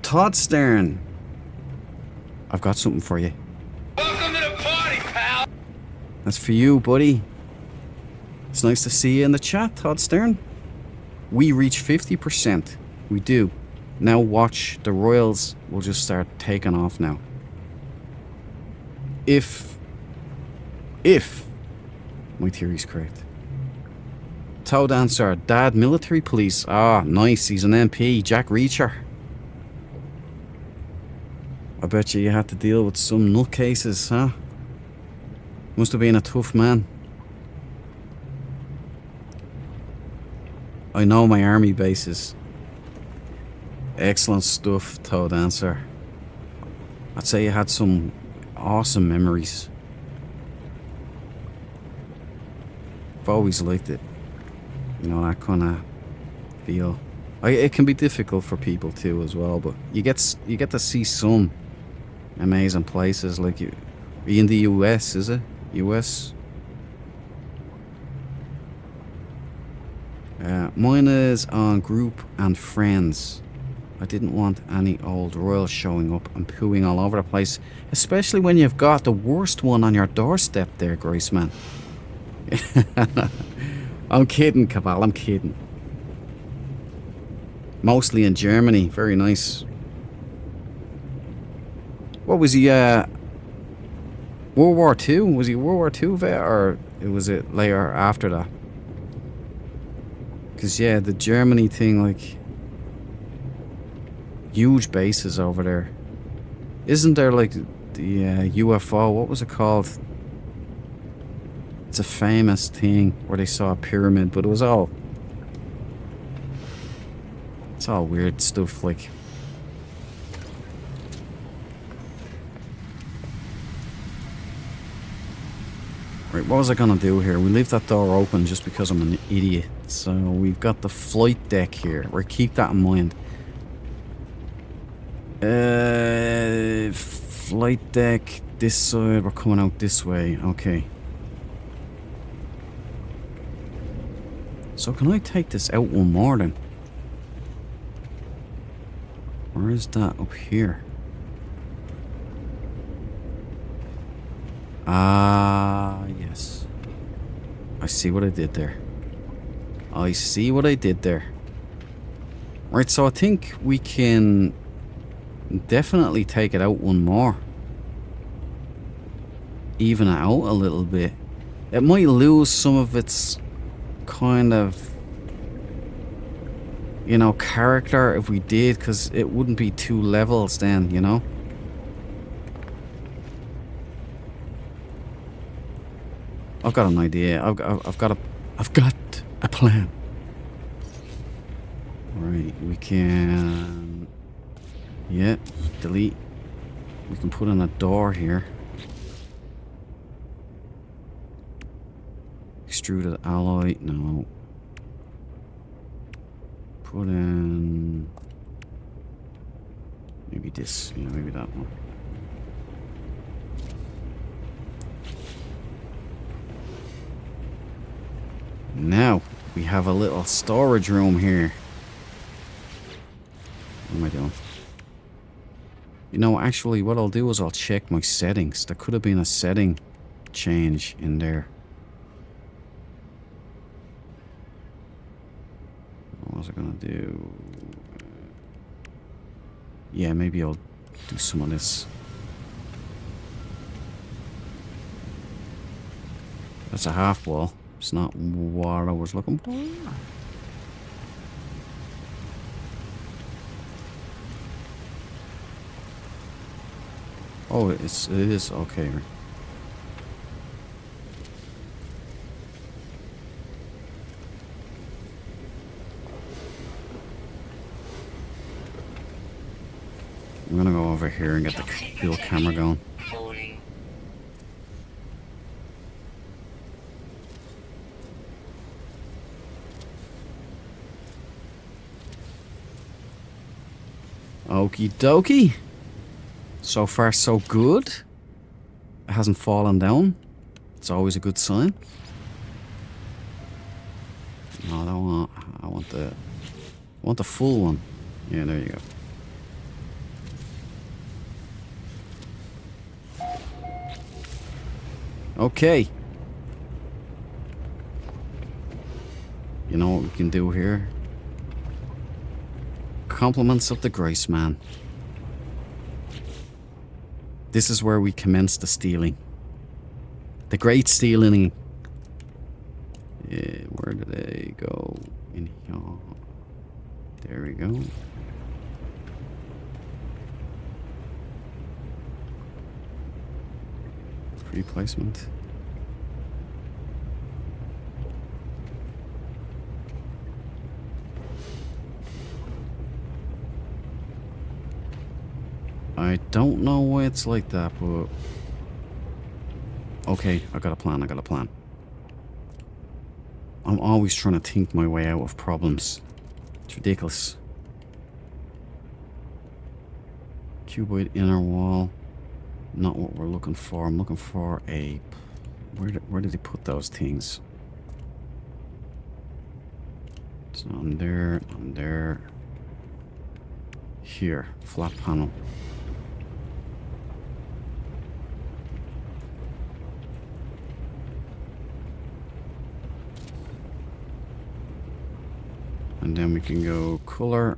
Speaker 1: Todd Stern, I've got something for you.
Speaker 2: Welcome to the party, pal.
Speaker 1: That's for you, buddy. It's nice to see you in the chat, Todd Stern. We reach 50%. We do. Now watch, the Royals will just start taking off now. If my theory's correct. Toe Dancer, Dad, military police. Ah, nice, he's an MP, Jack Reacher. I bet you had to deal with some nutcases, huh? Must have been a tough man. I know my army bases. Excellent stuff, Toe Dancer. I'd say you had some awesome memories. I've always liked it. You know, that kind of feel. It can be difficult for people too as well, but you get to see some amazing places. Like you in the US, is it? US? Mine is on group and friends. I didn't want any old royals showing up and pooing all over the place, especially when you've got the worst one on your doorstep there, Graceman. I'm kidding, Cabal, I'm kidding. Mostly in Germany, very nice. What was he, World War II? Was he World War II vet, or was it later after that? Because, yeah, the Germany thing, like, huge bases over there. Isn't there, like, the UFO, what was it called? It's a famous thing where they saw a pyramid, but it was all... It's all weird stuff, like... Right, what was I gonna do here? We leave that door open just because I'm an idiot. So we've got the flight deck here. We'll keep that in mind. Flight deck this side. We're coming out this way. Okay. So can I take this out one more then? Where is that? Up here. Ah, yes. I see what I did there. I see what I did there. Right, so I think we can definitely take it out one more. Even it out a little bit. It might lose some of its kind of, you know, character if we did, because it wouldn't be two levels then, you know? I've got an idea. I've got a plan. Right, we can... Yeah, delete. We can put in a door here. Extruded alloy, no. Put in... Maybe this, yeah, maybe that one. Now, we have a little storage room here. What am I doing? You know, actually, what I'll do is I'll check my settings. There could have been a setting change in there. What was I gonna do? Yeah, maybe I'll do some of this. That's a half wall. It's not what I was looking for. Oh, it is okay. I'm gonna go over here and get the dual camera going.
Speaker 4: Falling.
Speaker 1: Okie dokie. So far, so good. It hasn't fallen down. It's always a good sign. No, I don't want. I want the full one. Yeah, there you go. Okay. You know what we can do here? Compliments of the Grace Man. This is where we commence the stealing. The great stealing. Where did they go? In here. There we go. Free placement. I don't know why it's like that, but... Okay, I got a plan. I'm always trying to think my way out of problems. It's ridiculous. Cuboid inner wall. Not what we're looking for. I'm looking for a... Where did he put those things? It's on there, on there. Here, flat panel. And then we can go color,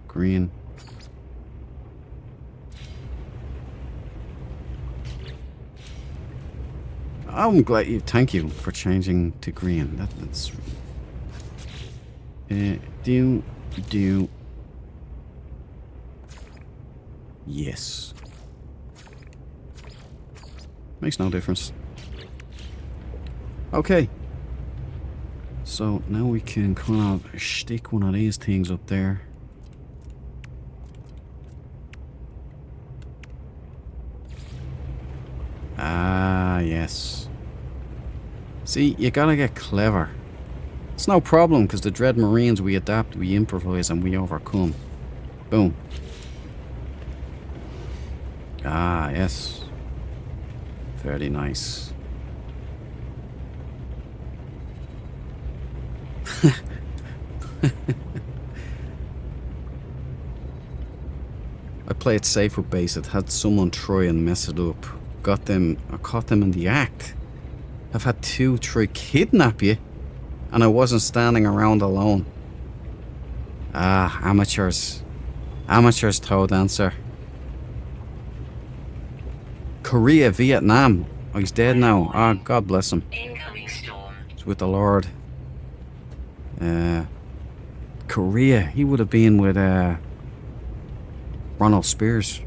Speaker 1: green. I'm glad you. Thank you for changing to green. That's. Do. Yes. Makes no difference. Okay. So now we can kind of stick one of these things up there. Ah, yes. See, you gotta get clever. It's no problem, because the Dread Marines, we adapt, we improvise, and we overcome. Boom. Ah, yes. Very nice. I played safe with base. It had someone try and mess it up. I caught them in the act. I've had 2 try kidnap you, and I wasn't standing around alone. Ah, amateurs. Amateurs toe dancer. Korea, Vietnam. Oh, he's dead now. Ah, God bless him.
Speaker 4: Incoming storm.
Speaker 1: He's with the Lord. Korea. He would have been with Ronald Spears.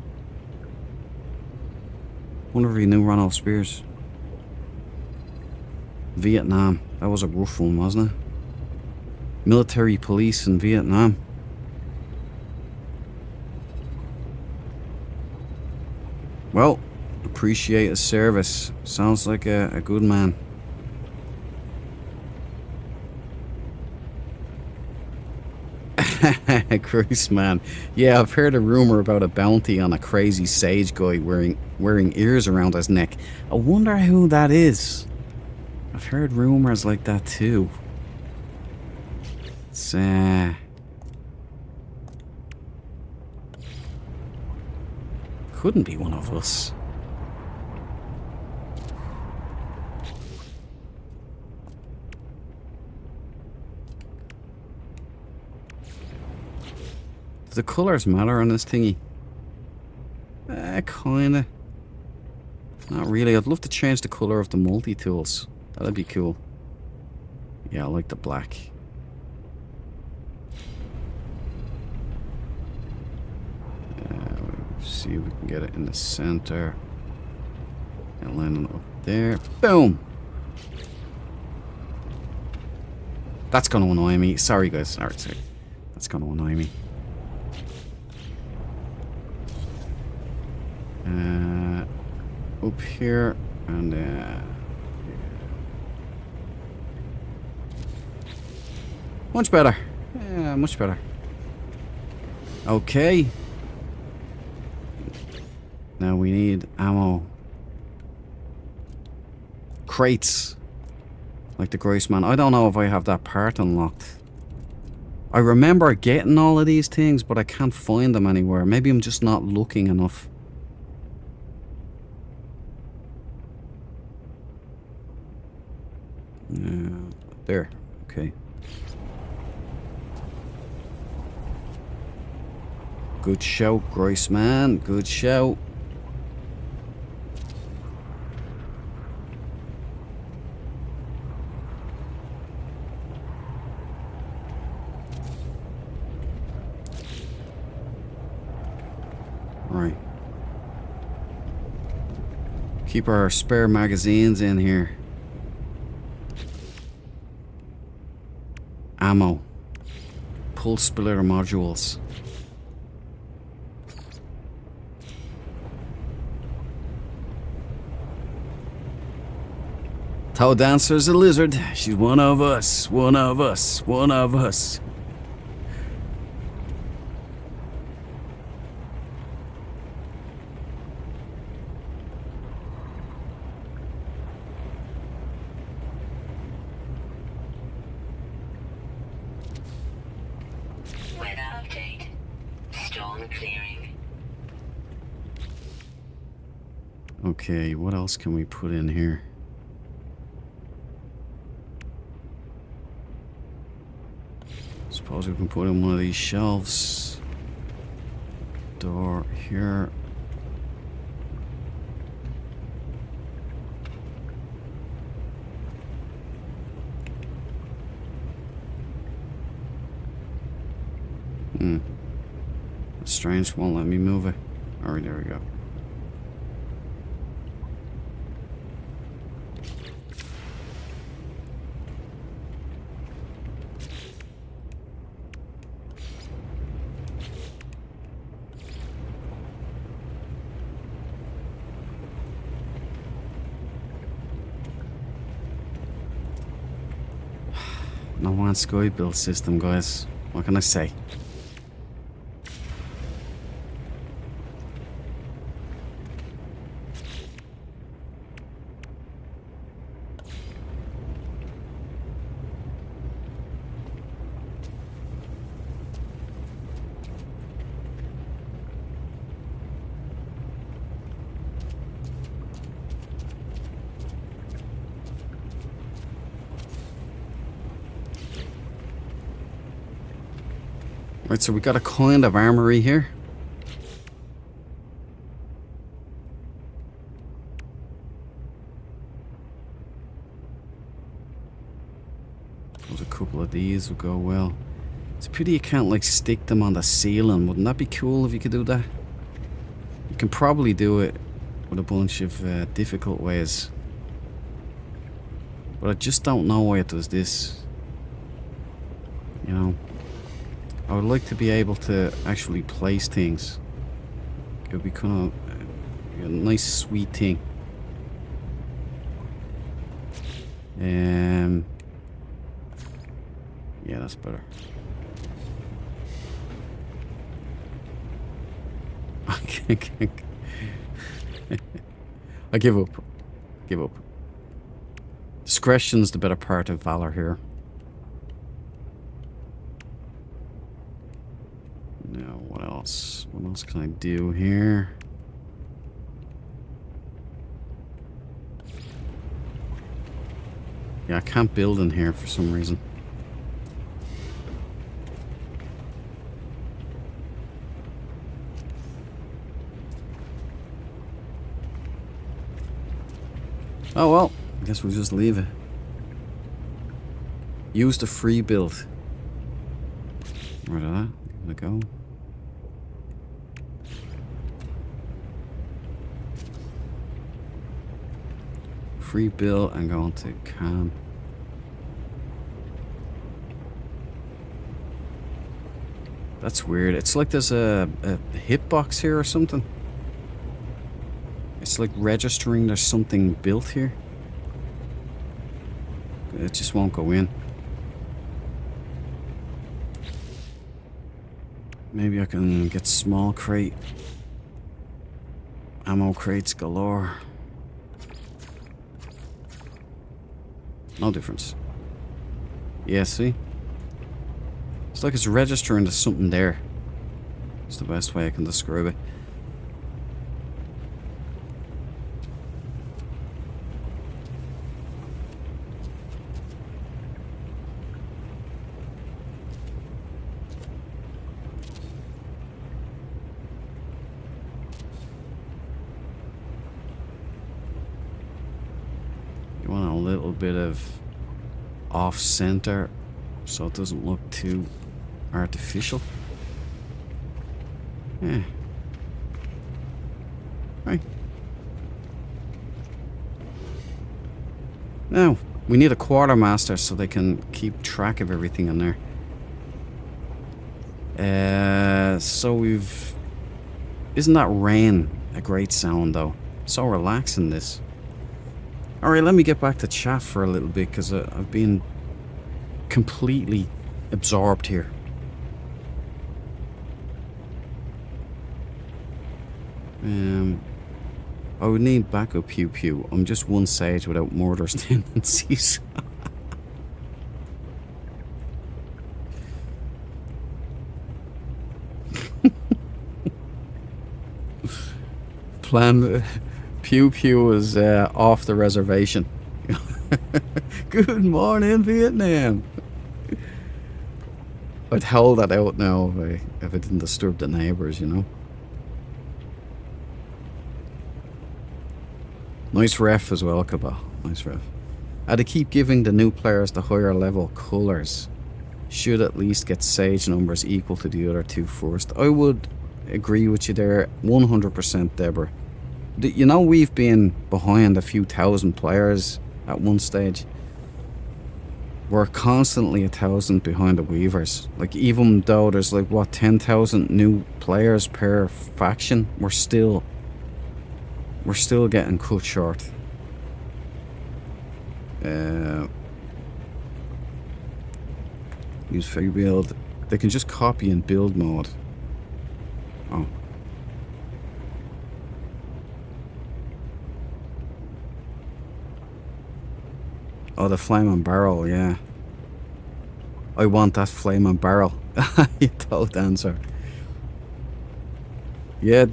Speaker 1: Wonder if he knew Ronald Spears. Vietnam. That was a rough one, wasn't it? Military police in Vietnam. Well, appreciate his service. Sounds like a good man. Grace man. Yeah, I've heard a rumor about a bounty on a crazy sage guy wearing ears around his neck. I wonder who that is. I've heard rumors like that too. It's Couldn't be one of us. Does the colours matter on this thingy? Kinda. Not really. I'd love to change the colour of the multi-tools. That'd be cool. Yeah, I like the black. See if we can get it in the center. And land it up there. Boom! That's gonna annoy me. Sorry, guys. Sorry. That's gonna annoy me. Up here and much better. Yeah, much better. Okay. Now we need ammo. Crates. Like the Groissman. I don't know if I have that part unlocked. I remember getting all of these things, but I can't find them anywhere. Maybe I'm just not looking enough. There. Okay. Good shout, Groissman. Good shout. Right. Keep our spare magazines in here. Ammo. Pulse splitter modules. Toe Dancer's a lizard. She's one of us. One of us. One of us.
Speaker 4: Weather update. Storm clearing.
Speaker 1: Okay, what else can we put in here? Suppose we can put in one of these shelves. Door here. Strange, won't let me move it. Alright, there we go. No Man's Sky build system, guys. What can I say? Right, so we got a kind of armory here. Suppose a couple of these would go well. It's a pity you can't like stick them on the ceiling. Wouldn't that be cool if you could do that? You can probably do it with a bunch of difficult ways. But I just don't know why it does this. You know? I would like to be able to actually place things. It would be kind of a nice sweet thing. Yeah, that's better. I give up. Give up. Discretion's the better part of valor here. Now, what else? What else can I do here? Yeah, I can't build in here for some reason. Oh well, I guess we'll just leave it. Use the free build. Right of that. Give it a go. Free build and go into cam. That's weird. It's like there's a hitbox here or something. It's like registering there's something built here. It just won't go in. Maybe I can get small crate. Ammo crates galore. No difference. Yeah, see? It's like it's registering there's something there. It's the best way I can describe it. You want a little bit of off-center so it doesn't look too artificial. Yeah. Right. Now, we need a quartermaster so they can keep track of everything in there. So we've... Isn't that rain a great sound, though? So relaxing, this. Alright, let me get back to chat for a little bit, because I've been completely absorbed here. I would need backup pew pew. I'm just one sage without murderous tendencies. Plan pew pew is off the reservation. Good morning, Vietnam. I'd hold that out now if it didn't disturb the neighbours, you know. Nice ref as well, Cabal. Nice ref. I'd keep giving the new players the higher level colours. Should at least get sage numbers equal to the other two first. I would agree with you there 100%, Deborah. You know, we've been behind a few thousand players at one stage. We're constantly 1,000 behind the Weavers. Like, even though there's like, what, 10,000 new players per faction, we're still getting cut short. Use figure build. They can just copy in build mode. Oh. Oh, the flaming barrel, yeah. I want that flaming barrel. You told the answer. Yeah,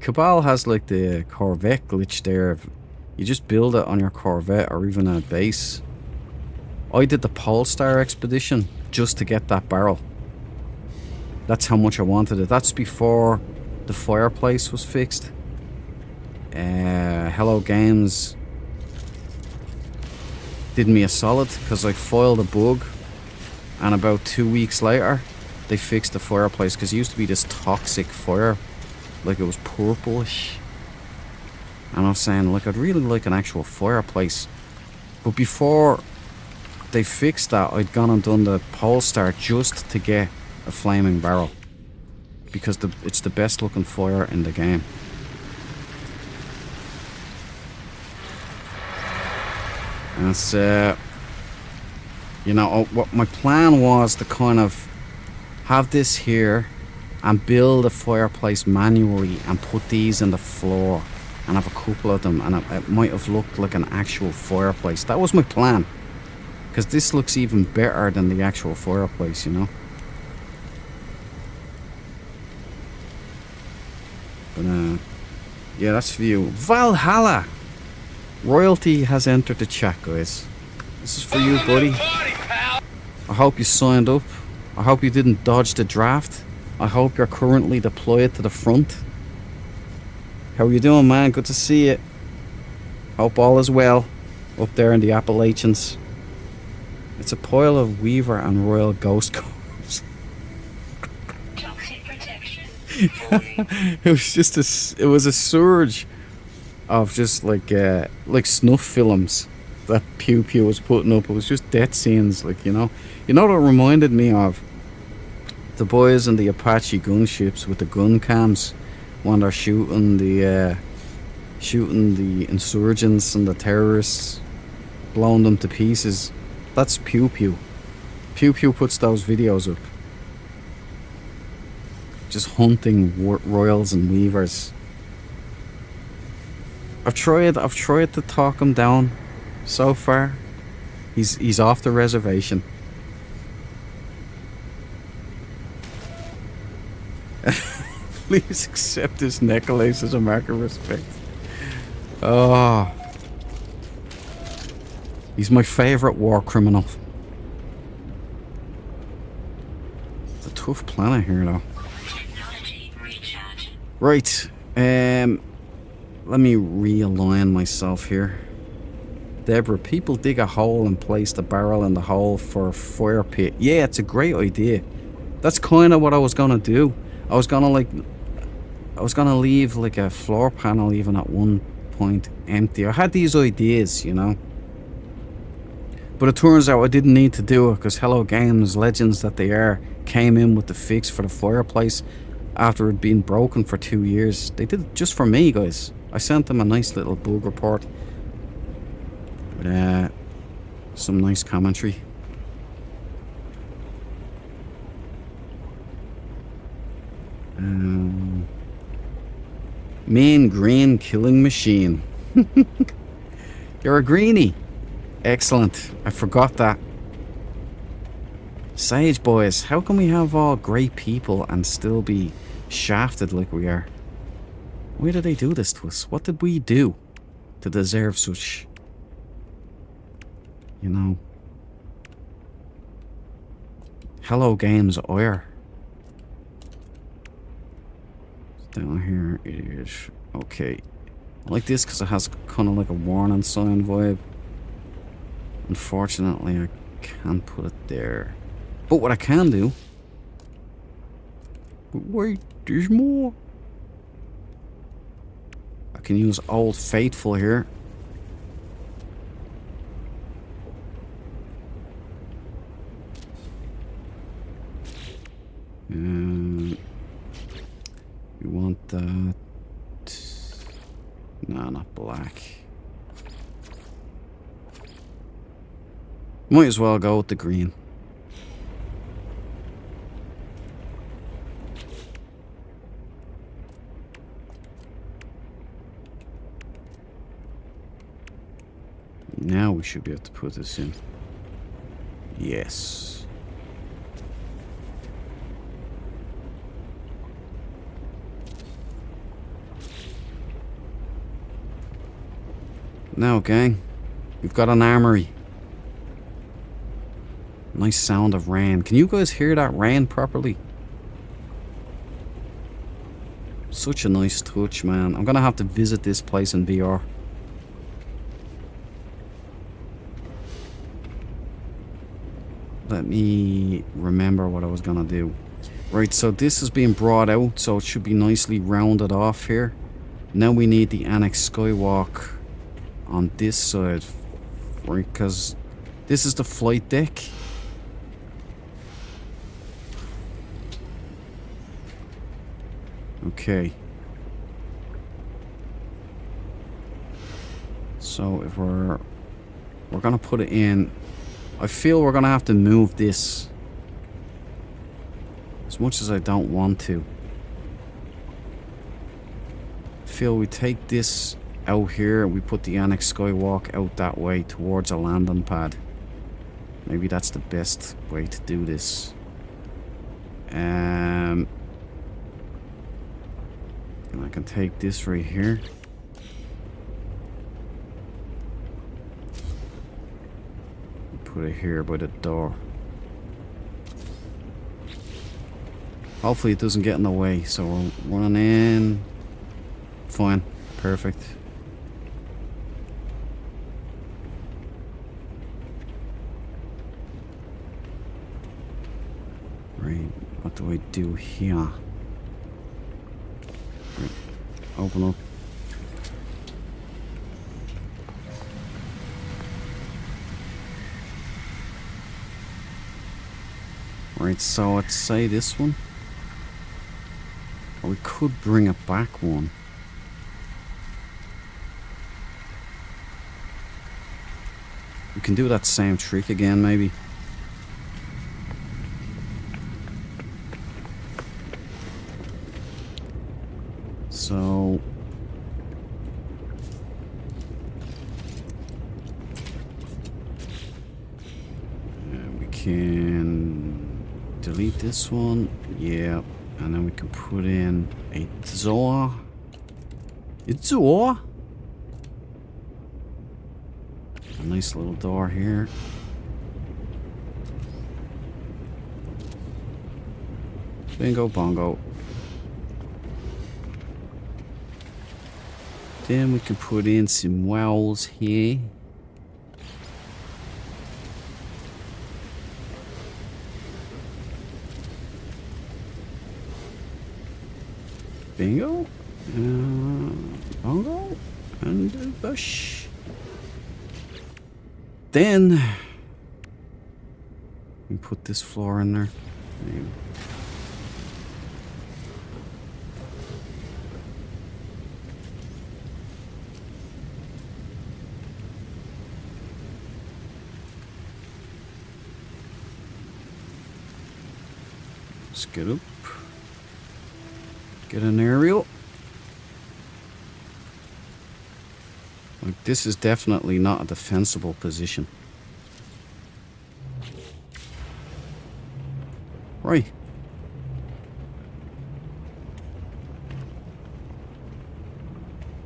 Speaker 1: Cabal has like the Corvette glitch there. You just build it on your Corvette or even a base. I did the Polestar expedition just to get that barrel. That's how much I wanted it. That's before the fireplace was fixed. Hello Games did me a solid because I foiled a bug, and about 2 weeks later they fixed the fireplace because it used to be this toxic fire, like it was purplish. And I was saying, like, I'd really like an actual fireplace. But before they fixed that, I'd gone and done the Polestar just to get a flaming barrel, because it's the best looking fire in the game. And it's, you know, what my plan was to kind of have this here and build a fireplace manually and put these in the floor and have a couple of them, and it might have looked like an actual fireplace. That was my plan, because this looks even better than the actual fireplace, you know. But yeah, that's for you. Valhalla! Royalty has entered the chat, guys. This is for you, buddy.
Speaker 2: Party, pal.
Speaker 1: I hope you signed up. I hope you didn't dodge the draft. I hope you're currently deployed to the front. How are you doing, man? Good to see you. Hope all is well up there in the Appalachians. It's a pile of Weaver and Royal Ghost cars.
Speaker 4: Toxic protection.
Speaker 1: It was just it was a surge of just like snuff films that Pew Pew was putting up. It was just death scenes, like, you know what it reminded me of? The boys in the Apache gunships with the gun cams when they're shooting the insurgents and the terrorists, blowing them to pieces. That's Pew Pew. Pew Pew puts those videos up. Just hunting royals and weavers. I've tried to talk him down. So far, he's off the reservation. Please accept this necklace as a mark of respect. Oh, he's my favorite war criminal. It's a tough planet here, though.
Speaker 4: Technology recharge.
Speaker 1: Right. Let me realign myself here. Deborah, people dig a hole and place the barrel in the hole for a fire pit. Yeah, it's a great idea. That's kind of what I was gonna do. I was gonna leave like a floor panel even at one point empty. I had these ideas, you know. But it turns out I didn't need to do it because Hello Games, legends that they are, came in with the fix for the fireplace after it had been broken for 2 years. They did it just for me, guys. I sent them a nice little bug report with some nice commentary. Main green killing machine. You're a greenie. Excellent. I forgot that. Sage boys, how can we have all great people and still be shafted like we are? Why did they do this to us? What did we do to deserve such, you know? Hello Games ire. Down here it is. Okay. I like this because it has kind of like a warning sign vibe. Unfortunately, I can't put it there. But what I can do... But wait, there's more. I can use Old Faithful here. We want that. No, not black. Might as well go with the green. Now we should be able to put this in. Yes. Now, gang, we've got an armory. Nice sound of rain. Can you guys hear that rain properly? Such a nice touch, man. I'm gonna have to visit this place in VR. Let me remember what I was gonna do. Right, so this is being brought out, so it should be nicely rounded off here. Now we need the Annex Skywalk on this side, right, because this is the flight deck. Okay. So if we're gonna put it in, I feel we're gonna have to move this as much as I don't want to. I feel we take this out here and we put the Annex Skywalk out that way towards a landing pad. Maybe that's the best way to do this. And I can take this right here. put it here by the door. Hopefully it doesn't get in the way. So we're running in. Fine. Perfect. Right. What do I do here? Right. Open up. Right, so I'd say this one. Or we could bring it back one. We can do that same trick again, maybe. So... we can delete this one. Yeah. And then we can put in a door. A door? A nice little door here. Bingo bongo. Then we can put in some wells here. Bingo. Bongo. And a bush. Then we put this floor in there. Maybe. Let's get up. Get an aerial. Like, this is definitely not a defensible position. Right.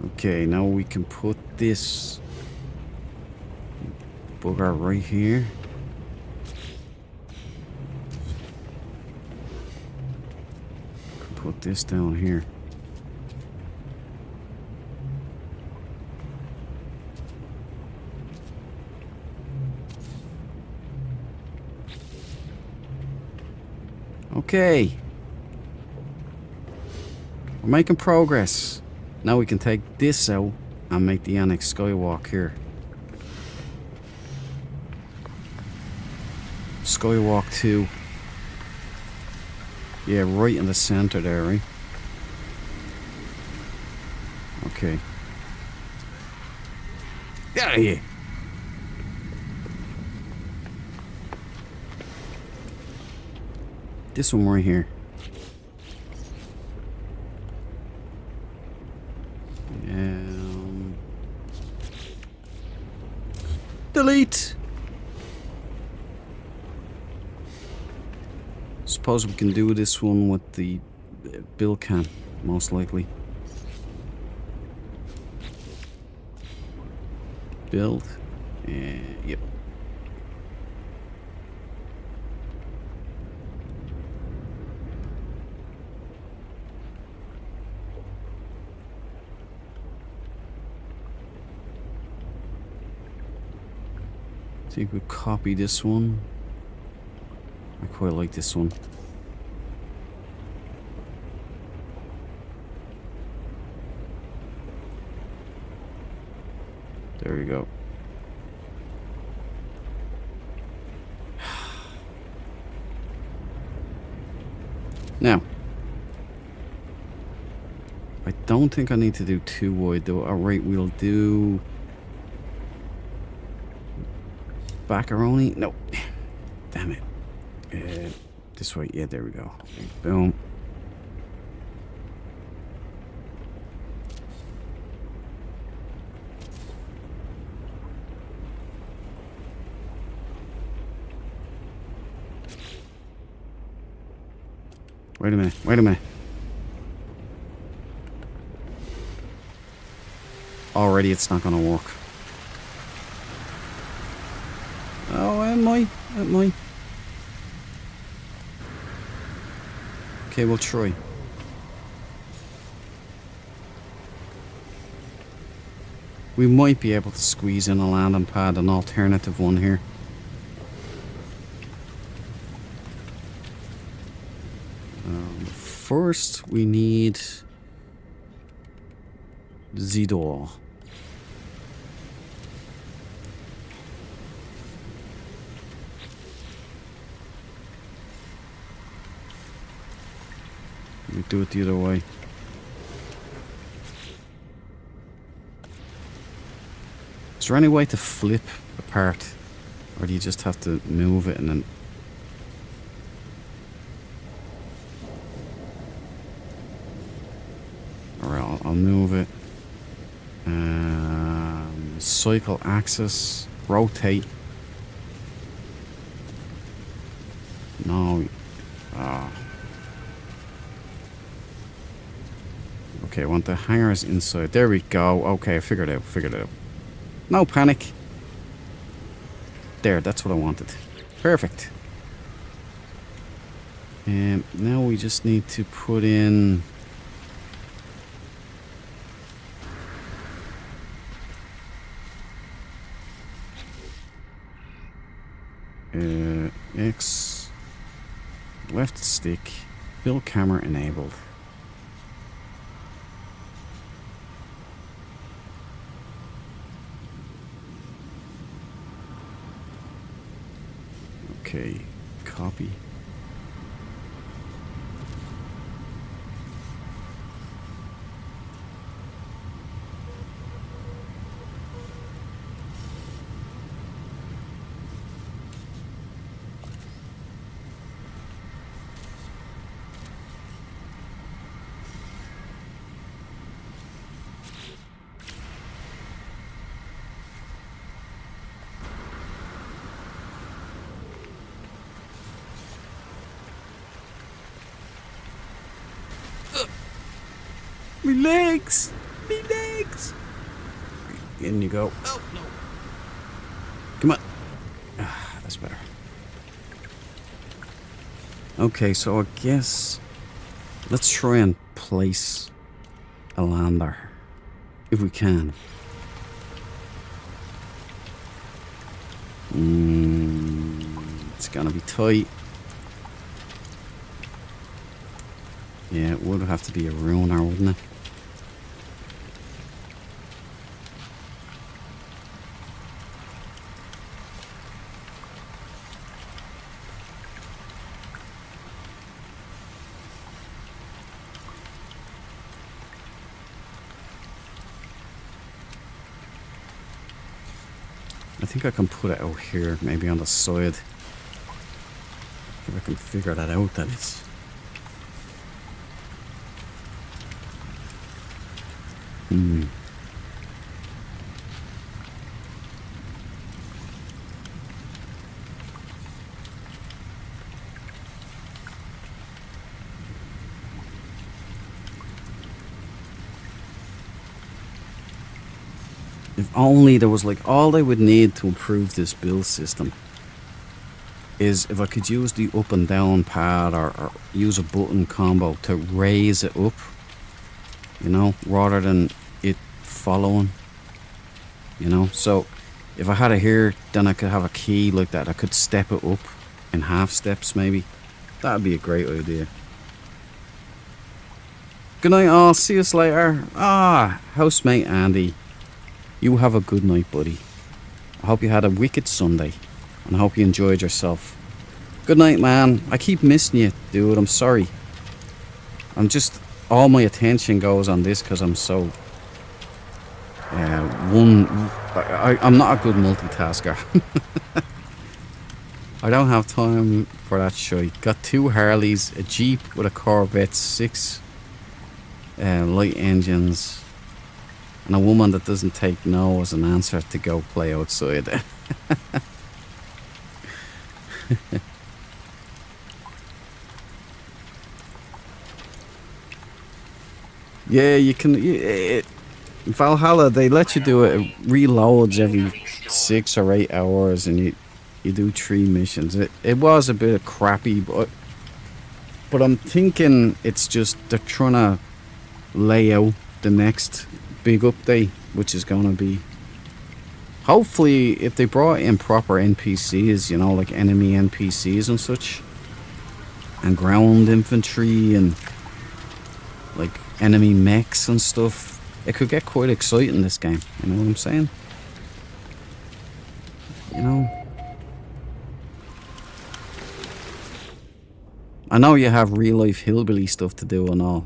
Speaker 1: Okay, now we can put this bugger right here. Put this down here. Okay. We're making progress. Now we can take this out and make the annex skywalk here. Skywalk 2. Yeah, right in the center there, right? Okay. Get out of here! This one right here. Delete! Suppose we can do this one with the bill can, most likely. Build. Yep. I think we copy this one. I quite like this one. There we go. Now, I don't think I need to do too wide though. Alright, we'll do Baccaroni. No. Damn it. This way. Yeah, there we go. Boom. Wait a minute. Wait a minute. Already it's not gonna work. Oh, am I? Am I? Okay, we'll try. We might be able to squeeze in a landing pad, an alternative one here. First, we need the door. We do it the other way. Is there any way to flip a part? Or do you just have to move it and then... Alright, I'll move it. Cycle axis. Rotate. No. Okay, I want the hangers inside. There we go. Okay, I figured it out. No panic. There, that's what I wanted. Perfect. And now we just need to put in... X... Left stick. Build camera enabled. Okay, copy. Me legs! Me legs! In you go. Oh, no. Come on. Ah, that's better. Okay, so I guess... Let's try and place a lander. If we can. It's gonna be tight. Yeah, it would have to be a ruiner, wouldn't it? I think I can put it out here, maybe on the side. If I can figure that out, that is. If only there was like all they would need to improve this build system is if I could use the up and down pad or use a button combo to raise it up, you know, rather than it following, you know. So if I had it here, then I could have a key like that. I could step it up in half steps maybe. That would be a great idea. Good night all, see us later. Housemate Andy. You have a good night, buddy. I hope you had a wicked Sunday. And I hope you enjoyed yourself. Good night, man. I keep missing you, dude. I'm sorry. I'm just... All my attention goes on this because I'm so... I'm not a good multitasker. I don't have time for that shit. Got 2 Harleys, a Jeep with a Corvette, 6 light engines... And a woman that doesn't take no as an answer to go play outside. Yeah, you can... Valhalla, they let you do it. It reloads every 6 or 8 hours. And You do 3 missions. It was a bit crappy, but I'm thinking it's just they're trying to lay out the next big update, which is going to be, hopefully, if they brought in proper NPCs, you know, like enemy NPCs and such, and ground infantry and like enemy mechs and stuff, it could get quite exciting, this game. You know what I'm saying? You know, I know you have real life hillbilly stuff to do and all,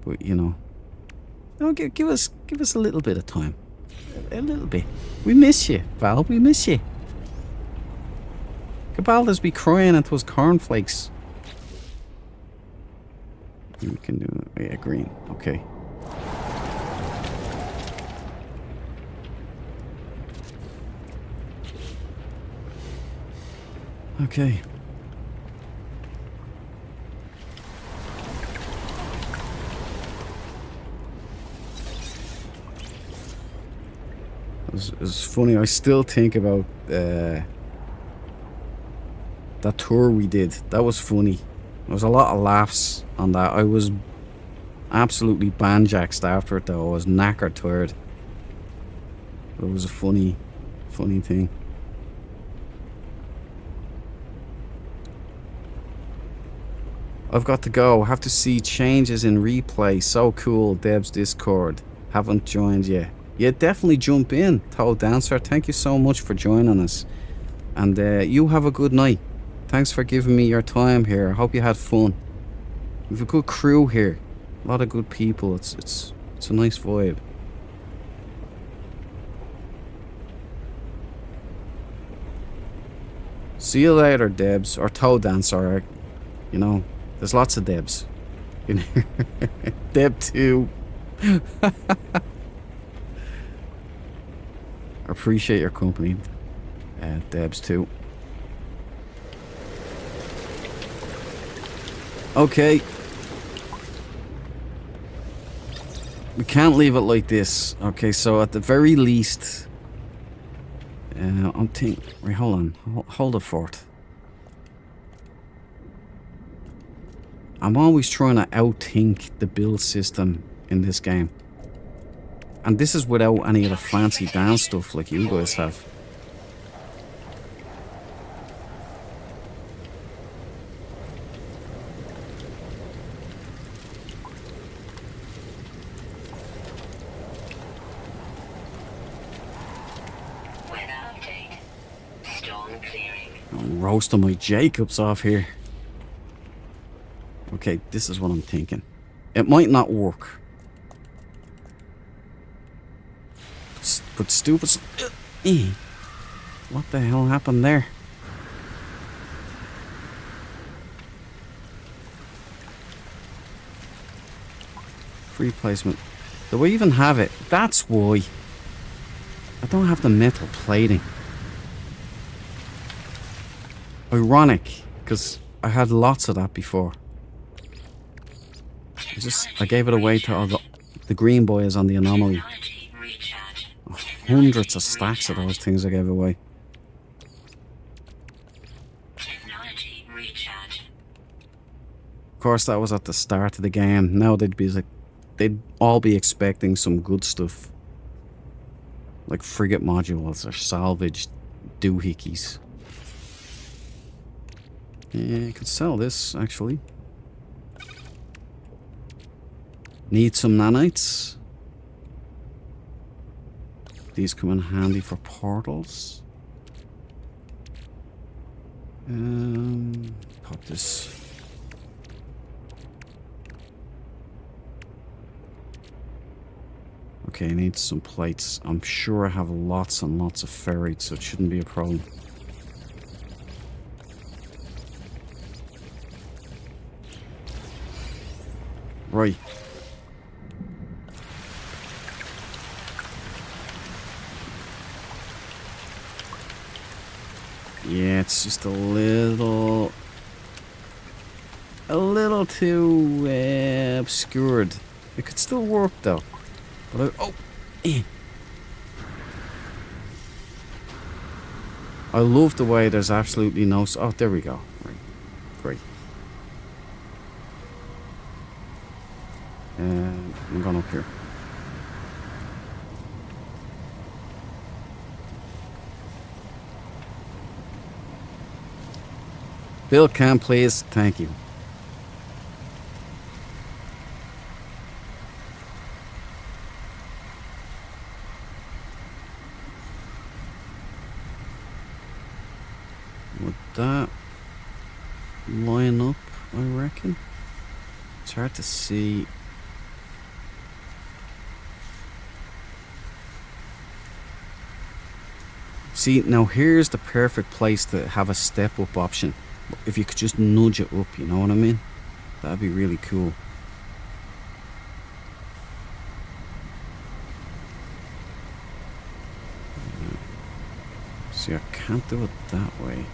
Speaker 1: but you know, give us a little bit of time, a little bit. We miss you, Val. We miss you. Cabaldas be crying into his cornflakes. We can do it. Yeah, green. Okay. Okay. It's funny, I still think about that tour we did. That was funny. There was a lot of laughs on that. I was absolutely banjaxed after it though. I was knackered tired. But it was a funny thing. I've got to go. Have to see changes in replay. So cool. Deb's Discord. Haven't joined yet. Yeah, definitely jump in. Toe Dancer, thank you so much for joining us. And you have a good night. Thanks for giving me your time here. I hope you had fun. We've a good crew here. A lot of good people. It's a nice vibe. See you later, Debs. Or Toe Dancer. You know, there's lots of Debs in here. Deb 2. Appreciate your company, Debs too. Okay. We can't leave it like this. Okay, so at the very least, I'm thinking. Wait, hold on. Hold the fort. I'm always trying to outthink the build system in this game. And this is without any of the fancy dance stuff like you guys have.
Speaker 4: Weather update. Storm clearing.
Speaker 1: I'm roasting my Jacobs off here. Okay, this is what I'm thinking. It might not work. But stupid. What the hell happened there? Free placement. Do I even have it? That's why. I don't have the metal plating. Ironic, because I had lots of that before. I gave it away to all the green boys on the anomaly. Hundreds of stacks of those things I gave away.
Speaker 4: Technology recharge.
Speaker 1: Of course, that was at the start of the game. Now they'd all be expecting some good stuff, like frigate modules or salvaged doohickeys. Yeah, you could sell this actually. Need some nanites. These come in handy for portals. Pop this. Okay, I need some plates. I'm sure I have lots and lots of ferrites, so it shouldn't be a problem. Right. Yeah, it's just a little too obscured. It could still work though. But I love the way there's absolutely no... Oh, there we go. Right. Great. I'm going up here. Bill Cam, please. Thank you. Would that line up, I reckon? It's hard to see. See, now here's the perfect place to have a step up option. If you could just nudge it up, you know what I mean? That'd be really cool. See, I can't do it that way.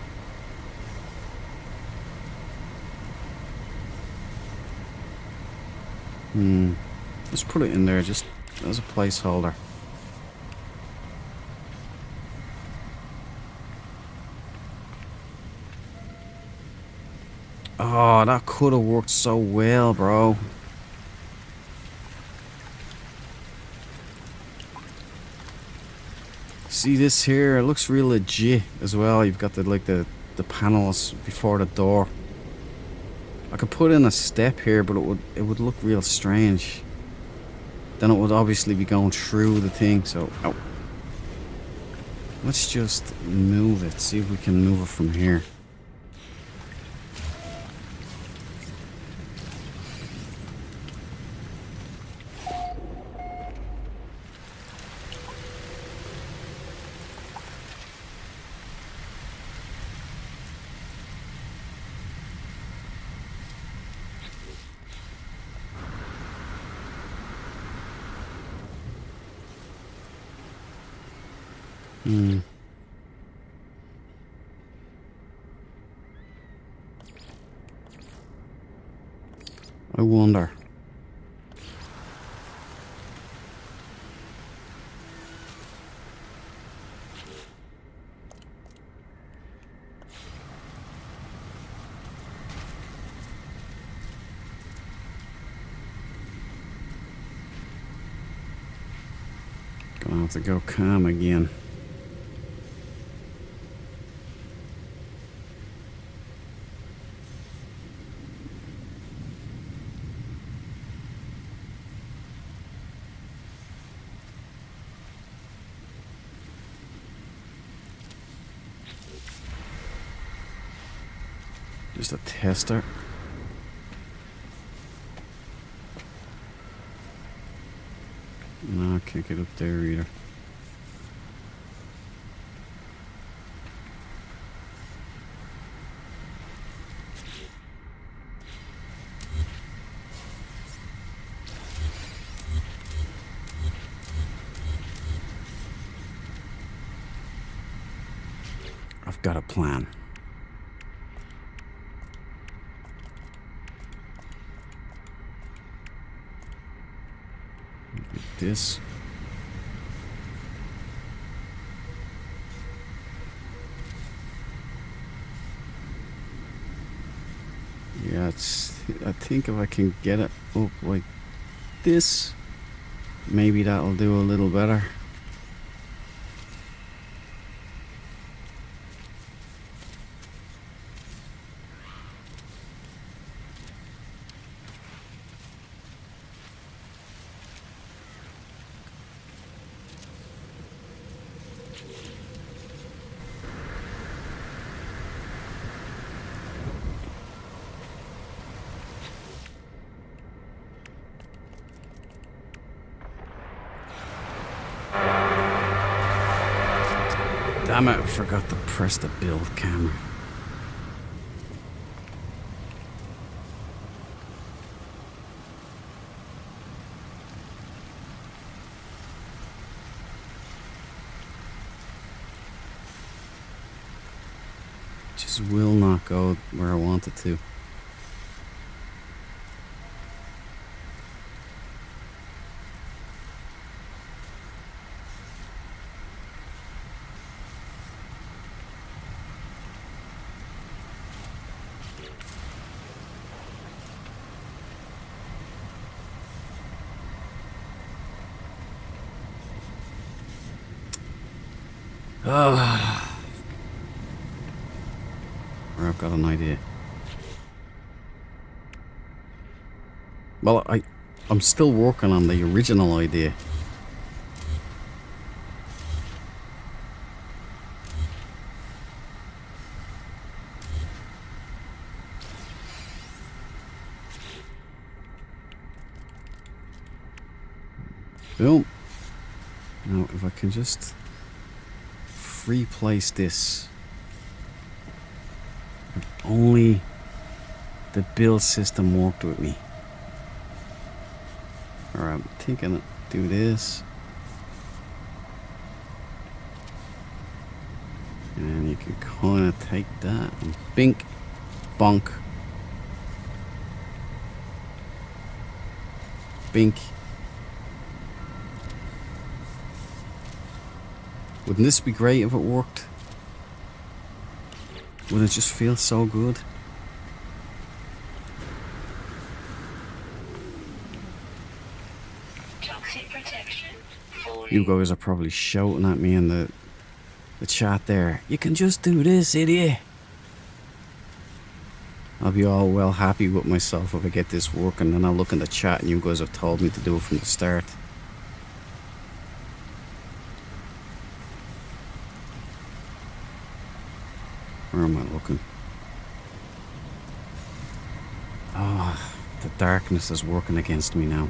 Speaker 1: Let's put it in there just as a placeholder. Oh, that could have worked so well, bro. See this here? It looks real legit as well. You've got the panels before the door. I could put in a step here, but it would look real strange. Then it would obviously be going through the thing. So, let's just move it. See if we can move it from here. I wonder. Gonna have to go calm again. Just a tester. No, I can't get up there either. I've got a plan. This. Yeah, I think if I can get it up like this, maybe that'll do a little better. Damn it, I forgot to press the build camera. Just will not go where I want it to. I've got an idea. Well, I'm still working on the original idea. Boom. Now, if I can just free place this. If only the build system worked with me. Alright, I'm thinking do this. And you can kind of take that and bink, bonk, bink. Wouldn't this be great if it worked? Wouldn't it just feel so good?
Speaker 4: Toxic protection. Falling.
Speaker 1: You guys are probably shouting at me in the chat there. You can just do this, idiot. I'll be all well happy with myself if I get this working, and I'll look in the chat and you guys have told me to do it from the start. Where am I looking? Oh, the darkness is working against me now.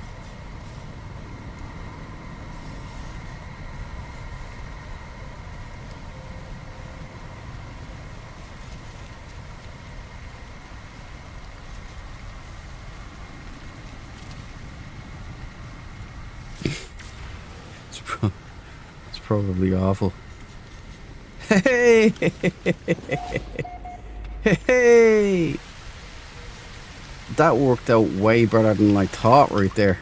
Speaker 1: It's probably awful. Hey! Hey! That worked out way better than I thought right there.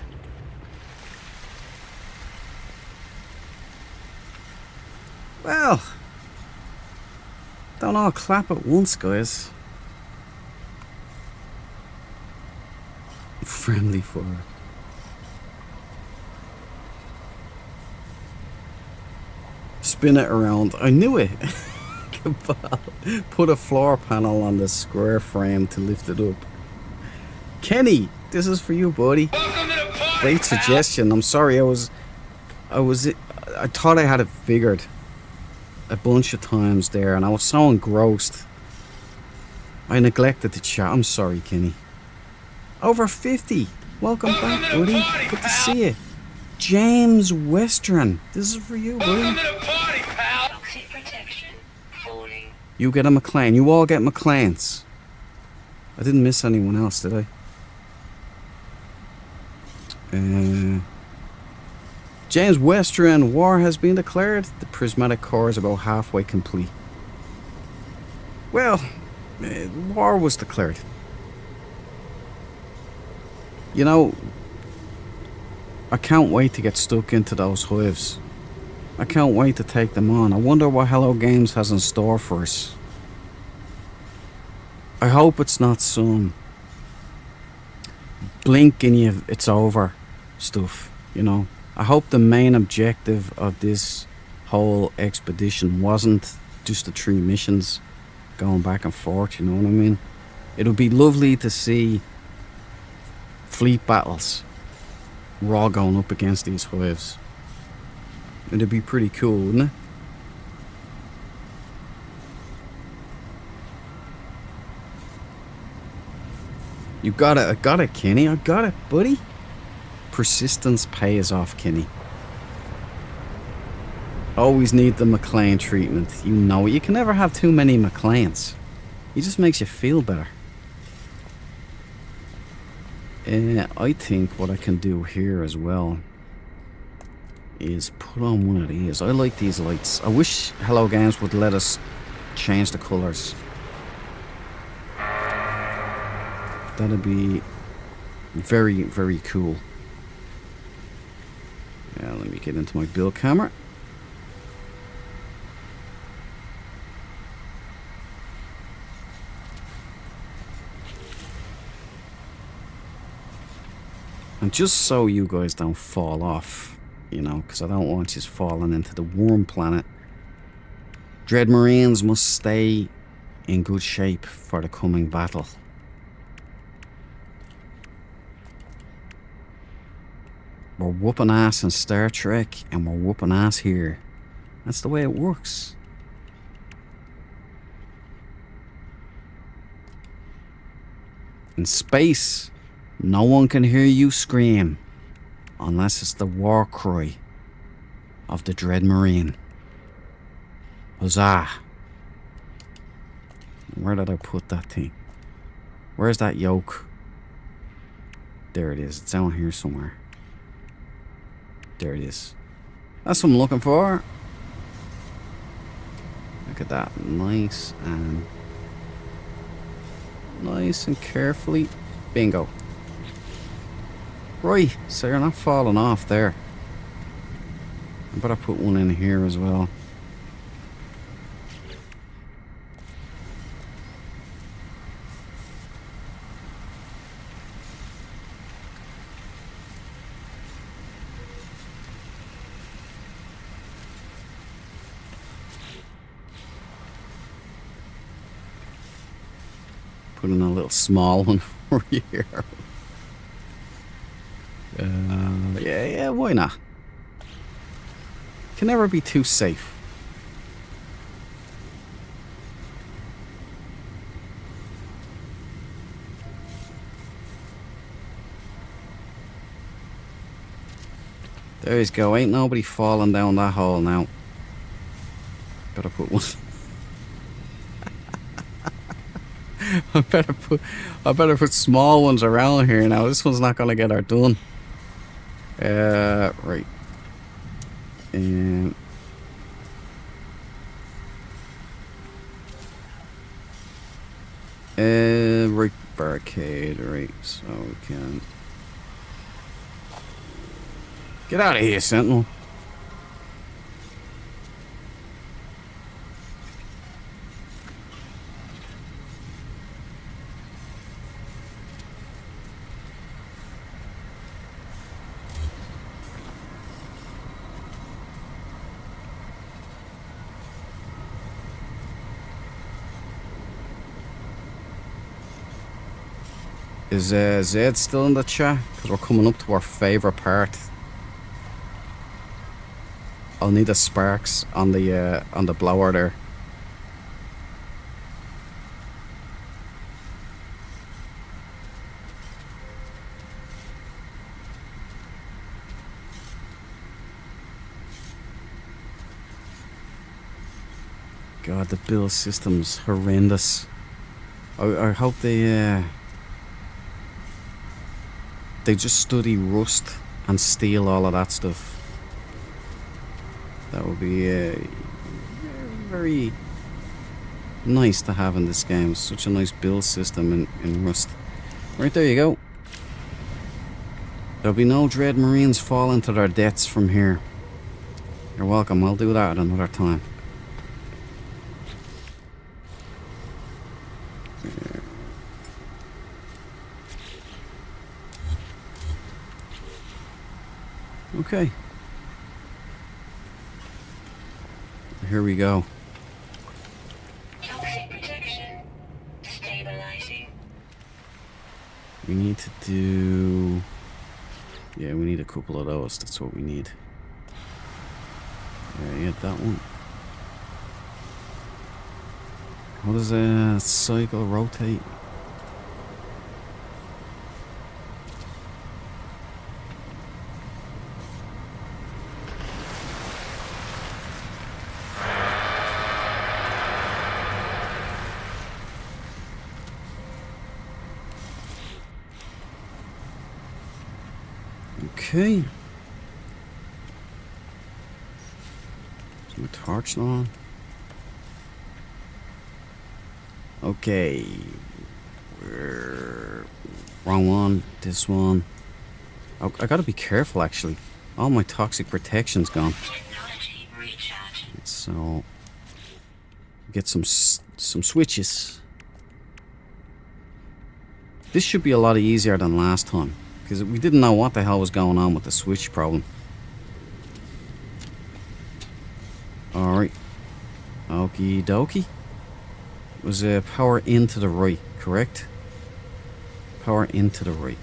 Speaker 1: Well, don't all clap at once, guys. Friendly fire. Spin it around. I knew it. Put a floor panel on the square frame to lift it up. Kenny, this is for you, buddy.
Speaker 2: Welcome to the party,
Speaker 1: Great
Speaker 2: pal.
Speaker 1: suggestion. I'm sorry, I thought I had it figured a bunch of times there, and I was so engrossed. I neglected the chat. I'm sorry, Kenny. Over 50. Welcome back,
Speaker 2: to the
Speaker 1: buddy.
Speaker 2: party,
Speaker 1: Good to
Speaker 2: pal.
Speaker 1: see you. James Western. This is for you,
Speaker 2: Welcome
Speaker 1: buddy.
Speaker 2: to the party, pal.
Speaker 4: Toxic protection. Falling.
Speaker 1: You get a McLean. You all get McLeans. I didn't miss anyone else, did I? James Western, war has been declared. The prismatic core is about halfway complete. Well, war was declared. You know, I can't wait to get stuck into those hives. I can't wait to take them on. I wonder what Hello Games has in store for us. I hope it's not some blink and it's over stuff, you know. I hope the main objective of this whole expedition wasn't just the 3 missions going back and forth, you know what I mean? It would be lovely to see fleet battles. We're all going up against these hives. It'd be pretty cool, wouldn't it? You got it. I got it, Kenny. I got it, buddy. Persistence pays off, Kenny. Always need the McLean treatment. You know it. You can never have too many McLeans. It just makes you feel better. I think what I can do here as well is put on one of these. I like these lights. I wish Hello Games would let us change the colours. That'd be very, very cool. Yeah, let me get into my build camera. And just so you guys don't fall off, you know, because I don't want you falling into the worm planet. Dread Marines must stay in good shape for the coming battle. We're whooping ass in Star Trek, and we're whooping ass here. That's the way it works. In space, no one can hear you scream unless it's the war cry of the Dread Marine. Huzzah! Where did I put that thing? Where's that yoke? There it is. It's down here somewhere. There it is. That's what I'm looking for. Look at that. Nice and carefully. Bingo. Right, so you're not falling off there. I better put one in here as well. Put in a little small one over here. Yeah, why not? Can never be too safe. There you go. Ain't nobody falling down that hole now. Better put one. I better put small ones around here now. This one's not gonna get our done. Right. Right, barricade, right, so we can get out of here, Sentinel. Is Zed still in the chat? Because we're coming up to our favourite part. I'll need the sparks on the blower there. God, the build system's horrendous. I hope they just study rust and steal all of that stuff. That would be very nice to have in this game. Such a nice build system in Rust. Right, there you go. There'll be no Dread Marines falling to their deaths from here. You're welcome. I'll do that at another time. Okay. Here we go.
Speaker 4: Toxic protection. Stabilizing.
Speaker 1: We need to do... Yeah, we need a couple of those. That's what we need. Yeah, that one. How does a cycle rotate? Okay. Is my torch not on? Okay. Wrong one. This one. Oh, I gotta be careful actually. All my toxic protection's gone.
Speaker 4: Technology recharge.
Speaker 1: So get some switches. This should be a lot easier than last time, because we didn't know what the hell was going on with the switch problem. Alright. Okie dokie. It was power into the right, correct? Power into the right.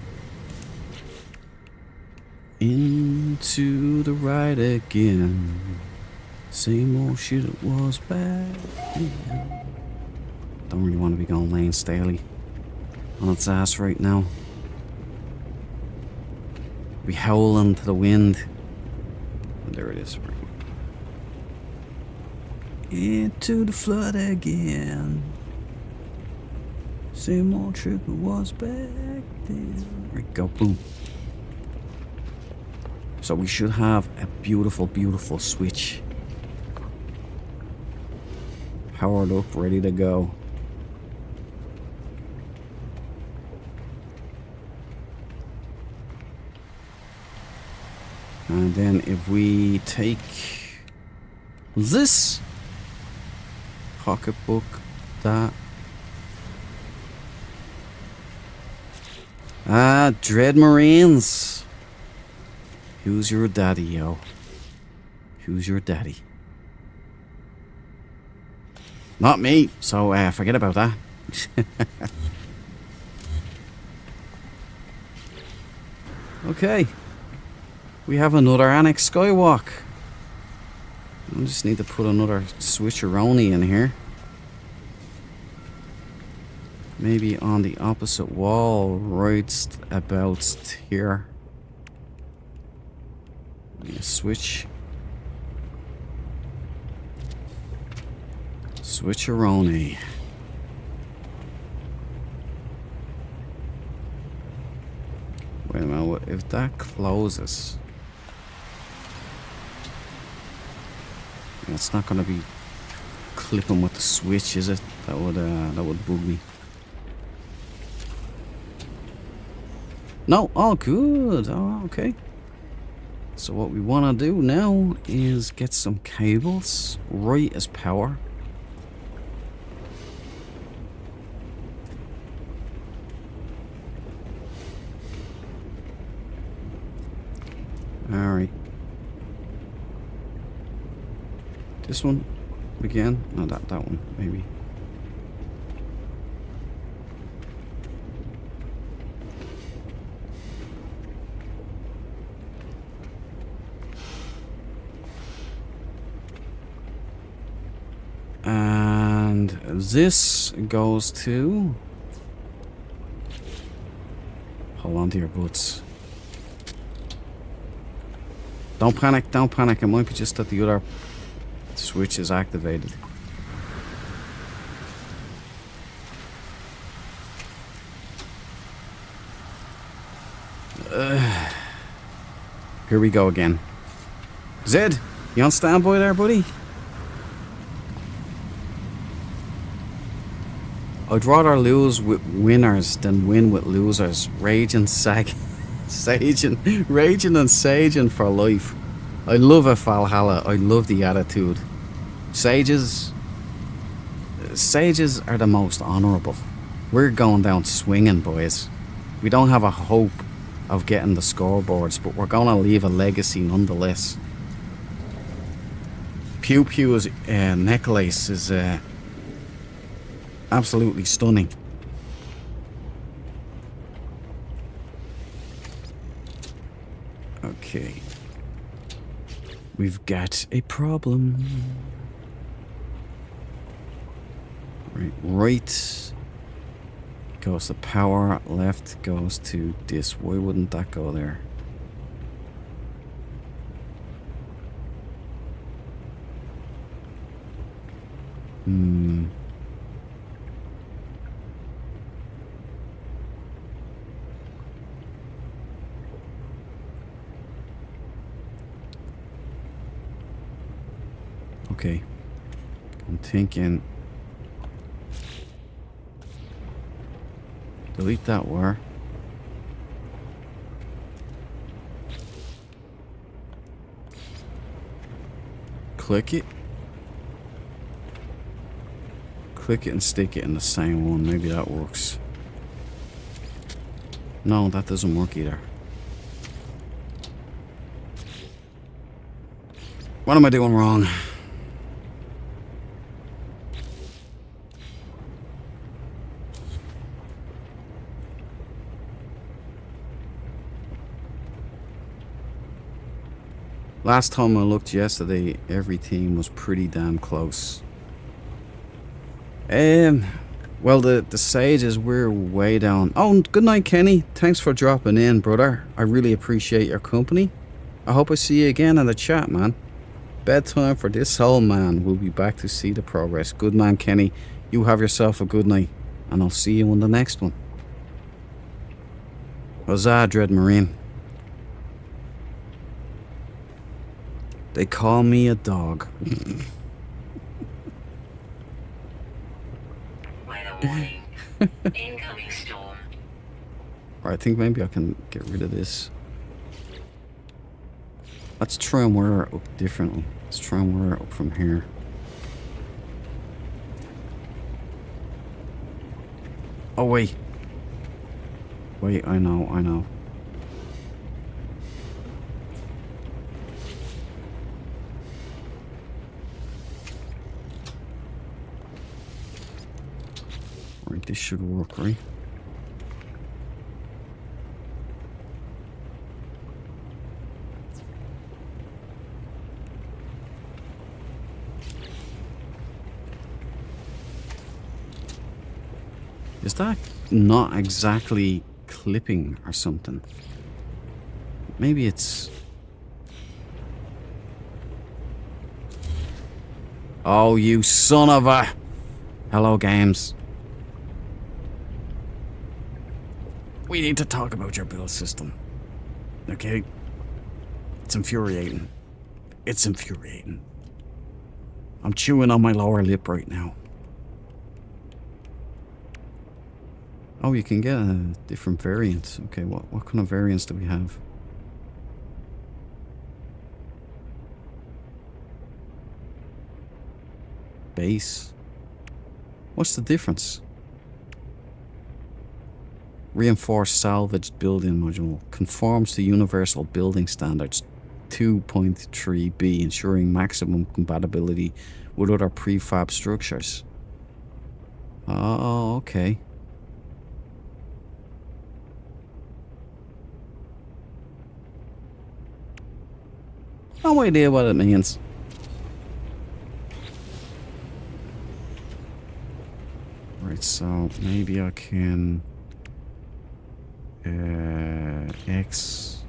Speaker 1: Into the right again. Same old shit it was back then. Don't really want to be going Lane Staley on its ass right now. Be howling to the wind. There it is. Into the flood again. Same old trick it was back then. There we go, boom. So we should have a beautiful, beautiful switch. Powered up, ready to go. And then if we take this pocketbook, that. Dread Marines. Who's your daddy, yo? Who's your daddy? Not me, so forget about that. Okay. We have another Annex Skywalk. I just need to put another switcheroni in here. Maybe on the opposite wall, right about here. Switch. Switcheroni. Wait a minute, what if that closes? It's not gonna be clipping with the switch, is it? That would bug me. No, oh good. Oh, okay. So what we wanna do now is get some cables right as power. Alright. This one again? No, that one, maybe. And this goes to... Hold on to your butts. Don't panic, don't panic. It might be just that the other switch is activated. Here we go again. Zed, you on standby there, buddy? I'd rather lose with winners than win with losers. Raging and saging for life. I love a Valhalla. I love the attitude. Sages are the most honourable. We're going down swinging, boys. We don't have a hope of getting the scoreboards, but we're going to leave a legacy nonetheless. Pew Pew's necklace is absolutely stunning. Okay. We've got a problem. Right goes to power, left goes to this. Why wouldn't that go there? Okay. I'm thinking... Delete that wire. Click it. Click it and stick it in the same one. Maybe that works. No, that doesn't work either. What am I doing wrong? Last time I looked yesterday, every team was pretty damn close. Well, the Sages, we're way down. Oh, good night, Kenny. Thanks for dropping in, brother. I really appreciate your company. I hope I see you again in the chat, man. Bedtime for this old man. We'll be back to see the progress. Good man, Kenny. You have yourself a good night, and I'll see you on the next one. Huzzah, Dread Marine. They call me a dog.
Speaker 4: Weather warning. Incoming storm.
Speaker 1: Right, I think maybe I can get rid of this. Let's try and wear it up differently. Let's try and wear it up from here. Oh, wait. Wait, I know. Right, this should work, right? Is that not exactly clipping or something? Maybe it's... Oh, you son of a... Hello, games. We need to talk about your build system. Okay? It's infuriating. It's infuriating. I'm chewing on my lower lip right now. Oh, you can get a different variant. Okay, what kind of variants do we have? Base. What's the difference? Reinforced salvaged building module. Conforms to Universal Building Standards 2.3b, ensuring maximum compatibility with other prefab structures. Oh, okay. No idea what it means. Right, so maybe I can... X...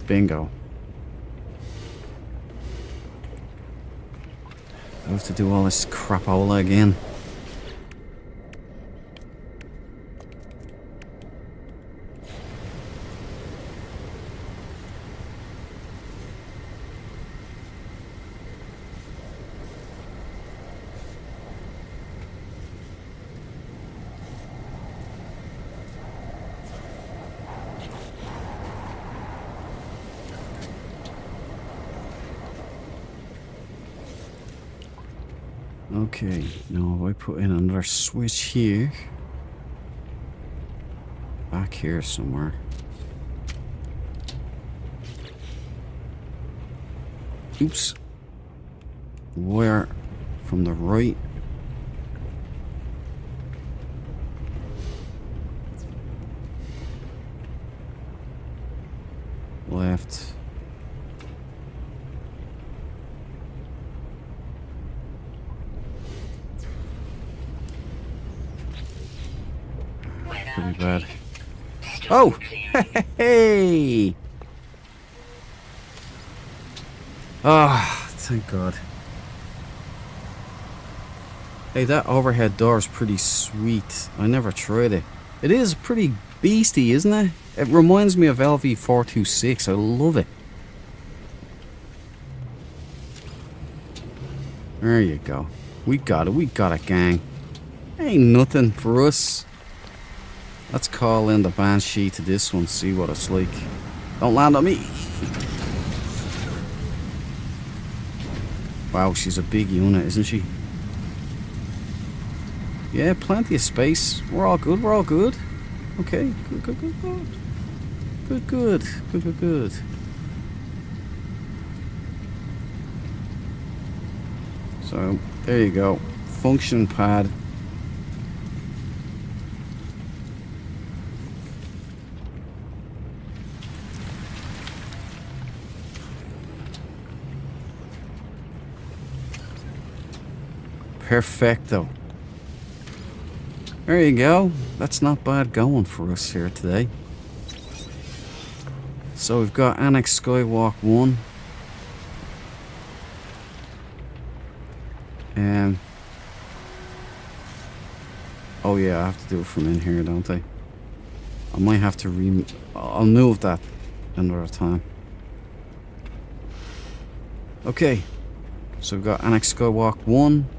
Speaker 1: Bingo. I have to do all this crapola again. Okay, now if I put in another switch here, back here somewhere. Oops. Wire from the right. Left. Pretty bad. Oh! Hey! Ah, thank God. Hey, that overhead door is pretty sweet. I never tried it. It is pretty beastie, isn't it? It reminds me of LV426. I love it. There you go. We got it. We got it, gang. Ain't nothing for us. Let's call in the Banshee to this one, see what it's like. Don't land on me. Wow, she's a big unit, isn't she? Yeah, plenty of space. We're all good, we're all good. Okay, good, good, good, good. Good, good, good, good, good. So, there you go. Function pad. Perfecto. There you go. That's not bad going for us here today. So we've got Annex Skywalk 1. Oh yeah, I have to do it from in here, don't I? I might have to I'll move that another time. Okay. So we've got Annex Skywalk 1.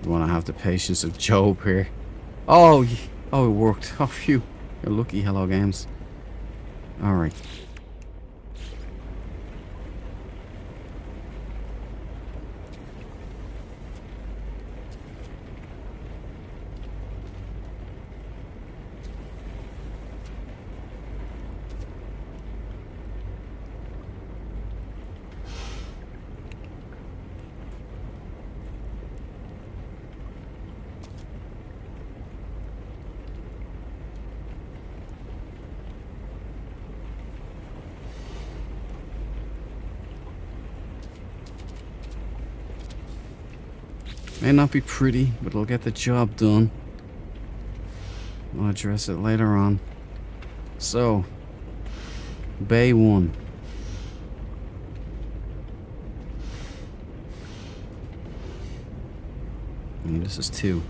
Speaker 1: You want to have the patience of Job here. Oh, oh, it worked. Oh, phew. You're lucky, Hello Games. Alright. May not be pretty, but it'll get the job done. I'll address it later on. So, Bay 1. And this is 2.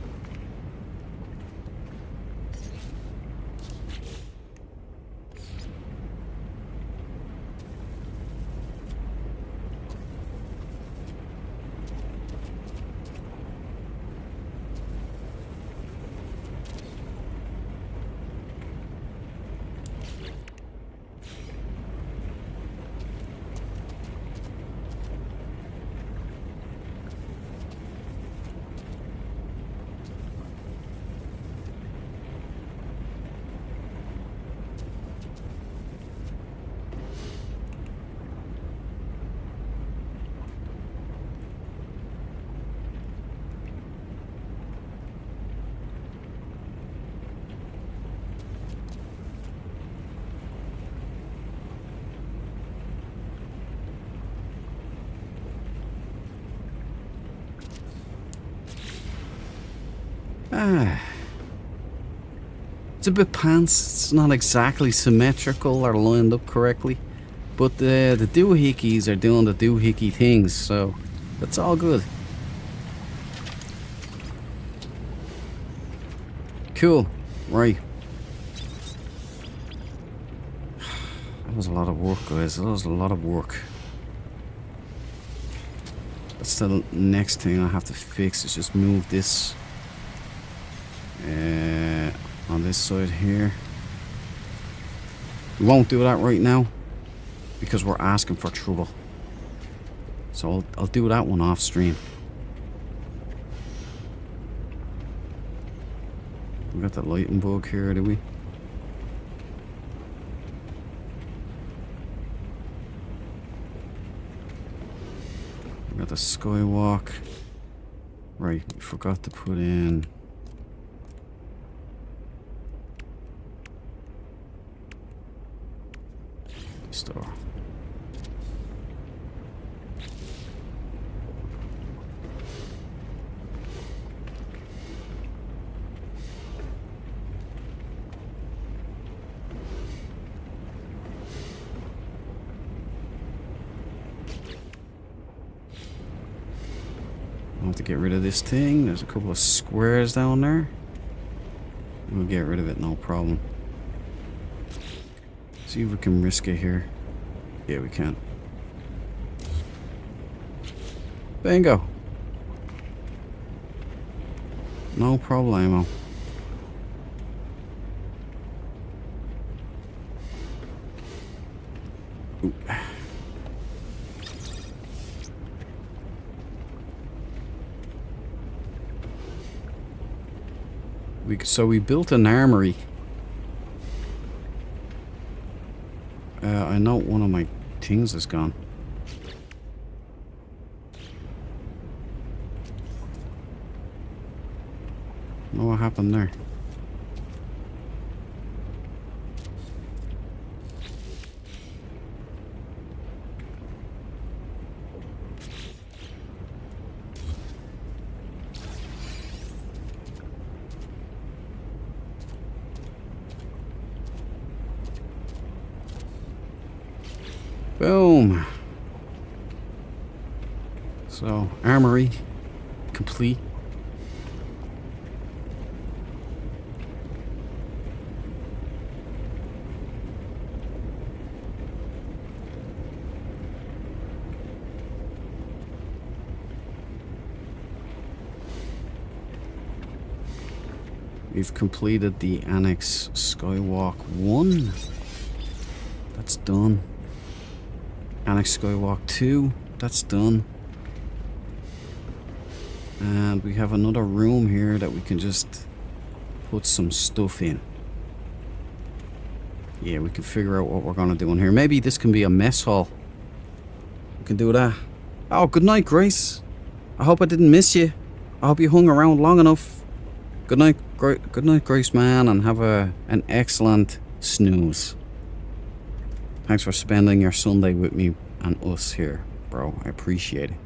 Speaker 1: It's a bit pants. It's not exactly symmetrical or lined up correctly, but the doohickeys are doing the doohickey things, so that's all good. Cool. Right. That was a lot of work, guys. That was a lot of work. That's the next thing I have to fix, is just move this on this side here. We won't do that right now because we're asking for trouble. So I'll do that one off stream. We got the lighting bug here, do we? We got the skywalk. Right, we forgot to put in store. I want to get rid of this thing. There's a couple of squares down there. We'll get rid of it, no problem. See if we can risk it here. Yeah, we can. Bingo. No problemo. Ooh. So we built an armory. I know one of my things is gone. Know what happened there? Boom. So, armory complete. We've completed the Annex Skywalk 1. That's done. Annex Skywalk 2. That's done. And we have another room here that we can just put some stuff in. Yeah, we can figure out what we're going to do in here. Maybe this can be a mess hall. We can do that. Oh, good night, Grace. I hope I didn't miss you. I hope you hung around long enough. Good night, Grace, man, and have an excellent snooze. Thanks for spending your Sunday with me and us here, bro. I appreciate it.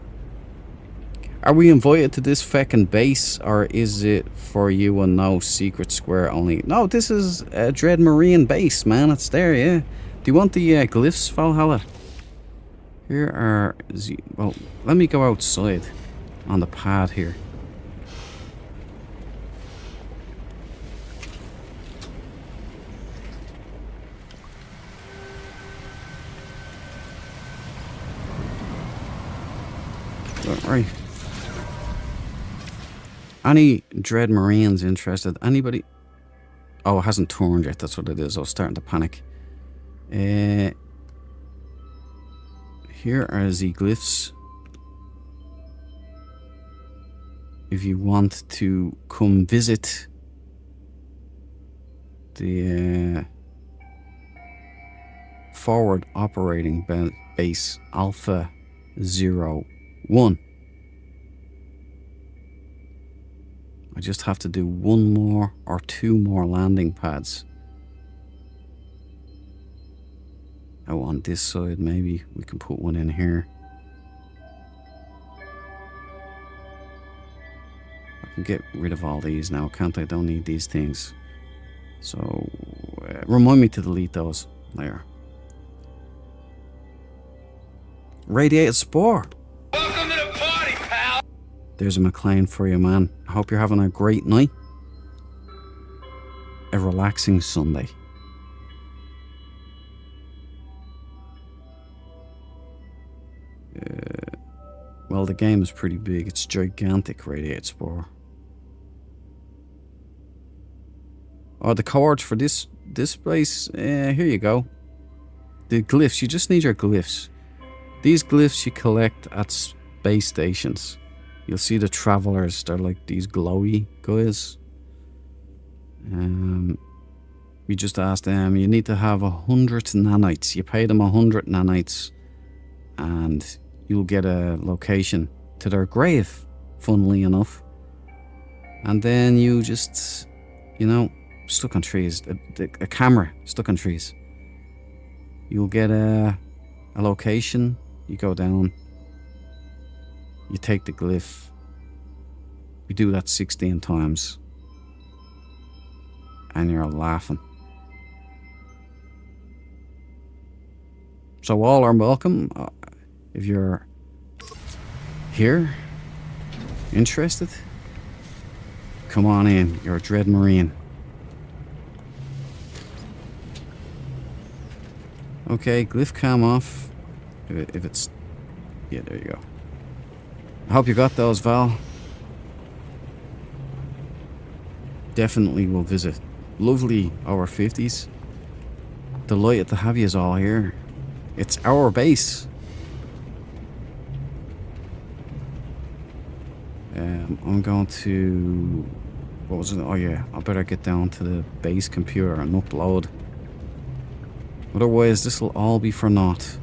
Speaker 1: Are we invited to this feckin' base, or is it for you and no secret square only? No, this is a Dread Marine base, man. It's there, yeah. Do you want the glyphs, Valhalla? Here are... Well, let me go outside on the pad here. Don't worry. Any Dread Marines interested? Anybody? Oh, it hasn't turned yet. That's what it is. I was starting to panic. Here are the glyphs. If you want to come visit the forward operating base Alpha 01. I just have to do one more or two more landing pads. Oh, on this side, maybe we can put one in here. I can get rid of all these now, can't I? Don't need these things. So, remind me to delete those. There. Radiated Spore.
Speaker 2: Welcome to the party, pal.
Speaker 1: There's a McLean for you, man. I hope you're having a great night. A relaxing Sunday. Well, the game is pretty big. It's gigantic, Radiated Spore. Oh, the coords for this place. Here you go. The glyphs. You just need your glyphs. These glyphs you collect at space stations. You'll see the travelers. They're like these glowy guys. You just ask them. You need to have 100 nanites. You pay them 100 nanites, and you'll get a location to their grave. Funnily enough, and then you just, you know, stuck on trees. A camera stuck on trees. You'll get a location. You go down. You take the glyph. You do that 16 times. And you're laughing. So all are welcome. If you're here, interested, come on in. You're a Dread Marine. Okay, glyph cam off. If it's... Yeah, there you go. I hope you got those, Val. Definitely will visit. Lovely over 50s. Delighted to have you all here. It's our base. I'm going to... What was it? Oh yeah, I better get down to the base computer and upload. Otherwise, this will all be for naught.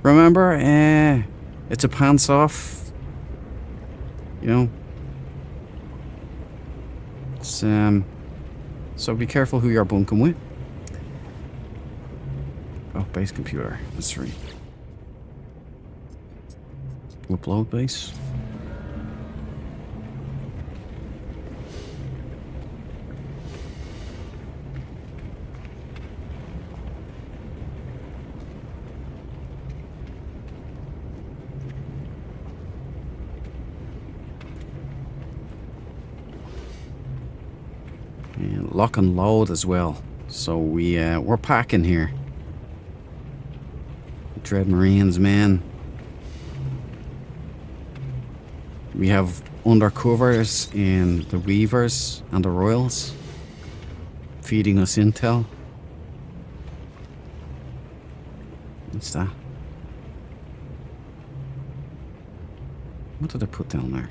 Speaker 1: Remember, it's a pants off. You know. It's, so be careful who you're bunking with. Oh, base computer. That's right. Upload base. And lock and load as well. So we're packing here. Dread Marines, man. We have undercovers in the Weavers and the Royals feeding us intel. What's that? What did I put down there?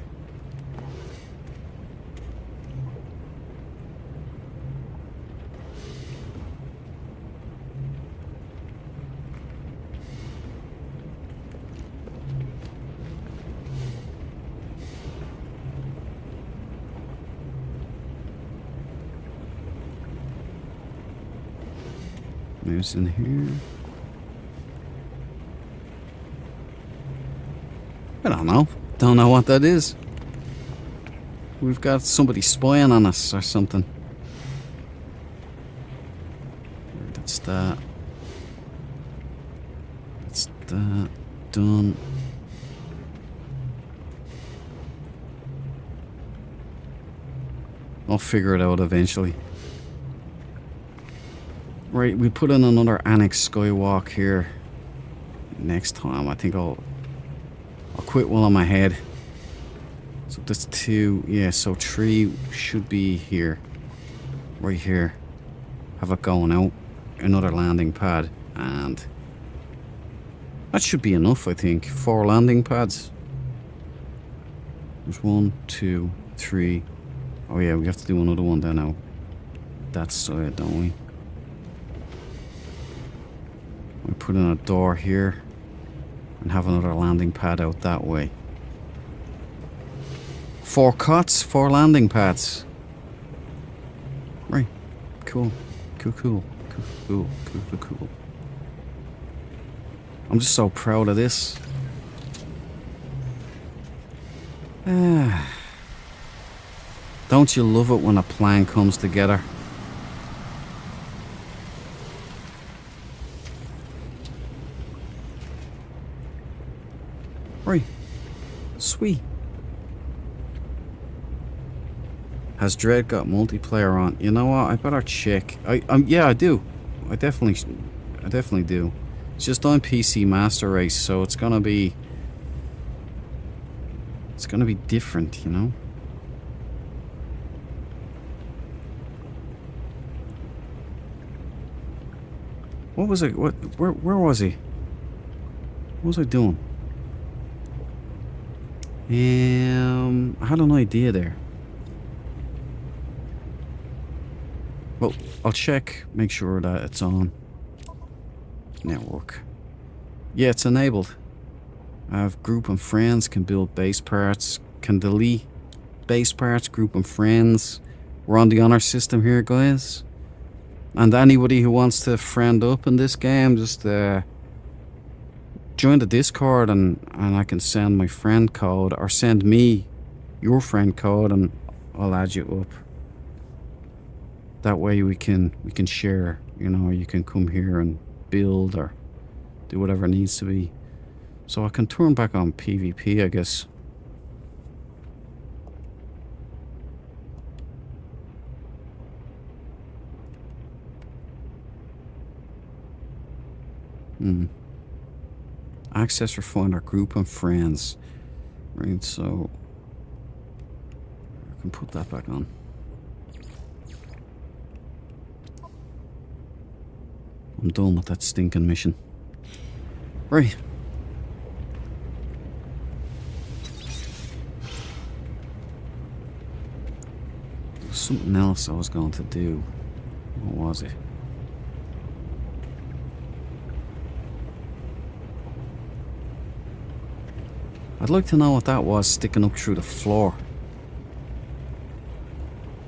Speaker 1: There's in here. I don't know. Don't know what that is. We've got somebody spying on us or something. That's that. That's that. Done. I'll figure it out eventually. Right, we put in another Annex Skywalk here. Next time, I think I'll quit while I'm ahead. So that's 2, yeah, so 3 should be here. Right here. Have it going out. Another landing pad. And that should be enough, I think. 4 landing pads. There's 1, 2, 3. Oh yeah, we have to do another one there now. That side, don't we? We put in a door here and have another landing pad out that way. 4 cots, 4 landing pads. Right. Cool. Cool. I'm just so proud of this. Don't you love it when a plan comes together? Right. Sweet. Has Dread got multiplayer on? You know what? I better check. Yeah, I do. I definitely do. It's just on PC Master Race, so it's gonna be different, you know. What was it? Where was he? What was I doing? I had an idea there. Well, I'll check, make sure that it's on. Network. Yeah, it's enabled. I have group and friends, can build base parts, can delete base parts, group and friends. We're on the honor system here, guys. And anybody who wants to friend up in this game, just join the Discord and I can send my friend code, or send me your friend code and I'll add you up. That way we can share, you know, you can come here and build or do whatever needs to be. So I can turn back on PvP, I guess. Access or find our group and friends. Right, so I can put that back on. I'm done with that stinking mission. Right. There's something else I was going to do. What was it? I'd like to know what that was sticking up through the floor.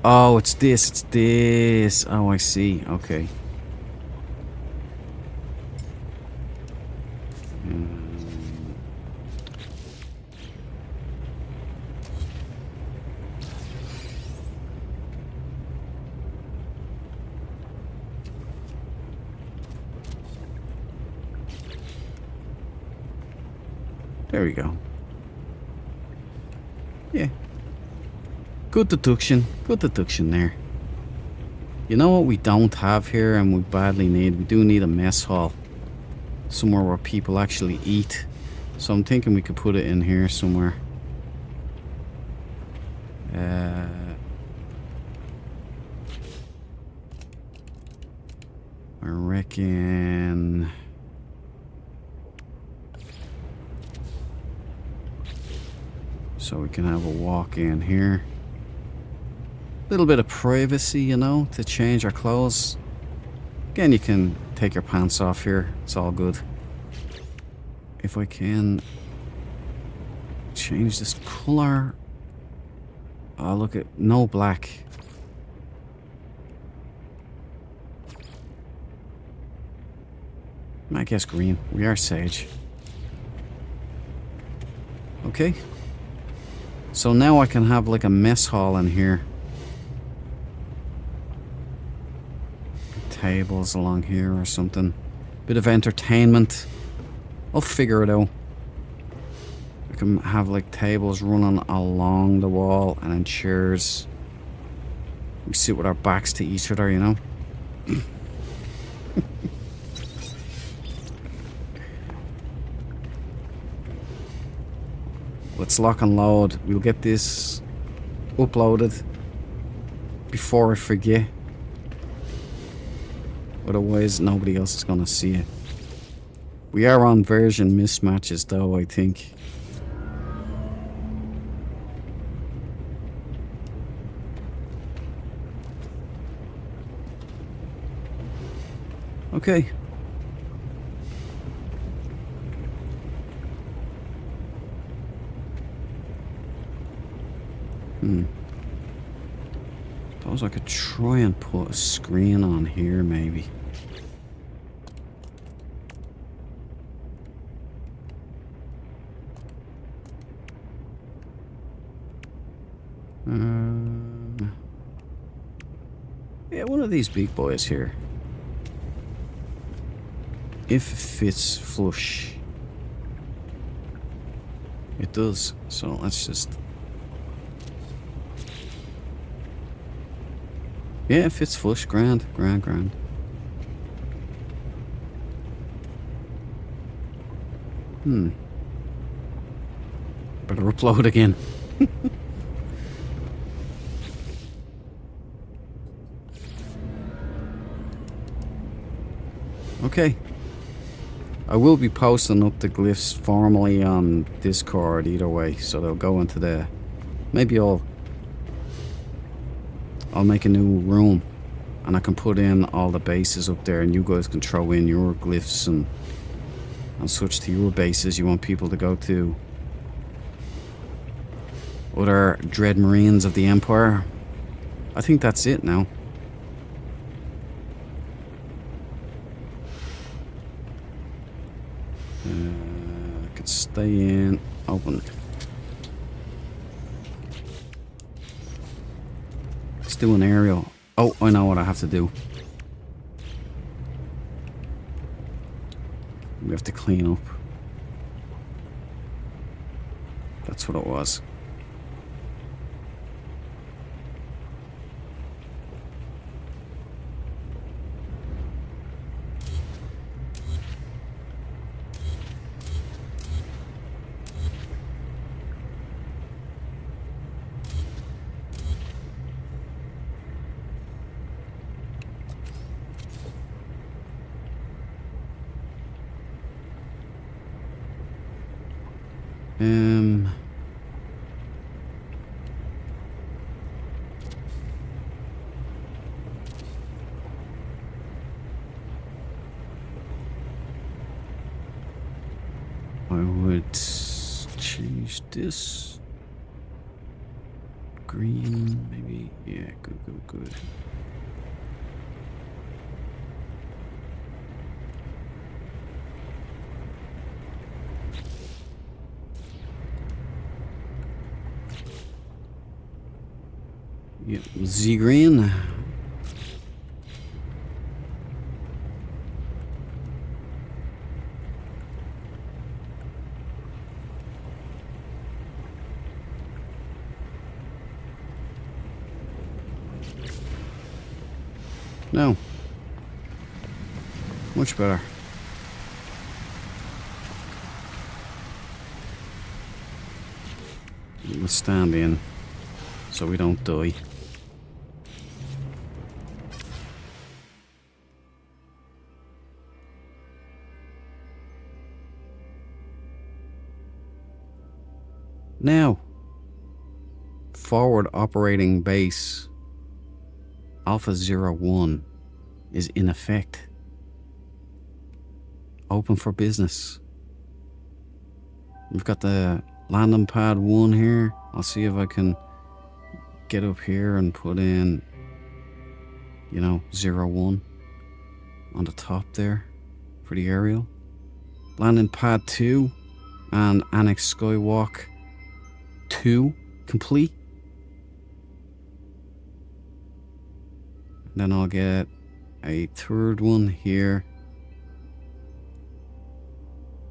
Speaker 1: Oh, it's this. Oh, I see. Okay. There we go. Yeah. Good deduction. Good deduction there. You know what we don't have here and we badly need? We do need a mess hall. Somewhere where people actually eat. So I'm thinking we could put it in here somewhere. I reckon... So we can have a walk in here. Little bit of privacy, you know, to change our clothes. Again, you can take your pants off here. It's all good. If I can change this color. Oh, look at no black. I guess green. We are sage. Okay. So now I can have like a mess hall in here. Tables along here or something. Bit of entertainment. I'll figure it out. We can have like tables running along the wall and then chairs. We sit with our backs to each other, you know. Let's lock and load. We'll get this uploaded before I forget. Otherwise, nobody else is gonna see it. We are on version mismatches though, I think. Okay. Suppose I could try and put a screen on here, maybe. Yeah, one of these big boys here. If it fits flush. It does, so let's just... Yeah, it fits flush. Grand. Better upload again. Okay. I will be posting up the glyphs formally on Discord either way, so they'll go into the... Maybe I'll make a new room and I can put in all the bases up there and you guys can throw in your glyphs and such to your bases you want people to go to. Other Dread Marines of the Empire. I think that's it now. I could stay in. Open. Let's do an aerial. Oh, I know what I have to do. We have to clean up. That's what it was. Um... I would change this. Green, maybe. Yeah, good. Yep, Z green. No. Much better. We'll stand in so we don't die. Now, forward operating base Alpha 01 is in effect. Open for business. We've got the landing pad 1 here. I'll see if I can get up here and put in, you know, 01 on the top there for the aerial. Landing pad 2 and Annex Skywalk 2 complete. Then I'll get a third one here,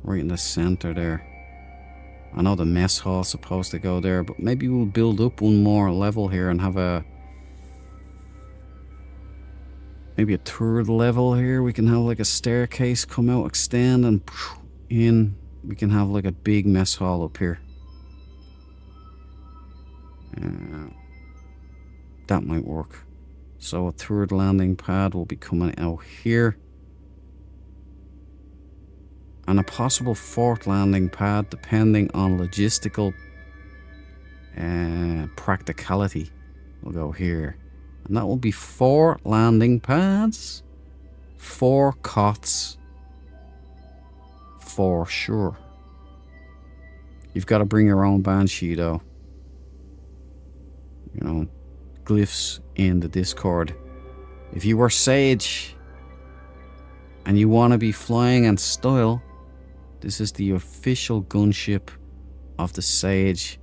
Speaker 1: right in the center there. I know the mess hall's supposed to go there, but maybe we'll build up one more level here and have maybe a third level here. We can have like a staircase come out, extend, and in we can have like a big mess hall up here. That might work. So a third landing pad will be coming out here. And a possible fourth landing pad, depending on logistical practicality, will go here. And that will be 4 landing pads, 4 cots, for sure. You've got to bring your own Banshee though. You know, glyphs in the Discord. If you were Sage and you want to be flying in style, this is the official gunship of the Sage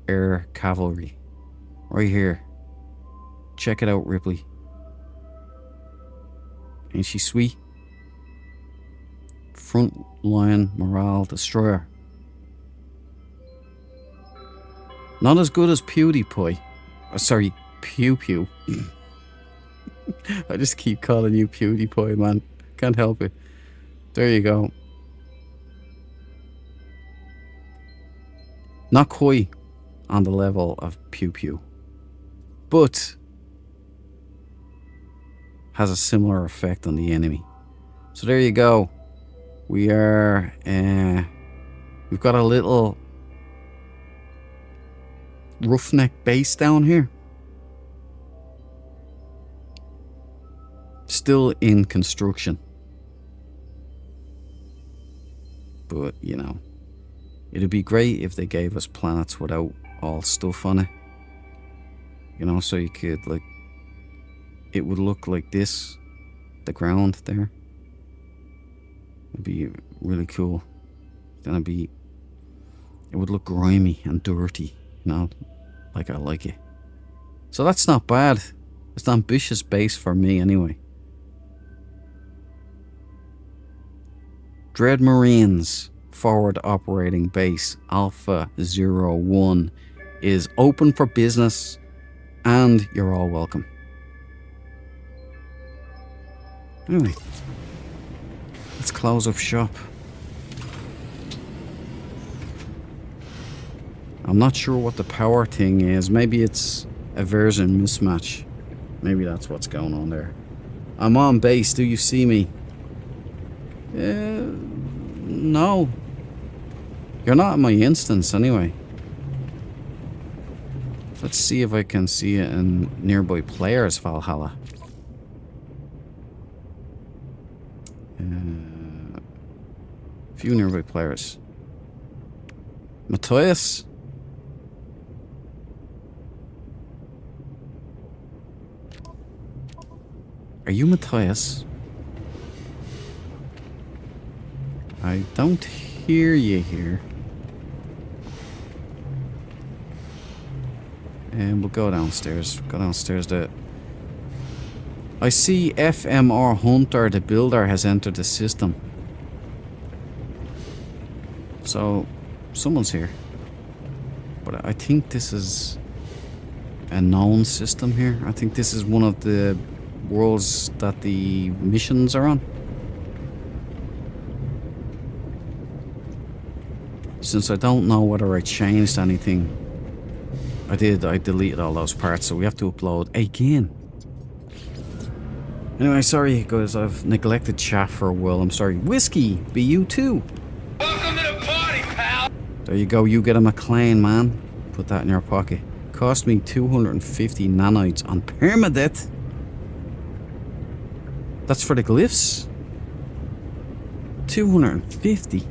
Speaker 1: Air Cavalry. Right here. Check it out, Ripley. Ain't she sweet? Front line morale destroyer. Not as good as PewDiePie. Sorry, Pew Pew. I just keep calling you PewDiePie, man. Can't help it. There you go. Not quite on the level of Pew Pew, but has a similar effect on the enemy. So there you go. We are, we've got a little roughneck base down here. Still in construction. But, you know, it'd be great if they gave us planets without all stuff on it. You know, so you could, like, it would look like this, the ground there. It'd be really cool. Then it would look grimy and dirty, you know, like I like it. So that's not bad. It's an ambitious base for me anyway. Dread Marines forward operating base Alpha 01 is open for business, and you're all welcome. Anyway, let's close up shop. I'm not sure what the power thing is. Maybe it's a version mismatch. Maybe that's what's going on there. I'm on base. Do you see me? No. You're not in my instance anyway. Let's see if I can see it in nearby players, Valhalla. Few nearby players. Matthias? Are you Matthias? I don't hear you here. And we'll go downstairs. Go downstairs to... I see FMR Hunter, the builder, has entered the system. So, someone's here. But I think this is a known system here. I think this is one of the worlds that the missions are on. Since I don't know whether I changed anything. I deleted all those parts, so we have to upload again. Anyway, sorry guys, I've neglected chat for a while, I'm sorry. Whiskey, be you too.
Speaker 2: Welcome to the party, pal.
Speaker 1: There you go, you get a McLean, man. Put that in your pocket. Cost me 250 nanites on permadeath. That's for the glyphs? 250.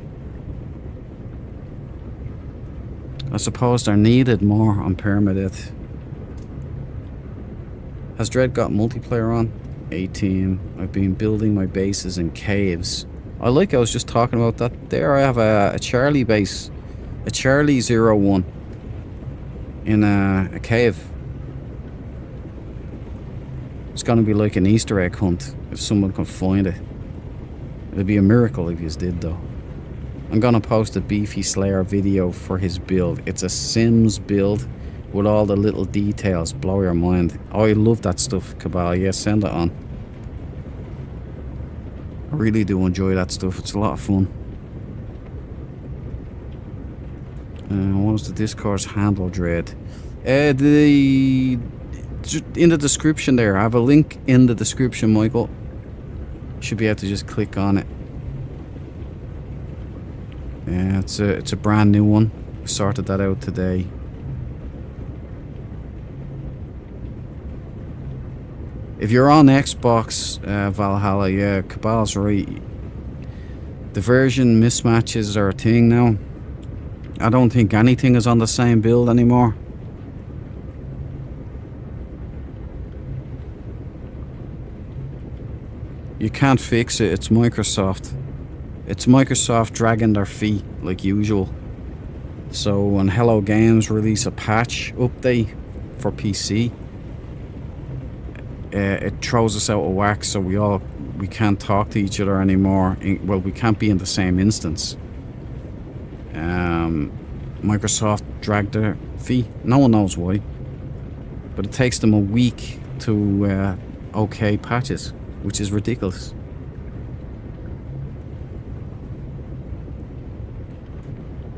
Speaker 1: I suppose they're needed more on permadeath. Has Dread got multiplayer on? 18. I've been building my bases in caves. I was just talking about that. There I have a Charlie base. A Charlie 01. In a cave. It's gonna be like an Easter egg hunt if someone can find it. It'd be a miracle if you did though. I'm gonna post a Beefy Slayer video for his build. It's a Sims build with all the little details. Blow your mind. Oh, I love that stuff, Cabal. Yeah, send it on. I really do enjoy that stuff. It's a lot of fun. What was the Discord's handle, Dread? In the description there. I have a link in the description, Michael. Should be able to just click on it. Yeah, it's a brand new one. Sorted that out today. If you're on Xbox, Valhalla, yeah, Cabal's right. The version mismatches are a thing now. I don't think anything is on the same build anymore. You can't fix it, it's Microsoft. It's Microsoft dragging their feet, like usual. So when Hello Games release a patch update for PC, it throws us out of whack, so we can't talk to each other anymore. Well, we can't be in the same instance. Microsoft dragged their feet. No one knows why. But it takes them a week to okay patches, which is ridiculous.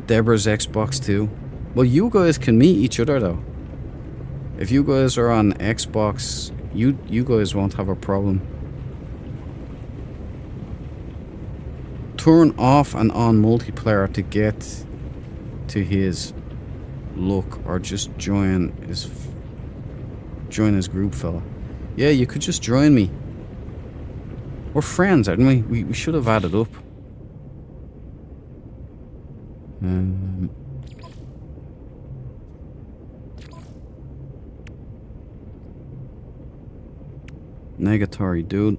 Speaker 1: Deborah's Xbox too. Well, you guys can meet each other though. If you guys are on Xbox, you guys won't have a problem. Turn off and on multiplayer to get to look, or just join his group, fella. Yeah, you could just join me. We're friends, aren't we? We should have added up. Negatory, dude.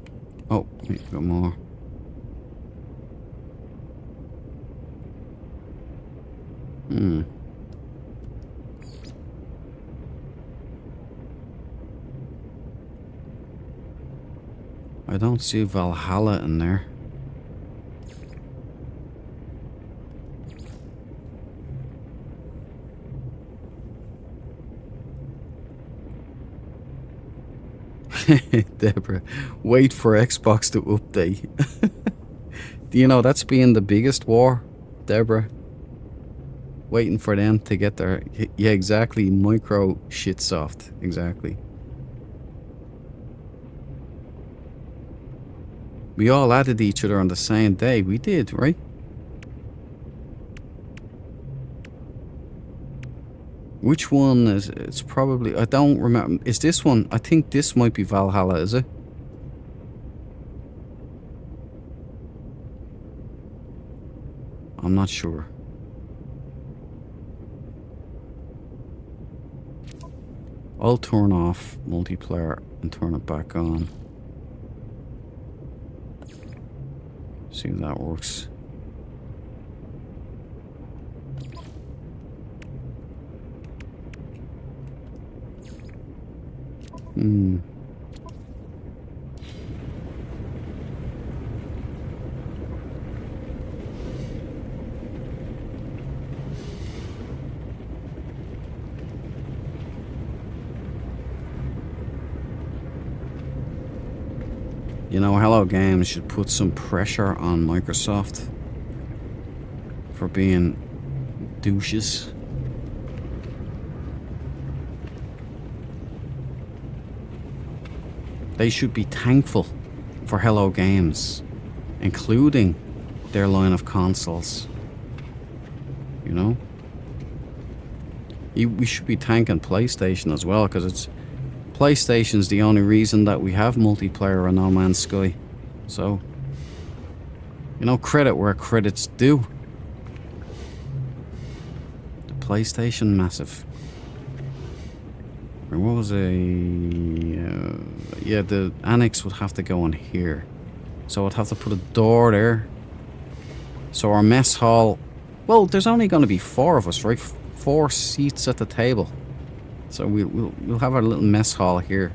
Speaker 1: Oh, wait, got more. I don't see Valhalla in there. Deborah, wait for Xbox to update. Do you know that's been the biggest war, Deborah? Waiting for them to get their... Yeah, exactly. Micro shitsoft. Exactly. We all added each other on the same day. We did, right? Which one is... It's probably... I don't remember. Is this one? I think this might be Valhalla, is it? I'm not sure. I'll turn off multiplayer and turn it back on. See if that works. You know, Hello Games should put some pressure on Microsoft for being douches. They should be thankful for Hello Games, including their line of consoles. You know? We should be thanking PlayStation as well, because it's PlayStation's the only reason that we have multiplayer on No Man's Sky. So, you know, credit where credit's due. The PlayStation massive. What was yeah, the annex would have to go in here. So I'd have to put a door there. So our mess hall... Well, there's only going to be 4 of us, right? 4 seats at the table. So we'll have our little mess hall here.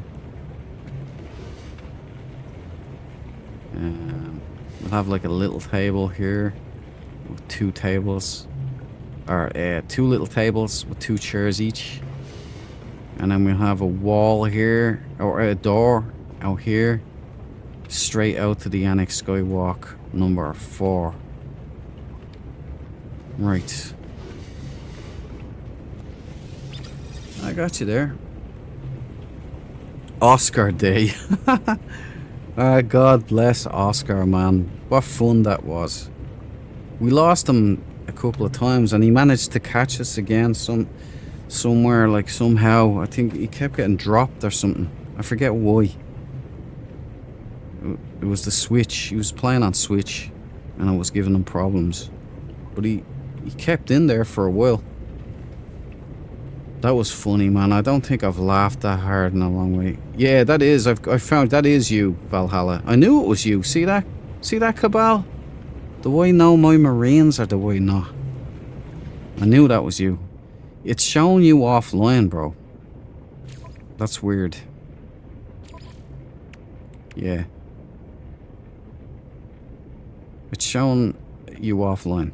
Speaker 1: We'll have like a little table here with 2 tables, or 2 little tables with 2 chairs each, and then we'll have a wall here, or a door out here, straight out to the Annex Skywalk number 4. Right. I got you there. Oscar Day. God bless Oscar, man. What fun that was. We lost him a couple of times and he managed to catch us again somewhere, like somehow. I think he kept getting dropped or something. I forget why. It was the Switch. He was playing on Switch and it was giving him problems. But he kept in there for a while. That was funny, man. I don't think I've laughed that hard in a long way. Yeah, that is. I found that is you, Valhalla. I knew it was you. See that? See that, Cabal? Do I know my Marines or do I not? I knew that was you. It's showing you offline, bro. That's weird. Yeah. It's showing you offline.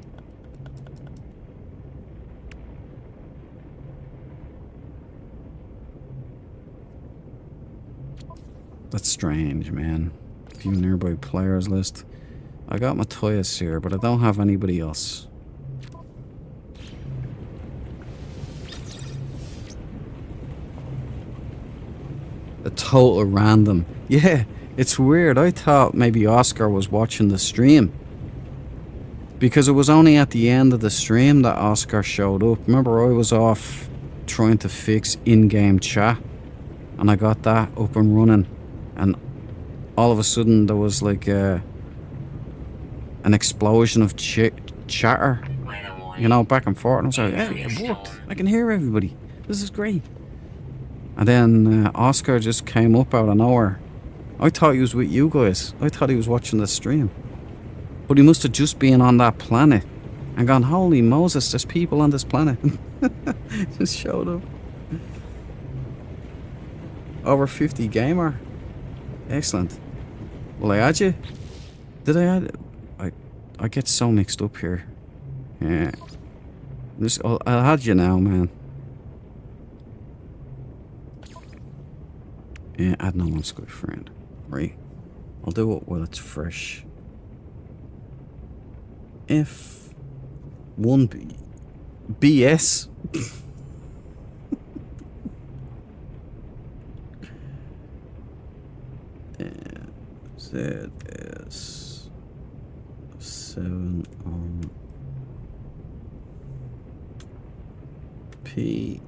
Speaker 1: That's strange, man. View nearby players list. I got Matthias here, but I don't have anybody else. A total random. Yeah, it's weird. I thought maybe Oscar was watching the stream. Because it was only at the end of the stream that Oscar showed up. Remember, I was off trying to fix in-game chat. And I got that up and running. And all of a sudden there was like an explosion of chatter, you know, back and forth. And I was like, hey, it worked. I can hear everybody. This is great. And then Oscar just came up out of nowhere. I thought he was with you guys. I thought he was watching the stream. But he must have just been on that planet and gone, holy Moses, there's people on this planet. Just showed up. Over 50 gamer. Excellent. Will I add you? Did I add? I get so mixed up here. Yeah. I'll add you now, man. Yeah, add No Man's Sky friend. Right. I'll do it while it's fresh. If one BS. ZS 7 on P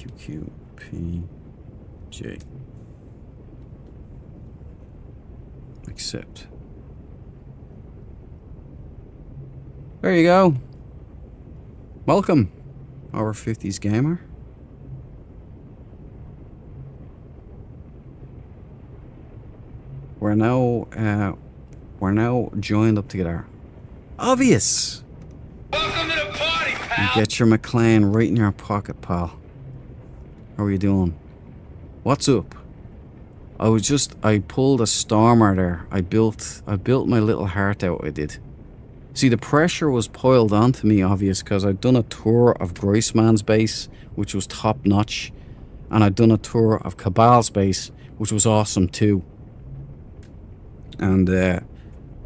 Speaker 1: QQPJ. Accept. There you go. Welcome, Over 50s Gamer. We're now joined up together. Obvious.
Speaker 2: Welcome to the party,
Speaker 1: You
Speaker 2: pal.
Speaker 1: get your McLean right in your pocket, pal. How are you doing? What's up? I pulled a stormer there. I built my little heart out, I did. See, the pressure was piled onto me, obvious, because I'd done a tour of Groissman's base, which was top notch, and I'd done a tour of Cabal's base, which was awesome too. And I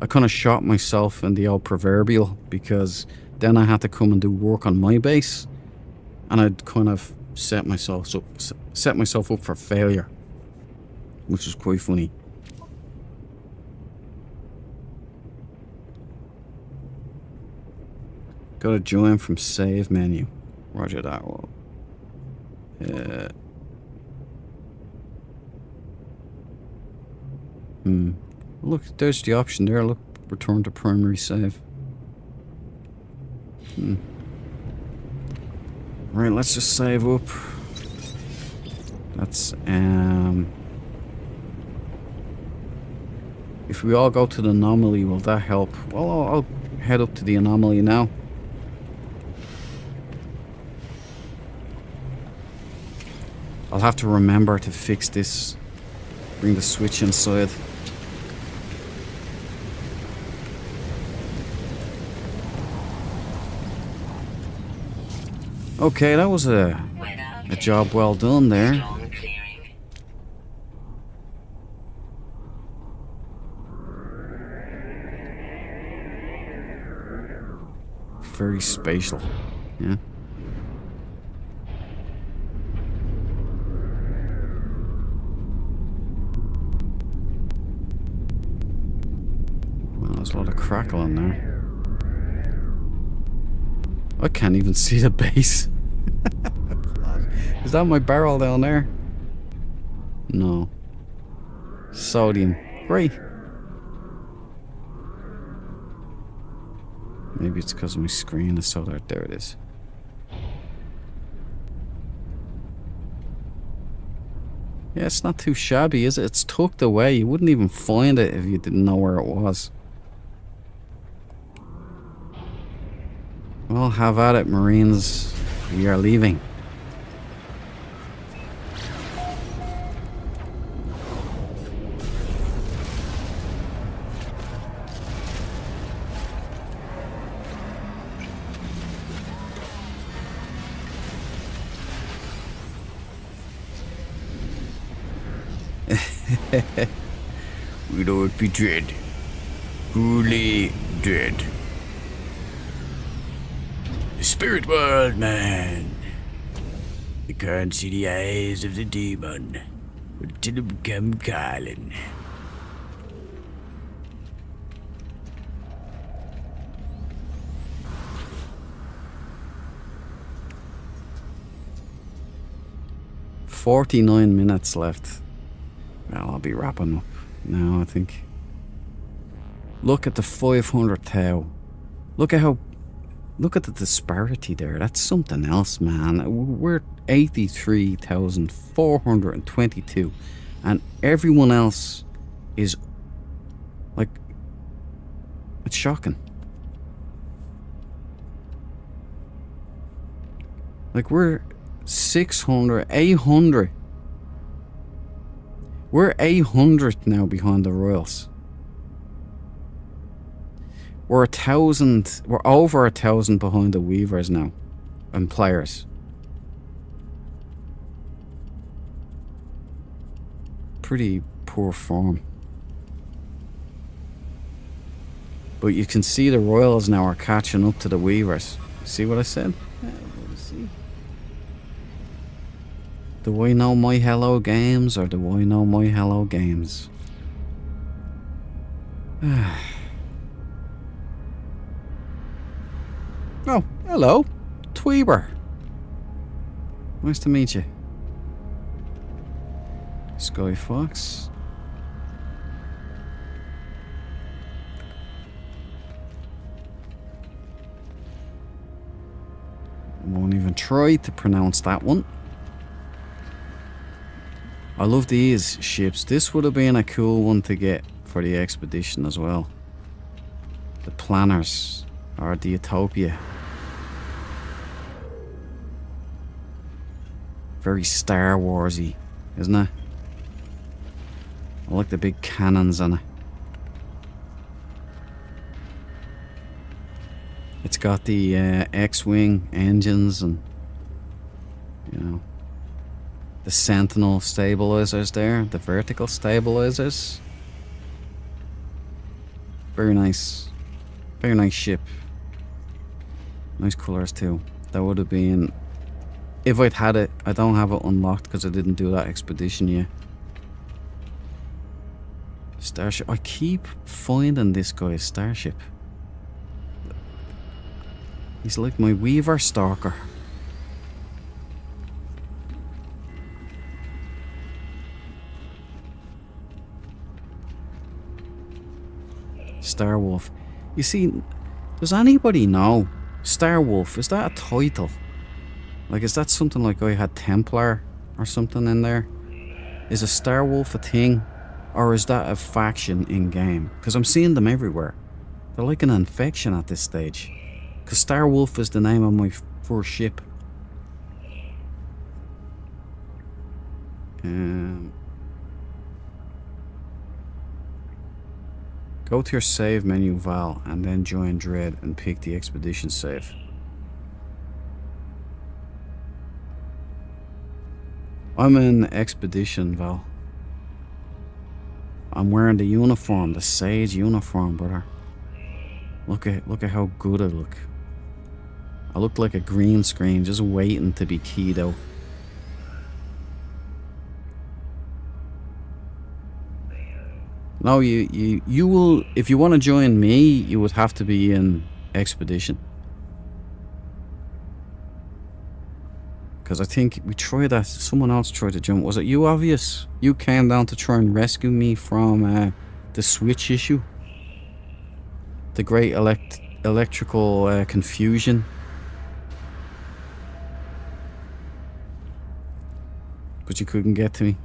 Speaker 1: kind of shot myself in the old proverbial, because then I had to come and do work on my base, and I'd kind of set myself up for failure, which was quite funny. Got to join from save menu. Roger that. Well, look, there's the option there. Look, return to primary save. Right, let's just save up. That's if we all go to the anomaly, will that help? Well, I'll head up to the anomaly now. I'll have to remember to fix this. Bring the switch inside. Okay, that was a job well done there.
Speaker 4: Storm clearing.
Speaker 1: Very spatial. Yeah. Well, there's a lot of crackle in there. I can't even see the base. Is that my barrel down there? No. Sodium. Great. Maybe it's because my screen is so dark. There it is. Yeah, it's not too shabby, is it? It's tucked away. You wouldn't even find it if you didn't know where it was. Well, have at it, Marines. We are leaving. We don't be dread. Truly dread. The spirit world, man. You can't see the eyes of the demon until it become calling. "49 minutes left." Well, I'll be wrapping up now, I think. Look at the 500 Tau. Look at the disparity there. That's something else, man. We're 83,422, and everyone else is like, it's shocking. Like, we're 600, 800. We're 800th now behind the Royals. We're 1,000. We're over 1,000 behind the Weavers now, and players. Pretty poor form. But you can see the Royals now are catching up to the Weavers. See what I said? Yeah, see. Do I know my hello games, or do I know my hello games? Oh, hello, Tweeber. Nice to meet you. Sky Fox. Won't even try to pronounce that one. I love these ships. This would have been a cool one to get for the expedition as well. The Planners, or the Utopia. Very Star Warsy, isn't it? I like the big cannons on it. It's got the X-Wing engines and, you know, the Sentinel stabilizers there, the vertical stabilizers. Very nice. Very nice ship. Nice colours too. That would have been... If I'd had it, I don't have it unlocked because I didn't do that expedition yet. Starship. I keep finding this guy's starship. He's like my Weaver Stalker. Starwolf. You see, does anybody know? Starwolf, is that a title? Like, is that something like I had Templar or something in there? Is a Starwolf a thing? Or is that a faction in game? Because I'm seeing them everywhere. They're like an infection at this stage. Because Starwolf is the name of my first ship. Go to your save menu, Val, and then join Dread and pick the expedition save. I'm in expedition, Val. I'm wearing the uniform, the Sage uniform, brother. Look at how good I look. I look like a green screen, just waiting to be keyed out. No, you will. If you want to join me, you would have to be in expedition. Because I think we tried that. Someone else tried to jump. Was it you, Obvious? You came down to try and rescue me from the switch issue. The great electrical confusion. But you couldn't get to me.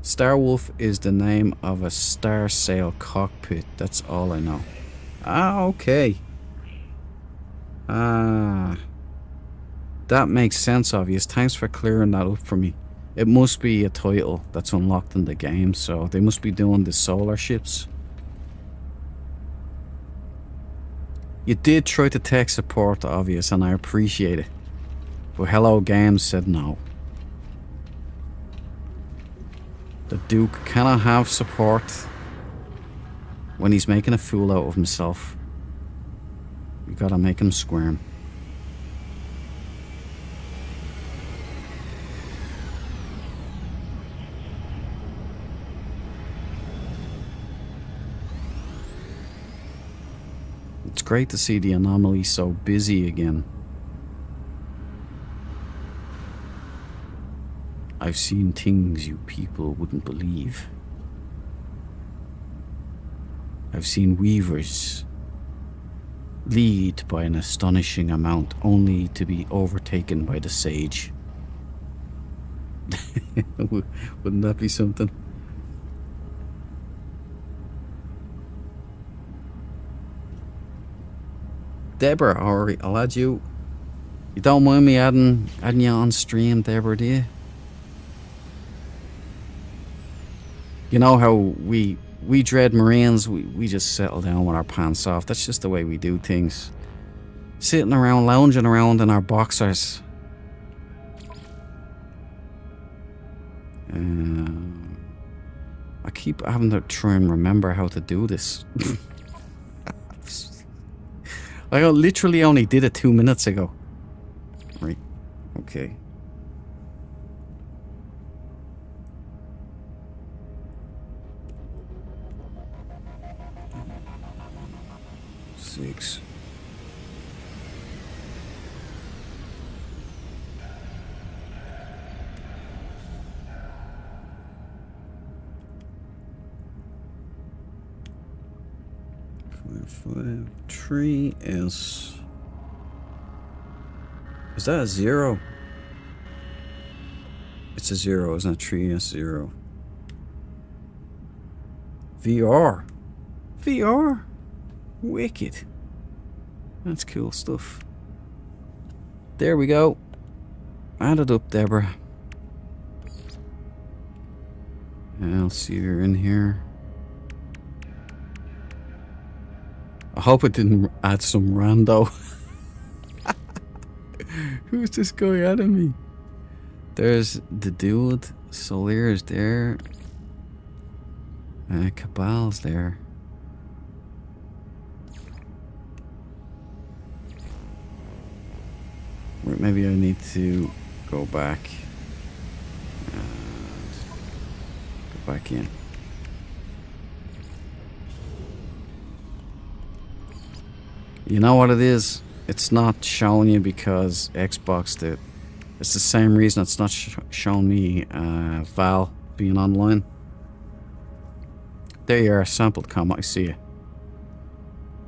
Speaker 1: Starwolf is the name of a star sail cockpit. That's all I know. Ah, okay. Ah. That makes sense, Obvious. Thanks for clearing that up for me. It must be a title that's unlocked in the game, so they must be doing the solar ships. You did try to tech support, Obvious, and I appreciate it. But Hello Games said no. The Duke cannot have support when he's making a fool out of himself. You gotta make him squirm. It's great to see the anomaly so busy again. I've seen things you people wouldn't believe. I've seen weavers lead by an astonishing amount only to be overtaken by the Sage. Wouldn't that be something? Deborah, alright, I'll add you. You don't mind me adding you on stream, Deborah, do you? You know how we Dread Marines, we just settle down with our pants off. That's just the way we do things. Sitting around, lounging around in our boxers. I keep having to try and remember how to do this. I literally only did it 2 minutes ago. Right, okay. 5, 3S. Is that a 0? It's a 0, isn't it? 3S0. VR. VR? Wicked. That's cool stuff. There we go. Add it up, Deborah. I'll see you're in here. I hope it didn't add some rando. Who's this guy adding me? There's the dude. Solier's there. Cabal's there. Wait, maybe I need to go back. Go back in. You know what it is? It's not showing you because Xbox did. It's the same reason it's not showing me Val being online. There you are, sampled com. I see you.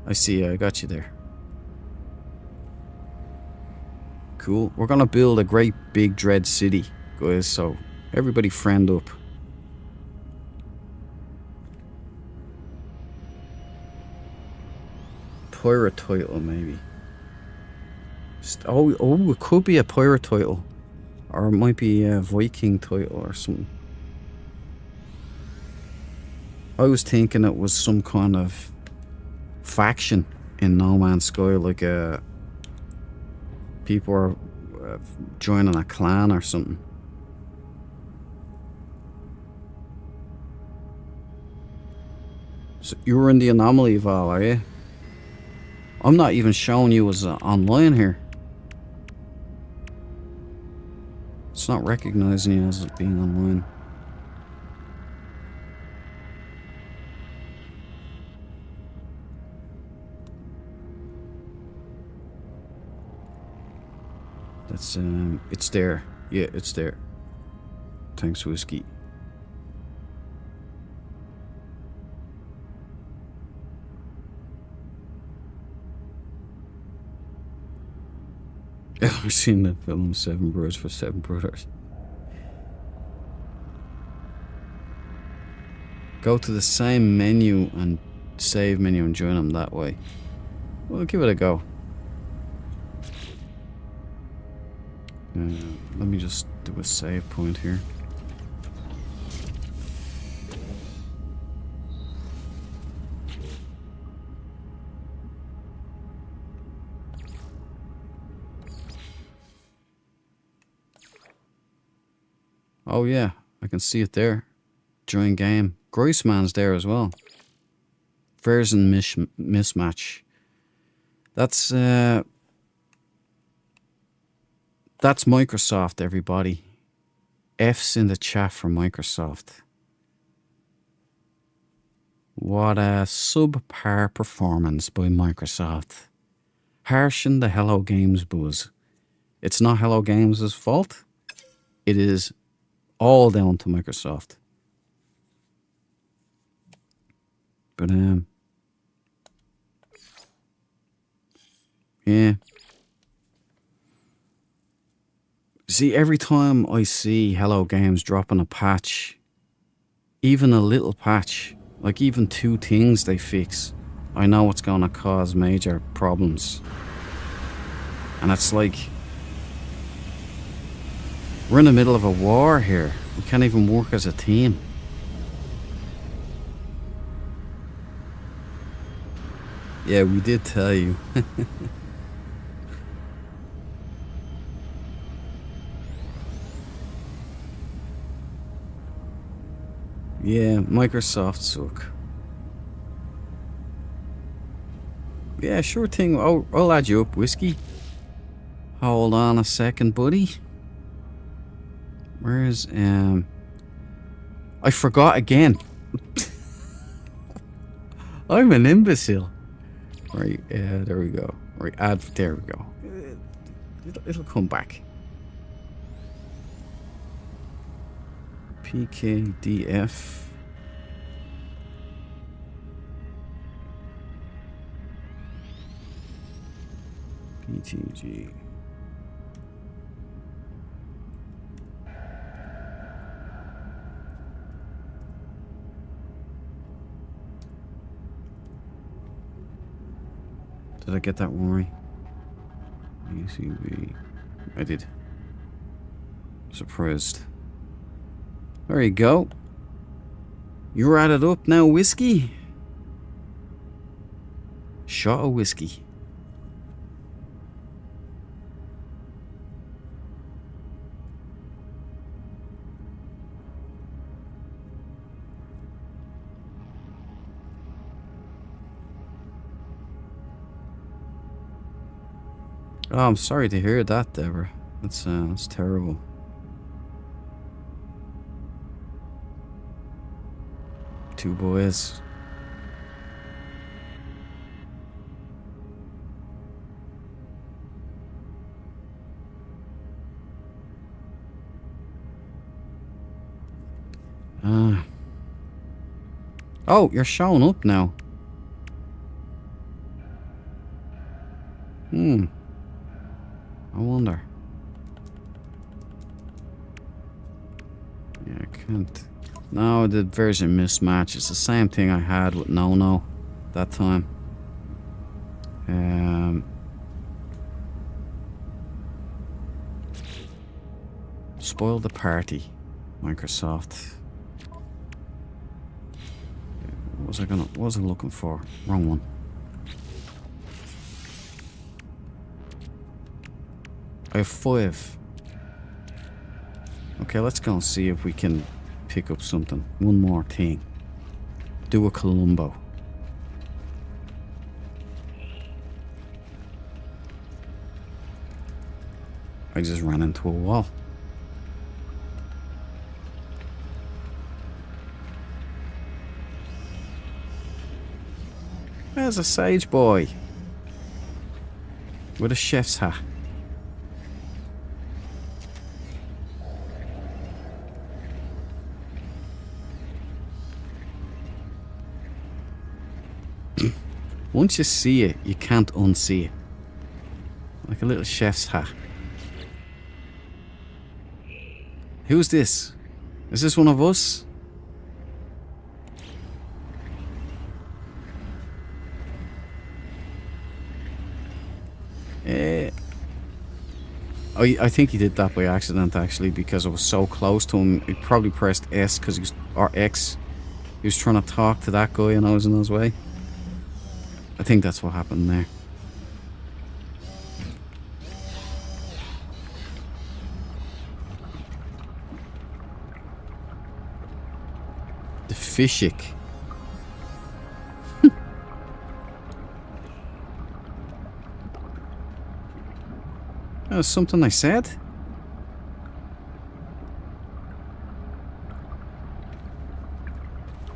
Speaker 1: I see you. I got you there. Cool. We're gonna build a great big dread city, guys. So everybody friend up. Pirate title, maybe. Oh, it could be a pirate title. Or it might be a Viking title or something. I was thinking it was some kind of faction in No Man's Sky, like people are joining a clan or something. So you were in the anomaly, Val, are you? I'm not even showing you as online here. It's not recognizing you as being online. That's it's there. Yeah, it's there. Thanks, Whiskey. I've seen the film Seven Brothers for Seven Brothers. Go to the same menu and save menu and join them that way. Well, give it a go. Let me just do a save point here. Oh yeah, I can see it there. Join game. Groisman's there as well. Version mismatch. That's Microsoft, everybody. F's in the chat for Microsoft. What a subpar performance by Microsoft. Harshing the Hello Games buzz. It's not Hello Games' fault. It is all down to Microsoft. But yeah. See, every time I see Hello Games dropping a patch, even a little patch, like even 2 things they fix, I know it's gonna cause major problems. And it's like, we're in the middle of a war here. We can't even work as a team. Yeah, we did tell you. Yeah, Microsoft suck. Yeah, sure thing. I'll add you up, Whiskey. Hold on a second, buddy. Where's I forgot again. I'm an imbecile. Right, there we go. Right, add. There we go. It'll come back. PKDF. ETG. Did I get that one right? ECB. I did. Surprised. There you go. You're added up now, whiskey. Shot of whiskey. Oh, I'm sorry to hear that, Deborah. That's terrible. Two boys. Oh, you're showing up now. I wonder. Yeah, I can't. No, the version mismatch. It's the same thing I had with No that time. Spoil the party, Microsoft. What was I looking for? Wrong one. I have 5. Okay, let's go and see if we can pick up something. One more thing. Do a Columbo. I just ran into a wall. There's a sage boy with a chef's hat. Once you see it, you can't unsee it. Like a little chef's hat. Who's this? Is this one of us? I think he did that by accident, actually, because I was so close to him. He probably pressed S because he was, or X. He was trying to talk to that guy and I was in his way. I think that's what happened there. The Fishik. That was something I said.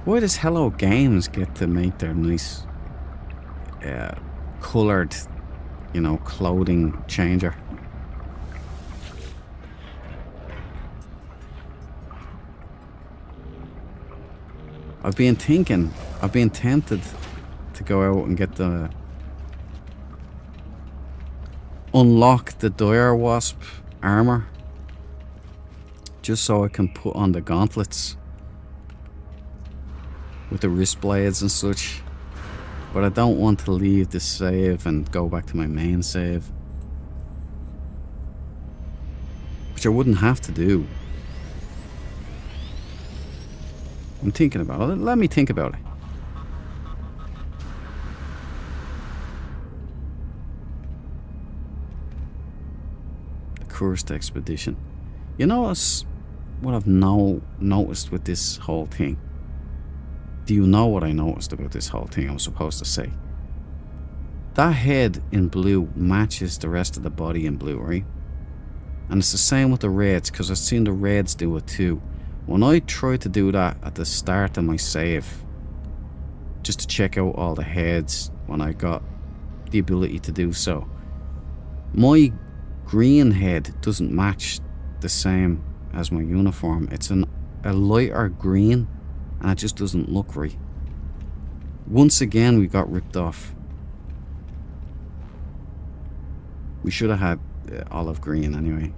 Speaker 1: Why does Hello Games get to make their nice coloured, you know, clothing changer? I've been tempted to go out and get the unlock the Dire Wasp armor just so I can put on the gauntlets with the wrist blades and such, but I don't want to leave the save and go back to my main save, which I wouldn't have to do. I'm thinking about it. Let me think about it. The Cursed Expedition. You notice what I've noticed with this whole thing? Do you know what I noticed about this whole thing I was supposed to say? That head in blue matches the rest of the body in blue, right? And it's the same with the reds, because I've seen the reds do it too. When I tried to do that at the start of my save, just to check out all the heads when I got the ability to do so, my green head doesn't match the same as my uniform. It's a lighter green, and it just doesn't look right. Once again, we got ripped off. We should have had olive green anyway.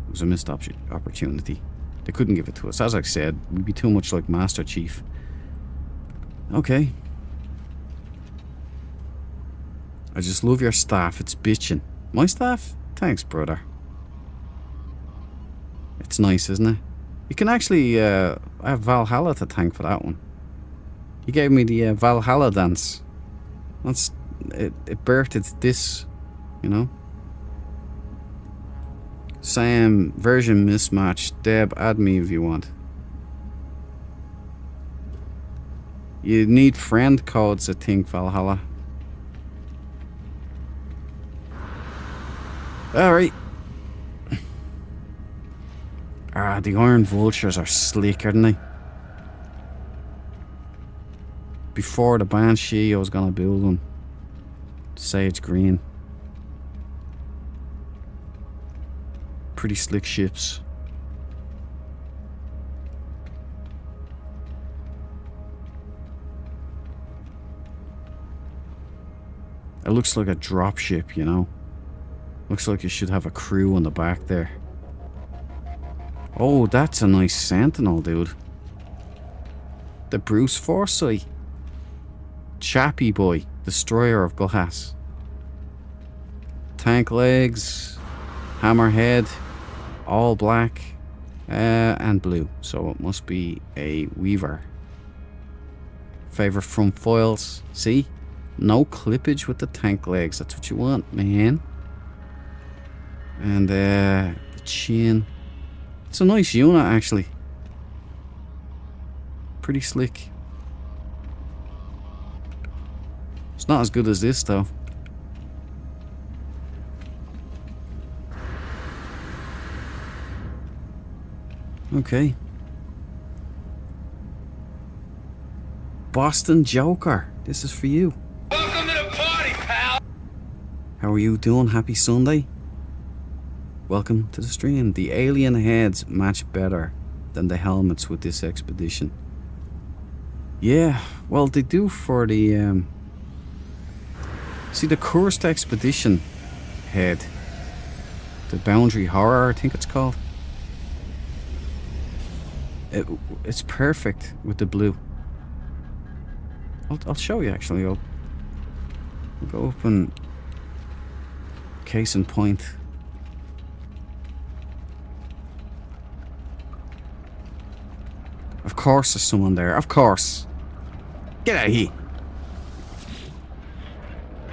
Speaker 1: It was a missed opportunity. They couldn't give it to us. As I said, we'd be too much like Master Chief. Okay. I just love your staff. It's bitchin'. My staff? Thanks, brother. It's nice, isn't it? You can actually, I have Valhalla to thank for that one. He gave me the Valhalla dance. That's, it birthed this, you know? Same version mismatch. Deb, add me if you want. You need friend codes, I think, Valhalla. Alright. Ah, the Iron Vultures are slick, aren't they? Before the Banshee, I was gonna build one. Sage green. Pretty slick ships. It looks like a drop ship, you know? Looks like you should have a crew on the back there. Oh, that's a nice Sentinel, dude. The Bruce Forsyth. Chappy boy, destroyer of glass. Tank legs, hammerhead, all black and blue. So it must be a Weaver. Favorite front foils. See? No clippage with the tank legs. That's what you want, man. And the chin. It's a nice unit, actually. Pretty slick. It's not as good as this, though. Okay. Boston Joker. This is for you.
Speaker 2: Welcome to the party, pal.
Speaker 1: How are you doing? Happy Sunday? Welcome to the stream. The alien heads match better than the helmets with this expedition. Yeah, well, they do for the see, the Cursed Expedition head, the Boundary Horror, I think it's called. It's perfect with the blue. I'll show you, actually. I'll go up and case in point. Of course there's someone there. Of course. Get out of here.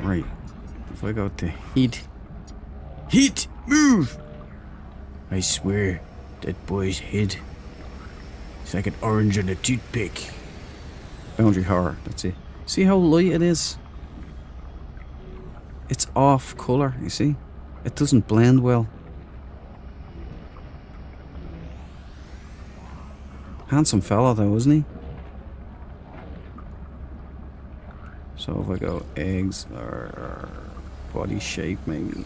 Speaker 1: Right. If I go to heat. Heat! Move! I swear, that boy's head is like an orange on a toothpick. Boundary Horror, that's it. See how light it is? It's off colour, you see? It doesn't blend well. Handsome fella though, isn't he? So if I go eggs or body shape, maybe.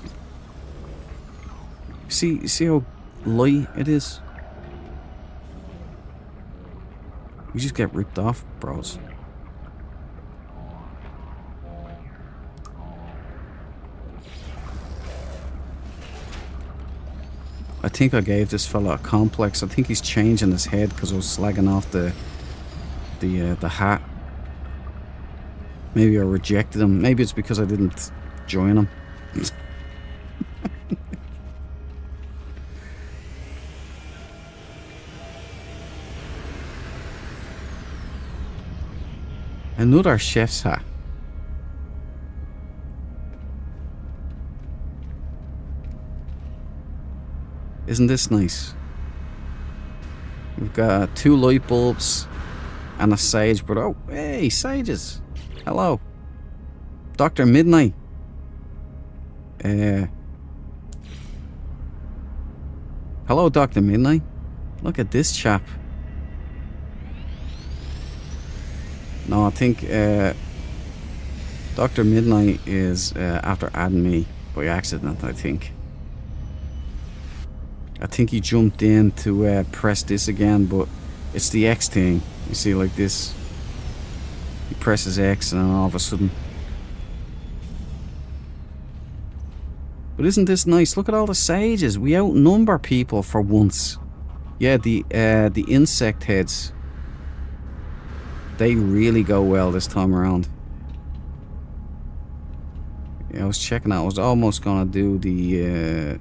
Speaker 1: See how light it is? We just get ripped off, bros. I think I gave this fella a complex. I think he's changing his head because I was slagging off the hat. Maybe I rejected him. Maybe it's because I didn't join him. Another chef's hat. Isn't this nice? We've got 2 light bulbs and a sage, but oh, hey, sages. Hello. Dr. Midnight. Hello, Dr. Midnight. Look at this chap. No, I think Dr. Midnight is after adding me by accident, I think. I think he jumped in to press this again, but it's the X thing. You see, like this. He presses X and then all of a sudden... But isn't this nice? Look at all the sages. We outnumber people for once. Yeah, the insect heads. They really go well this time around. Yeah, I was checking out. I was almost gonna do the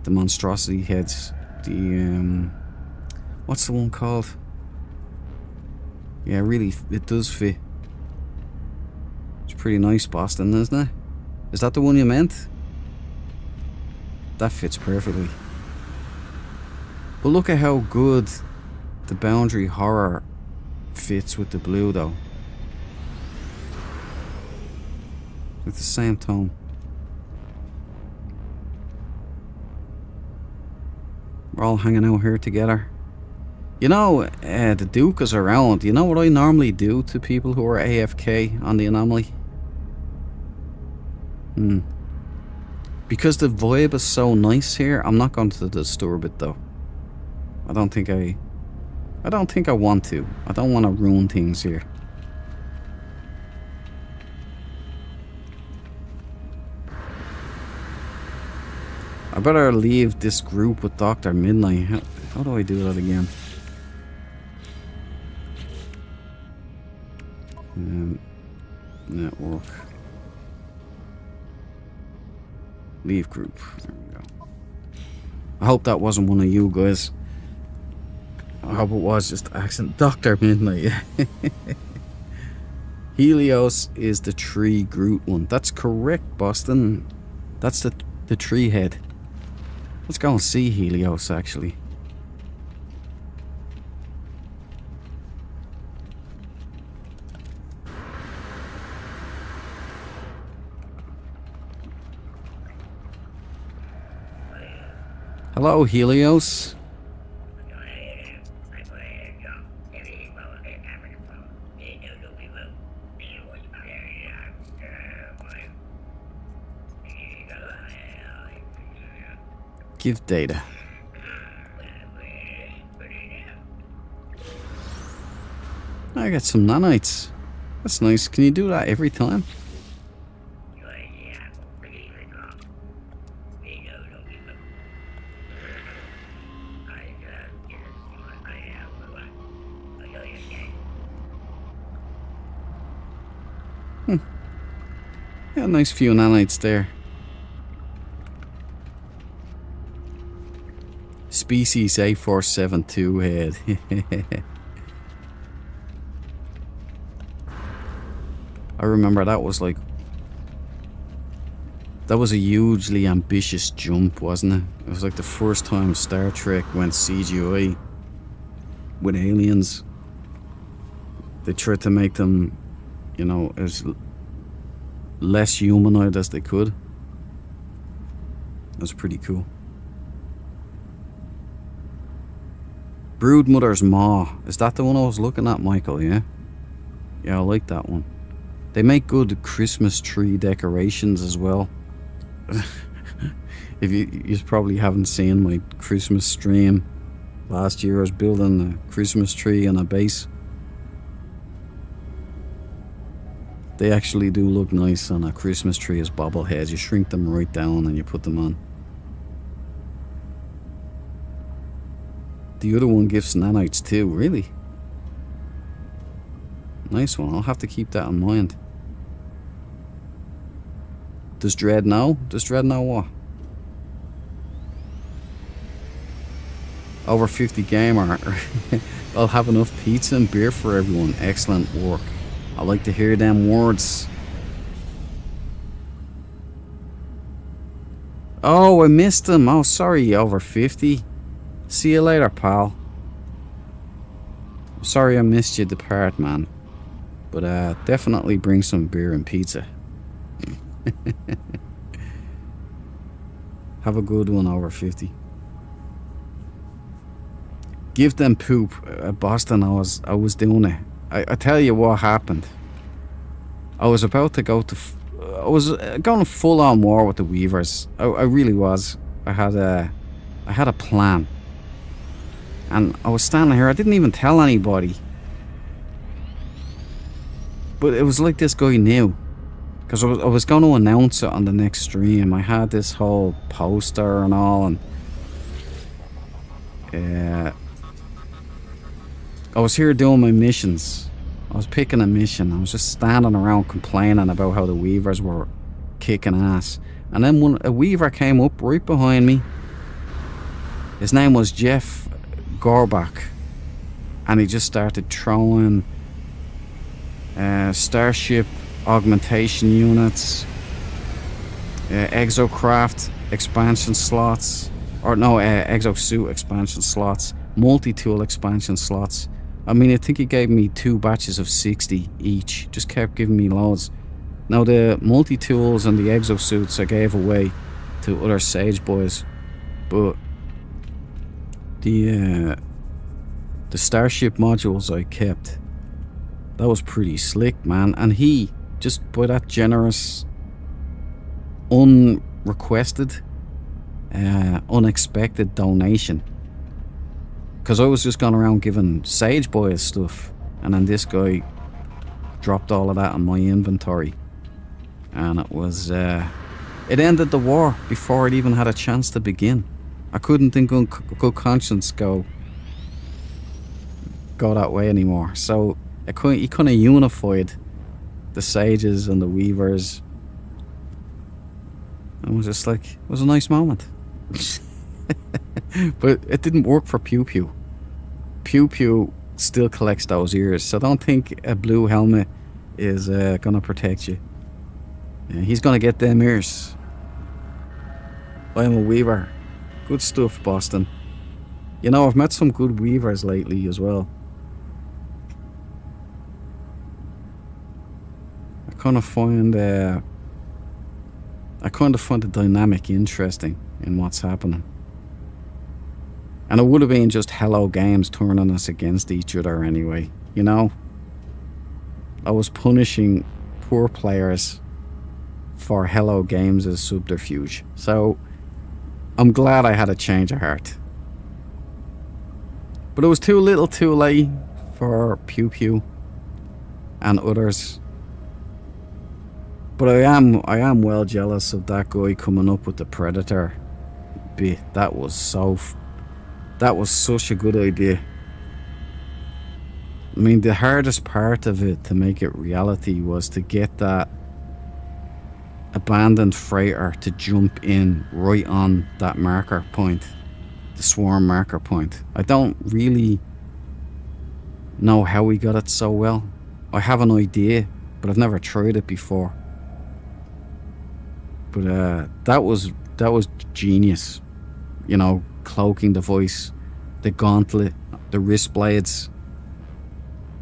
Speaker 1: monstrosity heads. The what's the one called? Yeah, really, it does fit. It's pretty nice, Boston, isn't it? Is that the one you meant? That fits perfectly. But look at how good the Boundary Horror fits with the blue, though. With the same tone. We're all hanging out here together. You know, the Duke is around. You know what I normally do to people who are AFK on the anomaly? Because the vibe is so nice here, I'm not going to disturb it though. I don't think I want to. I don't want to ruin things here. I better leave this group with Dr. Midnight. How do I do that again? Network. Leave group. There we go. I hope that wasn't one of you guys. I hope it was just accent. Dr. Midnight. Helios is the tree Groot one. That's correct, Boston. That's the tree head. Let's go and see Helios, actually. Hello, Helios. Give data. I got some nanites. That's nice. Can you do that every time? Yeah, nice few nanites there. Species A472 head. I remember that was like... That was a hugely ambitious jump, wasn't it? It was like the first time Star Trek went CGI with aliens. They tried to make them, you know, as less humanoid as they could. That was pretty cool. Broodmother's Maw. Is that the one I was looking at, Michael? Yeah? Yeah, I like that one. They make good Christmas tree decorations as well. If you probably haven't seen my Christmas stream. Last year I was building a Christmas tree on a base. They actually do look nice on a Christmas tree as bobbleheads. You shrink them right down and you put them on. The other one gives nanites too, really? Nice one, I'll have to keep that in mind. Does Dread know? Does Dread know what? Over 50 gamer. I'll have enough pizza and beer for everyone. Excellent work. I like to hear them words. Oh, I missed them. Oh, sorry, over 50. See you later, pal. I'm sorry I missed you depart, man. But definitely bring some beer and pizza. Have a good one, over 50. Give them poop. Boston, I was doing it. I tell you what happened. I was about to go to... I was going full on war with the Weavers. I really was. I had a plan. And I was standing here, I didn't even tell anybody. But it was like this guy knew. Because I was going to announce it on the next stream. I had this whole poster and all, and I was here doing my missions. I was picking a mission. I was just standing around complaining about how the Weavers were kicking ass. And then when a Weaver came up right behind me, his name was Jeff Gorbach, and he just started throwing Starship augmentation units, Exocraft expansion slots, or no, Exosuit expansion slots, multi-tool expansion slots. I mean, I think he gave me 2 batches of 60 each. Just kept giving me loads. Now the multi-tools and the exosuits I gave away to other Sage boys, but the Starship modules I kept. That was pretty slick, man. And he, just by that generous, unrequested, unexpected donation, because I was just going around giving Sage boys stuff, and then this guy dropped all of that in my inventory, and it was it ended the war before it even had a chance to begin. I couldn't think in good conscience go that way anymore. So he kind of unified the Sages and the Weavers. It was just like, it was a nice moment. But it didn't work for Pew Pew. Pew Pew still collects those ears, so don't think a blue helmet is gonna protect you. Yeah, he's gonna get them ears. I'm a Weaver. Good stuff, Boston. You know, I've met some good Weavers lately as well. I kind of find the dynamic interesting in what's happening. And it would have been just Hello Games turning us against each other anyway, you know? I was punishing poor players for Hello Games' subterfuge. So, I'm glad I had a change of heart. But it was too little too late for Pew Pew and others. But I am well jealous of that guy coming up with the Predator bit. That was such a good idea. I mean, the hardest part of it to make it reality was to get that abandoned freighter to jump in right on that marker point, the swarm marker point. I don't really know how we got it so well. I have an idea, but I've never tried it before. But that was genius. You know, cloaking device, the gauntlet, the wrist blades,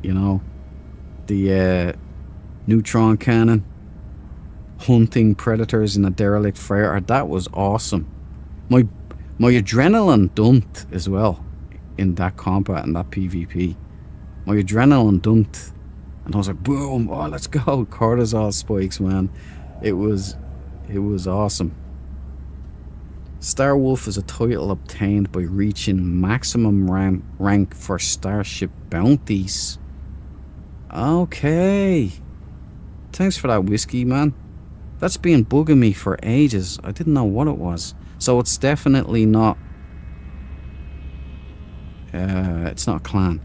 Speaker 1: you know, the neutron cannon, hunting predators in a derelict freighter. That was awesome. My adrenaline dumped as well in that combat and that PvP. My adrenaline dumped, and I was like, boom, oh, let's go, cortisol spikes, man. It was awesome. Star Wolf is a title obtained by reaching maximum rank for Starship bounties. Okay. Thanks for that whiskey, man. That's been bugging me for ages. I didn't know what it was. So it's definitely not... it's not a clan.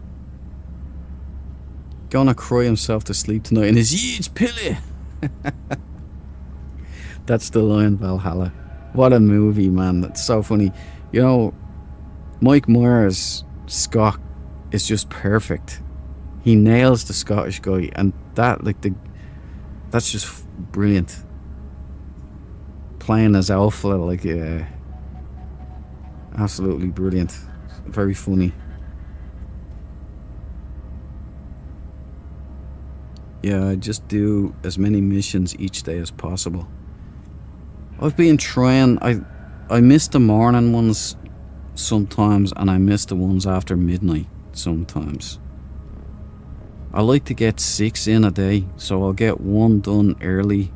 Speaker 1: Gonna cry himself to sleep tonight in his huge pilly. That's the line, Valhalla. What a movie, man. That's so funny. You know, Mike Myers' Scott is just perfect. He nails the Scottish guy, and that's just brilliant. Playing as Alpha, like, absolutely brilliant. Very funny. Yeah, I just do as many missions each day as possible. I've been trying. I miss the morning ones sometimes, and I miss the ones after midnight sometimes. I like to get 6 in a day, so I'll get 1 done early,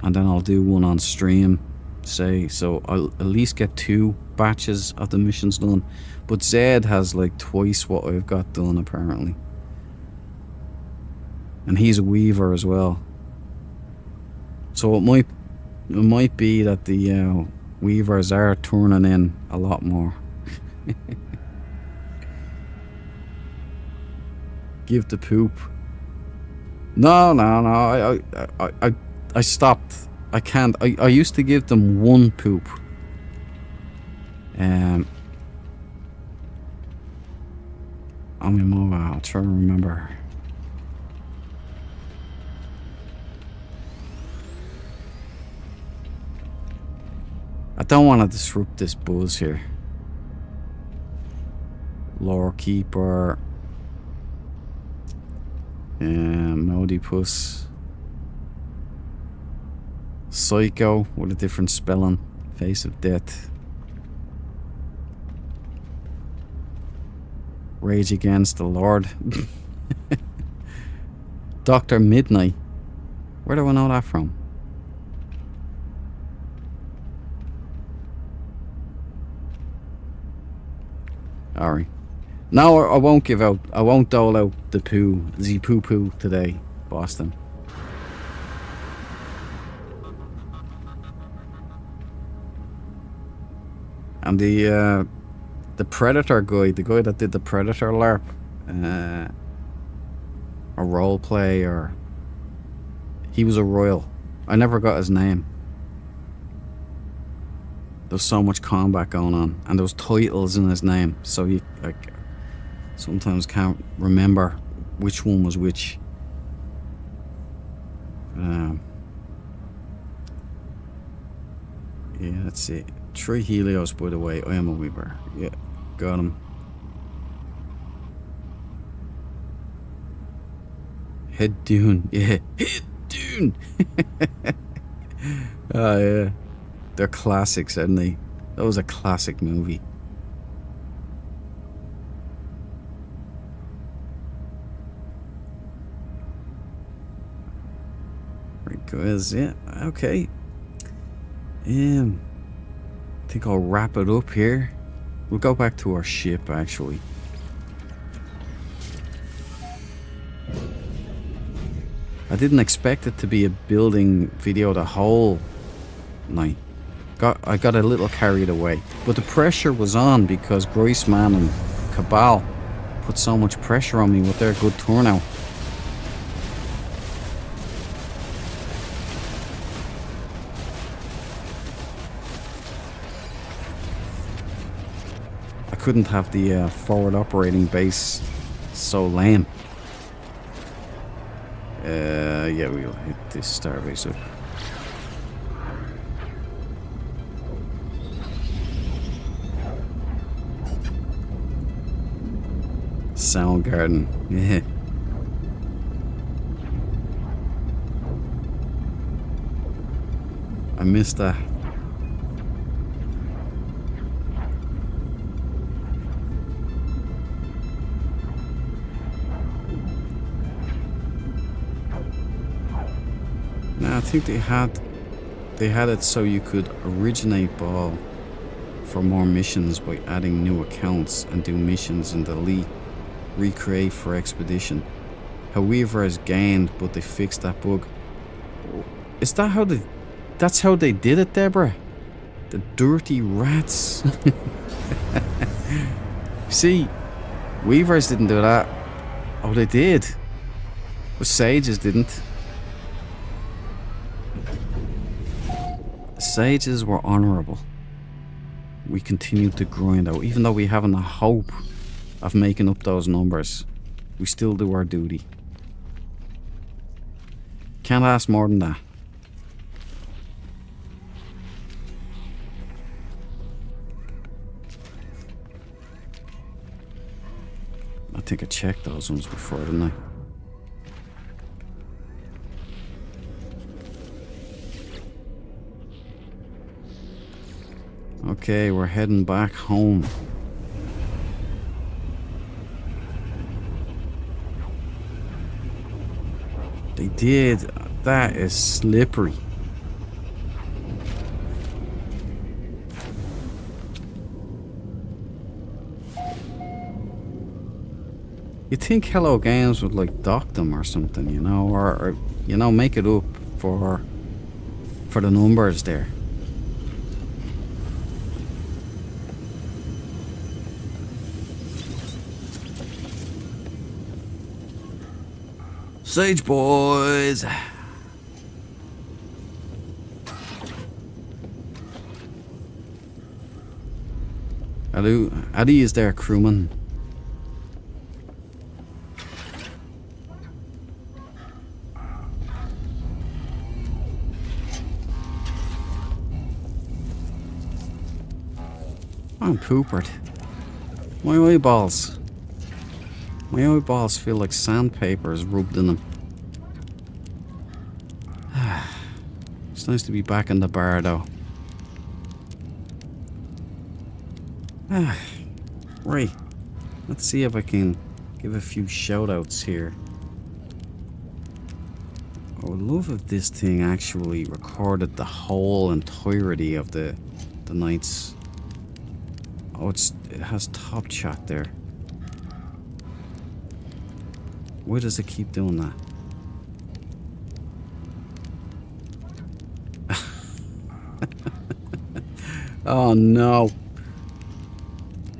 Speaker 1: and then I'll do 1 on stream, say, so I'll at least get 2 batches of the missions done. But Zed has like twice what I've got done, apparently. And he's a Weaver as well. So it might be that the weavers are turning in a lot more. Give the poop. No. I stopped. I can't. I used to give them one poop. On my mobile, I'll try to remember. I don't want to disrupt this buzz here. Lore Keeper. Modipus. Psycho with a different spelling. Face of Death. Rage Against the Lord. Dr. Midnight. Where do I know that from? Alright. No, I won't give out. I won't dole out the poo today, Boston. And the Predator guy, the guy that did the Predator LARP, a role play, or he was a royal. I never got his name. There was so much combat going on, and there was titles in his name, so you like sometimes can't remember which one was which. Yeah, that's it. 3 Helios, by the way. I am a Weaver. Yeah, got him. Head Dune. Yeah, Head Dune. Oh yeah, they're classics, aren't they? That was a classic movie. Right, guys. Yeah. Okay. I think I'll wrap it up here. We'll go back to our ship, actually. I didn't expect it to be a building video the whole night. I got a little carried away. But the pressure was on because Groisman and Cabal put so much pressure on me with their good turnout. I couldn't have the forward operating base so lame. Yeah, we'll hit this starbase up. Soundgarden, yeah. I missed that. I think they had it so you could originate ball for more missions by adding new accounts and do missions in the elite, recreate for expedition. However, has gained, but they fixed that bug. Is that how that's how they did it, Deborah? The dirty rats. See, Weavers didn't do that. Oh, they did. But Sages didn't. Sages were honourable. We continued to grind out, even though we haven't a hope of making up those numbers. We still do our duty. Can't ask more than that. I think I checked those ones before, didn't I? Okay, we're heading back home. They did. That is slippery. You'd think Hello Games would like dock them or something, you know, or you know, make it up for for the numbers there. Sage boys. Hello, Addy is there, crewman. I'm poopered. My eyeballs. My eyeballs feel like sandpaper is rubbed in them. It's nice to be back in the bar though. Right. Let's see if I can give a few shout outs here. I would love if this thing actually recorded the whole entirety of the night's. Oh, it has top chat there. Why does it keep doing that? Oh no.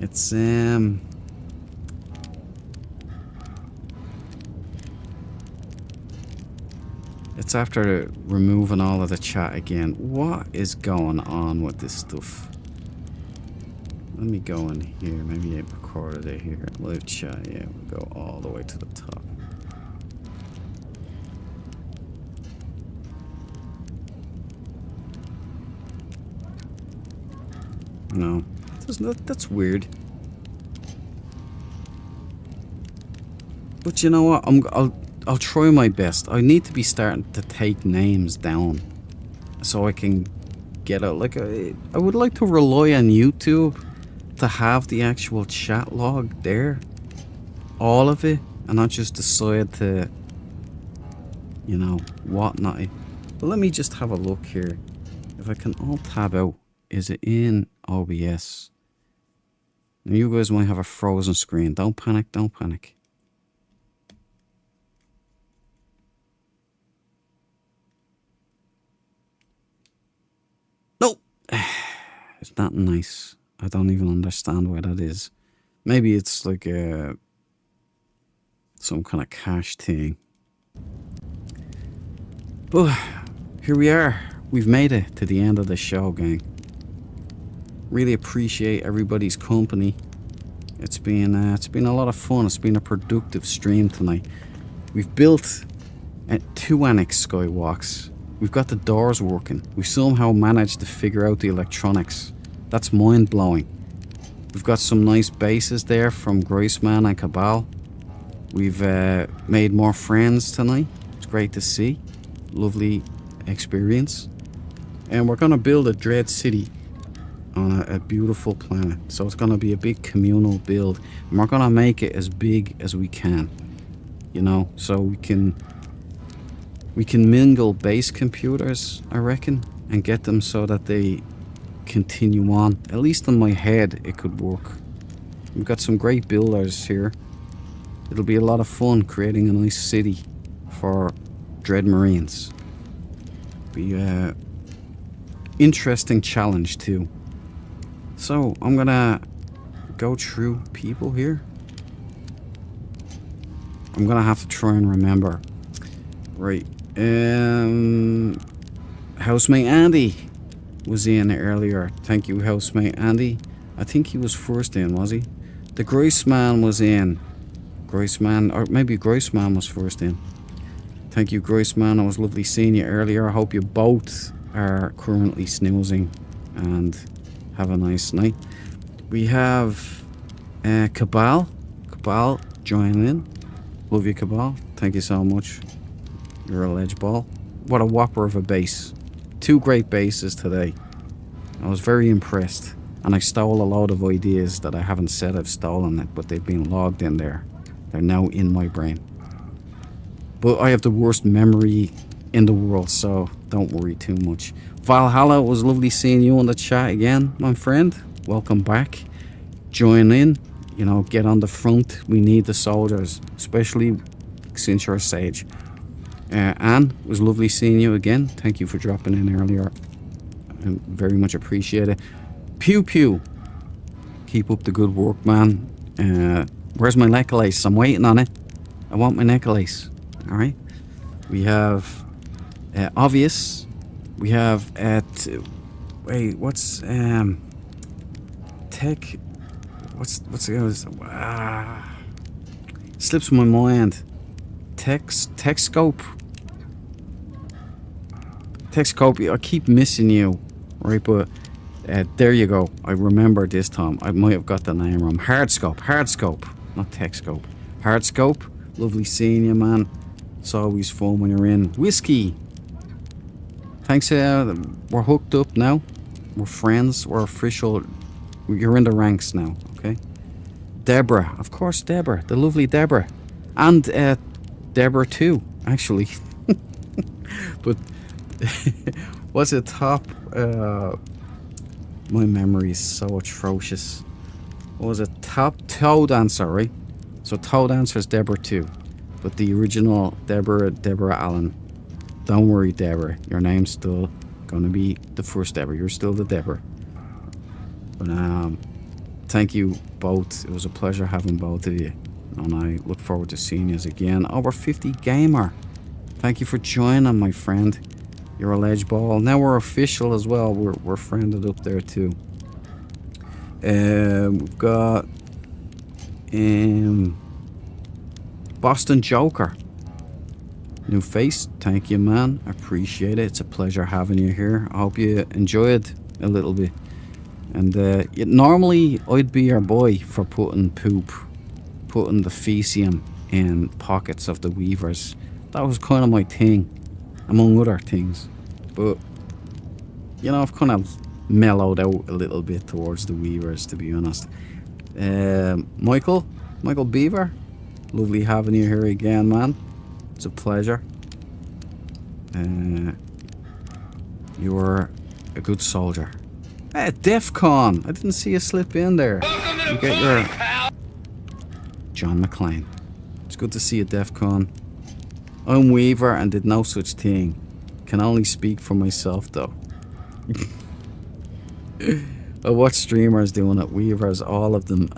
Speaker 1: It's it's after removing all of the chat again. What is going on with this stuff? Let me go in here. Maybe I recorded it here. Live chat. Yeah, we'll go all the way to the top. No, that's weird. But you know what? I'll try my best. I need to be starting to take names down, so I can get out. Like I would like to rely on YouTube to have the actual chat log there, all of it, and not just decide to, you know, whatnot. But let me just have a look here. If I can alt tab out, is it in OBS? Now you guys might have a frozen screen. Don't panic, don't panic. No! It's not nice. I don't even understand why that is. Maybe it's like some kind of cache thing. But here we are. We've made it to the end of the show, gang. Really appreciate everybody's company. It's been a lot of fun. It's been a productive stream tonight. We've built 2 annex skywalks. We've got the doors working. We somehow managed to figure out the electronics. That's mind-blowing. We've got some nice bases there from Groisman and Cabal. We've made more friends tonight. It's great to see. Lovely experience. And we're going to build a Dread City on a beautiful planet. So it's going to be a big communal build. And we're going to make it as big as we can. You know, so we can mingle base computers, I reckon, and get them so that they continue on. At least in my head it could work. We've got some great builders here. It'll be a lot of fun creating a nice city for Dread Marines. Be a interesting challenge too. So I'm gonna go through people here. I'm gonna have to try and remember. Right. Housemate Andy was in earlier. Thank you, Housemate Andy. I think he was first in, was he? The Groisman was in. Groisman, or maybe Groisman was first in. Thank you, Groisman. It was lovely seeing you earlier. I hope you both are currently snoozing and have a nice night. We have Cabal. Cabal joining in. Love you, Cabal. Thank you so much. You're a ledge ball. What a whopper of a base. 2 great bases today. I was very impressed. And I stole a lot of ideas that I haven't said I've stolen it, but they've been logged in there. They're now in my brain. But I have the worst memory in the world, so don't worry too much. Valhalla, it was lovely seeing you on the chat again, my friend. Welcome back. Join in. You know, get on the front. We need the soldiers, especially since you're a sage. Anne, it was lovely seeing you again. Thank you for dropping in earlier. I very much appreciate it. Pew Pew. Keep up the good work, man. Where's my necklace? I'm waiting on it. I want my necklace. Alright. We have Obvious. We have wait, what's Tech, what's the slips my mind. Techscope. I keep missing you, right? But there you go. I remember this time. I might have got the name wrong. Hardscope, not Techscope. Hardscope. Lovely seeing you, man. It's always fun when you're in. Whiskey. Thanks. We're hooked up now. We're friends. We're official. You're in the ranks now. Okay. Deborah, of course, Deborah, the lovely Deborah, and Deborah too, actually. But what's it top? My memory is so atrocious. What was it? Top Toe Dancer, right? So Toe Dancer is Deborah too, but the original Deborah Allen. Don't worry, Deborah. Your name's still gonna be the first Deborah. You're still the Deborah. But thank you both. It was a pleasure having both of you, and I look forward to seeing you again. Over 50 Gamer. Thank you for joining, my friend. You're a ledge ball. Now we're official as well. We're friended up there too. We've got Boston Joker. New face. Thank you, man. I appreciate it. It's a pleasure having you here. I hope you enjoyed a little bit. And normally I'd be your boy for putting the faecium in pockets of the weavers. That was kind of my thing, among other things. But you know, I've kind of mellowed out a little bit towards the weavers, to be honest. Michael Beaver, lovely having you here again, man. It's a pleasure. You were a good soldier. Hey, DEFCON! I didn't see you slip in there.
Speaker 2: Welcome to
Speaker 1: You
Speaker 2: the
Speaker 1: get
Speaker 2: party,
Speaker 1: your
Speaker 2: pal.
Speaker 1: John McClane. It's good to see you, DEFCON. I'm Weaver and did no such thing. Can only speak for myself, though. I watch streamers doing it. Weavers, all of them.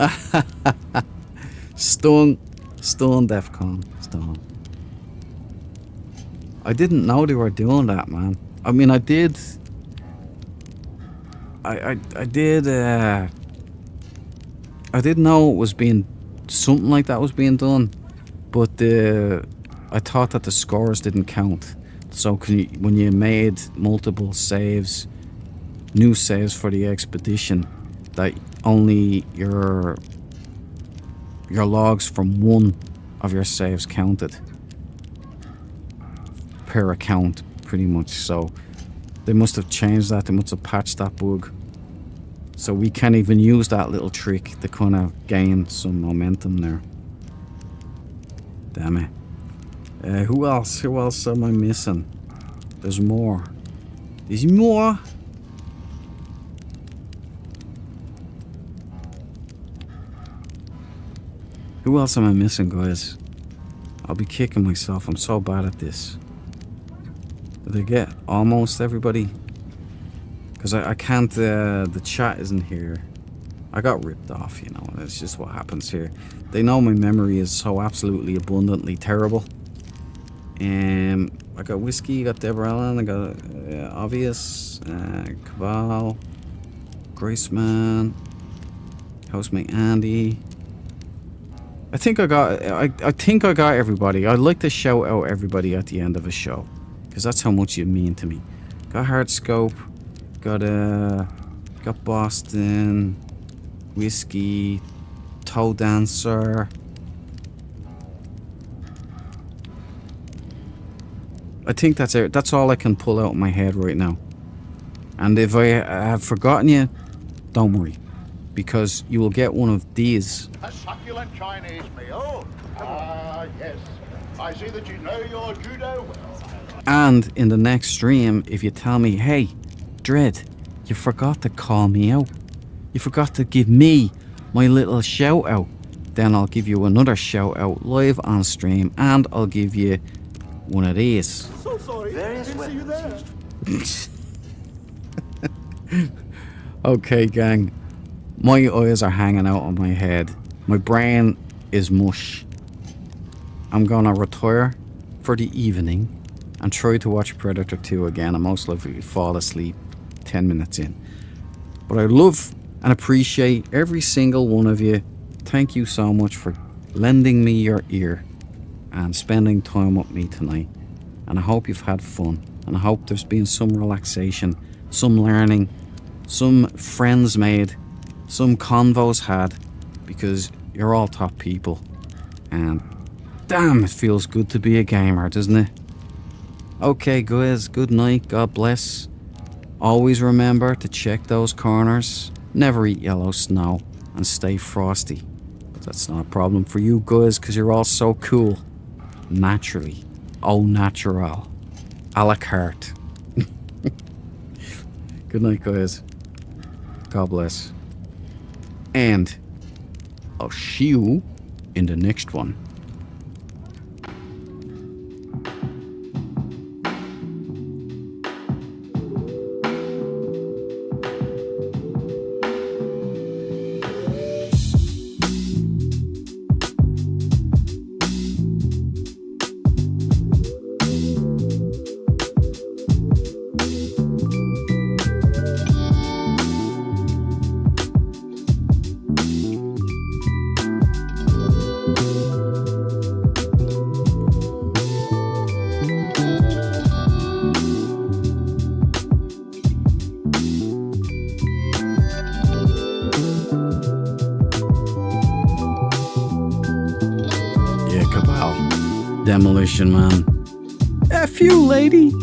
Speaker 1: Stun DEFCON. Stun. I didn't know they were doing that, man. I mean, I did. I did know it was being something like that was being done, but I thought that the scores didn't count. So when you made multiple saves, new saves for the expedition, that only your logs from one of your saves counted per account, pretty much. So they must have changed that. They must have patched that bug. So we can't even use that little trick to kind of gain some momentum there. Damn it. Who else? Who else am I missing? There's more. There's more. Who else am I missing, guys? I'll be kicking myself. I'm so bad at this. Did I get almost everybody? Because I can't, the chat isn't here. I got ripped off, you know, and it's just what happens here. They know my memory is so absolutely abundantly terrible. I got Whiskey, I got Deborah Allen, I got Obvious, Cabal, Graceman, Housemate Andy. I think I got everybody. I'd like to shout out everybody at the end of a show, because that's how much you mean to me. Got Hardscope, got Boston, Whiskey, Toe Dancer. I think that's it. That's all I can pull out of my head right now. And if I have forgotten you, don't worry, because you will get one of these.
Speaker 3: A succulent Chinese meal? Ah, yes. I see that you know your judo well.
Speaker 1: And in the next stream, if you tell me, hey, Dread, you forgot to call me out. You forgot to give me my little shout out. Then I'll give you another shout out live on stream, and I'll give you one of these.
Speaker 3: So sorry.
Speaker 5: Various
Speaker 3: Didn't see you there.
Speaker 1: Okay, gang. My eyes are hanging out of my head. My brain is mush. I'm gonna retire for the evening and try to watch Predator 2 again. I most likely fall asleep 10 minutes in. But I love and appreciate every single one of you. Thank you so much for lending me your ear and spending time with me tonight. And I hope you've had fun. And I hope there's been some relaxation, some learning, some friends made, some convos had, because you're all top people. And damn, it feels good to be a gamer, doesn't it? Okay, guys, good night, God bless. Always remember to check those corners, never eat yellow snow, and stay frosty. But that's not a problem for you guys, because you're all so cool. Naturally. Au natural. A la carte. Good night, guys. God bless. And I'll see you in the next one. Demolition Man. F you, lady.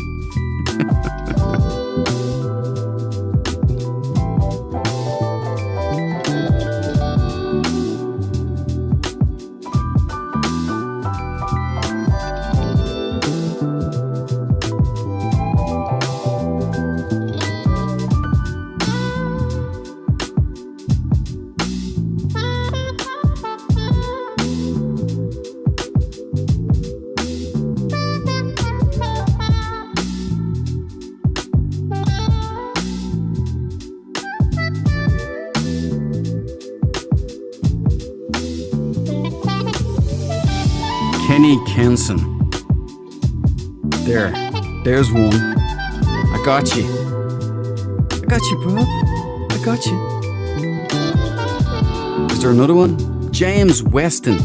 Speaker 1: Kenny Kenson. There's one. I got you. I got you, bro. I got you. Is there another one? James Weston.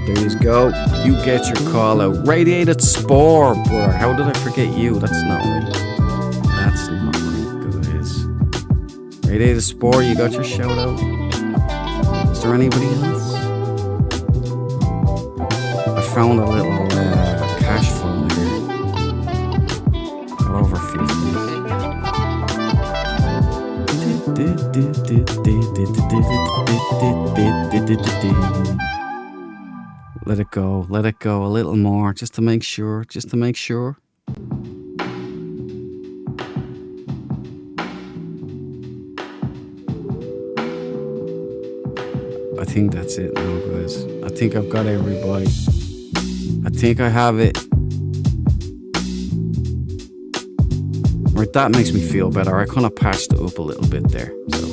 Speaker 1: There you go. You get your call out. Radiated Spore, bro. How did I forget you? That's not right. That's not right, guys. Radiated Spore, you got your shout out. Is there anybody else? I found a little cash file here. Got over 50. Let it go a little more, just to make sure, I think that's it now, guys. I think I've got everybody. I think I have it. Right, that makes me feel better. I kind of patched it up a little bit there. So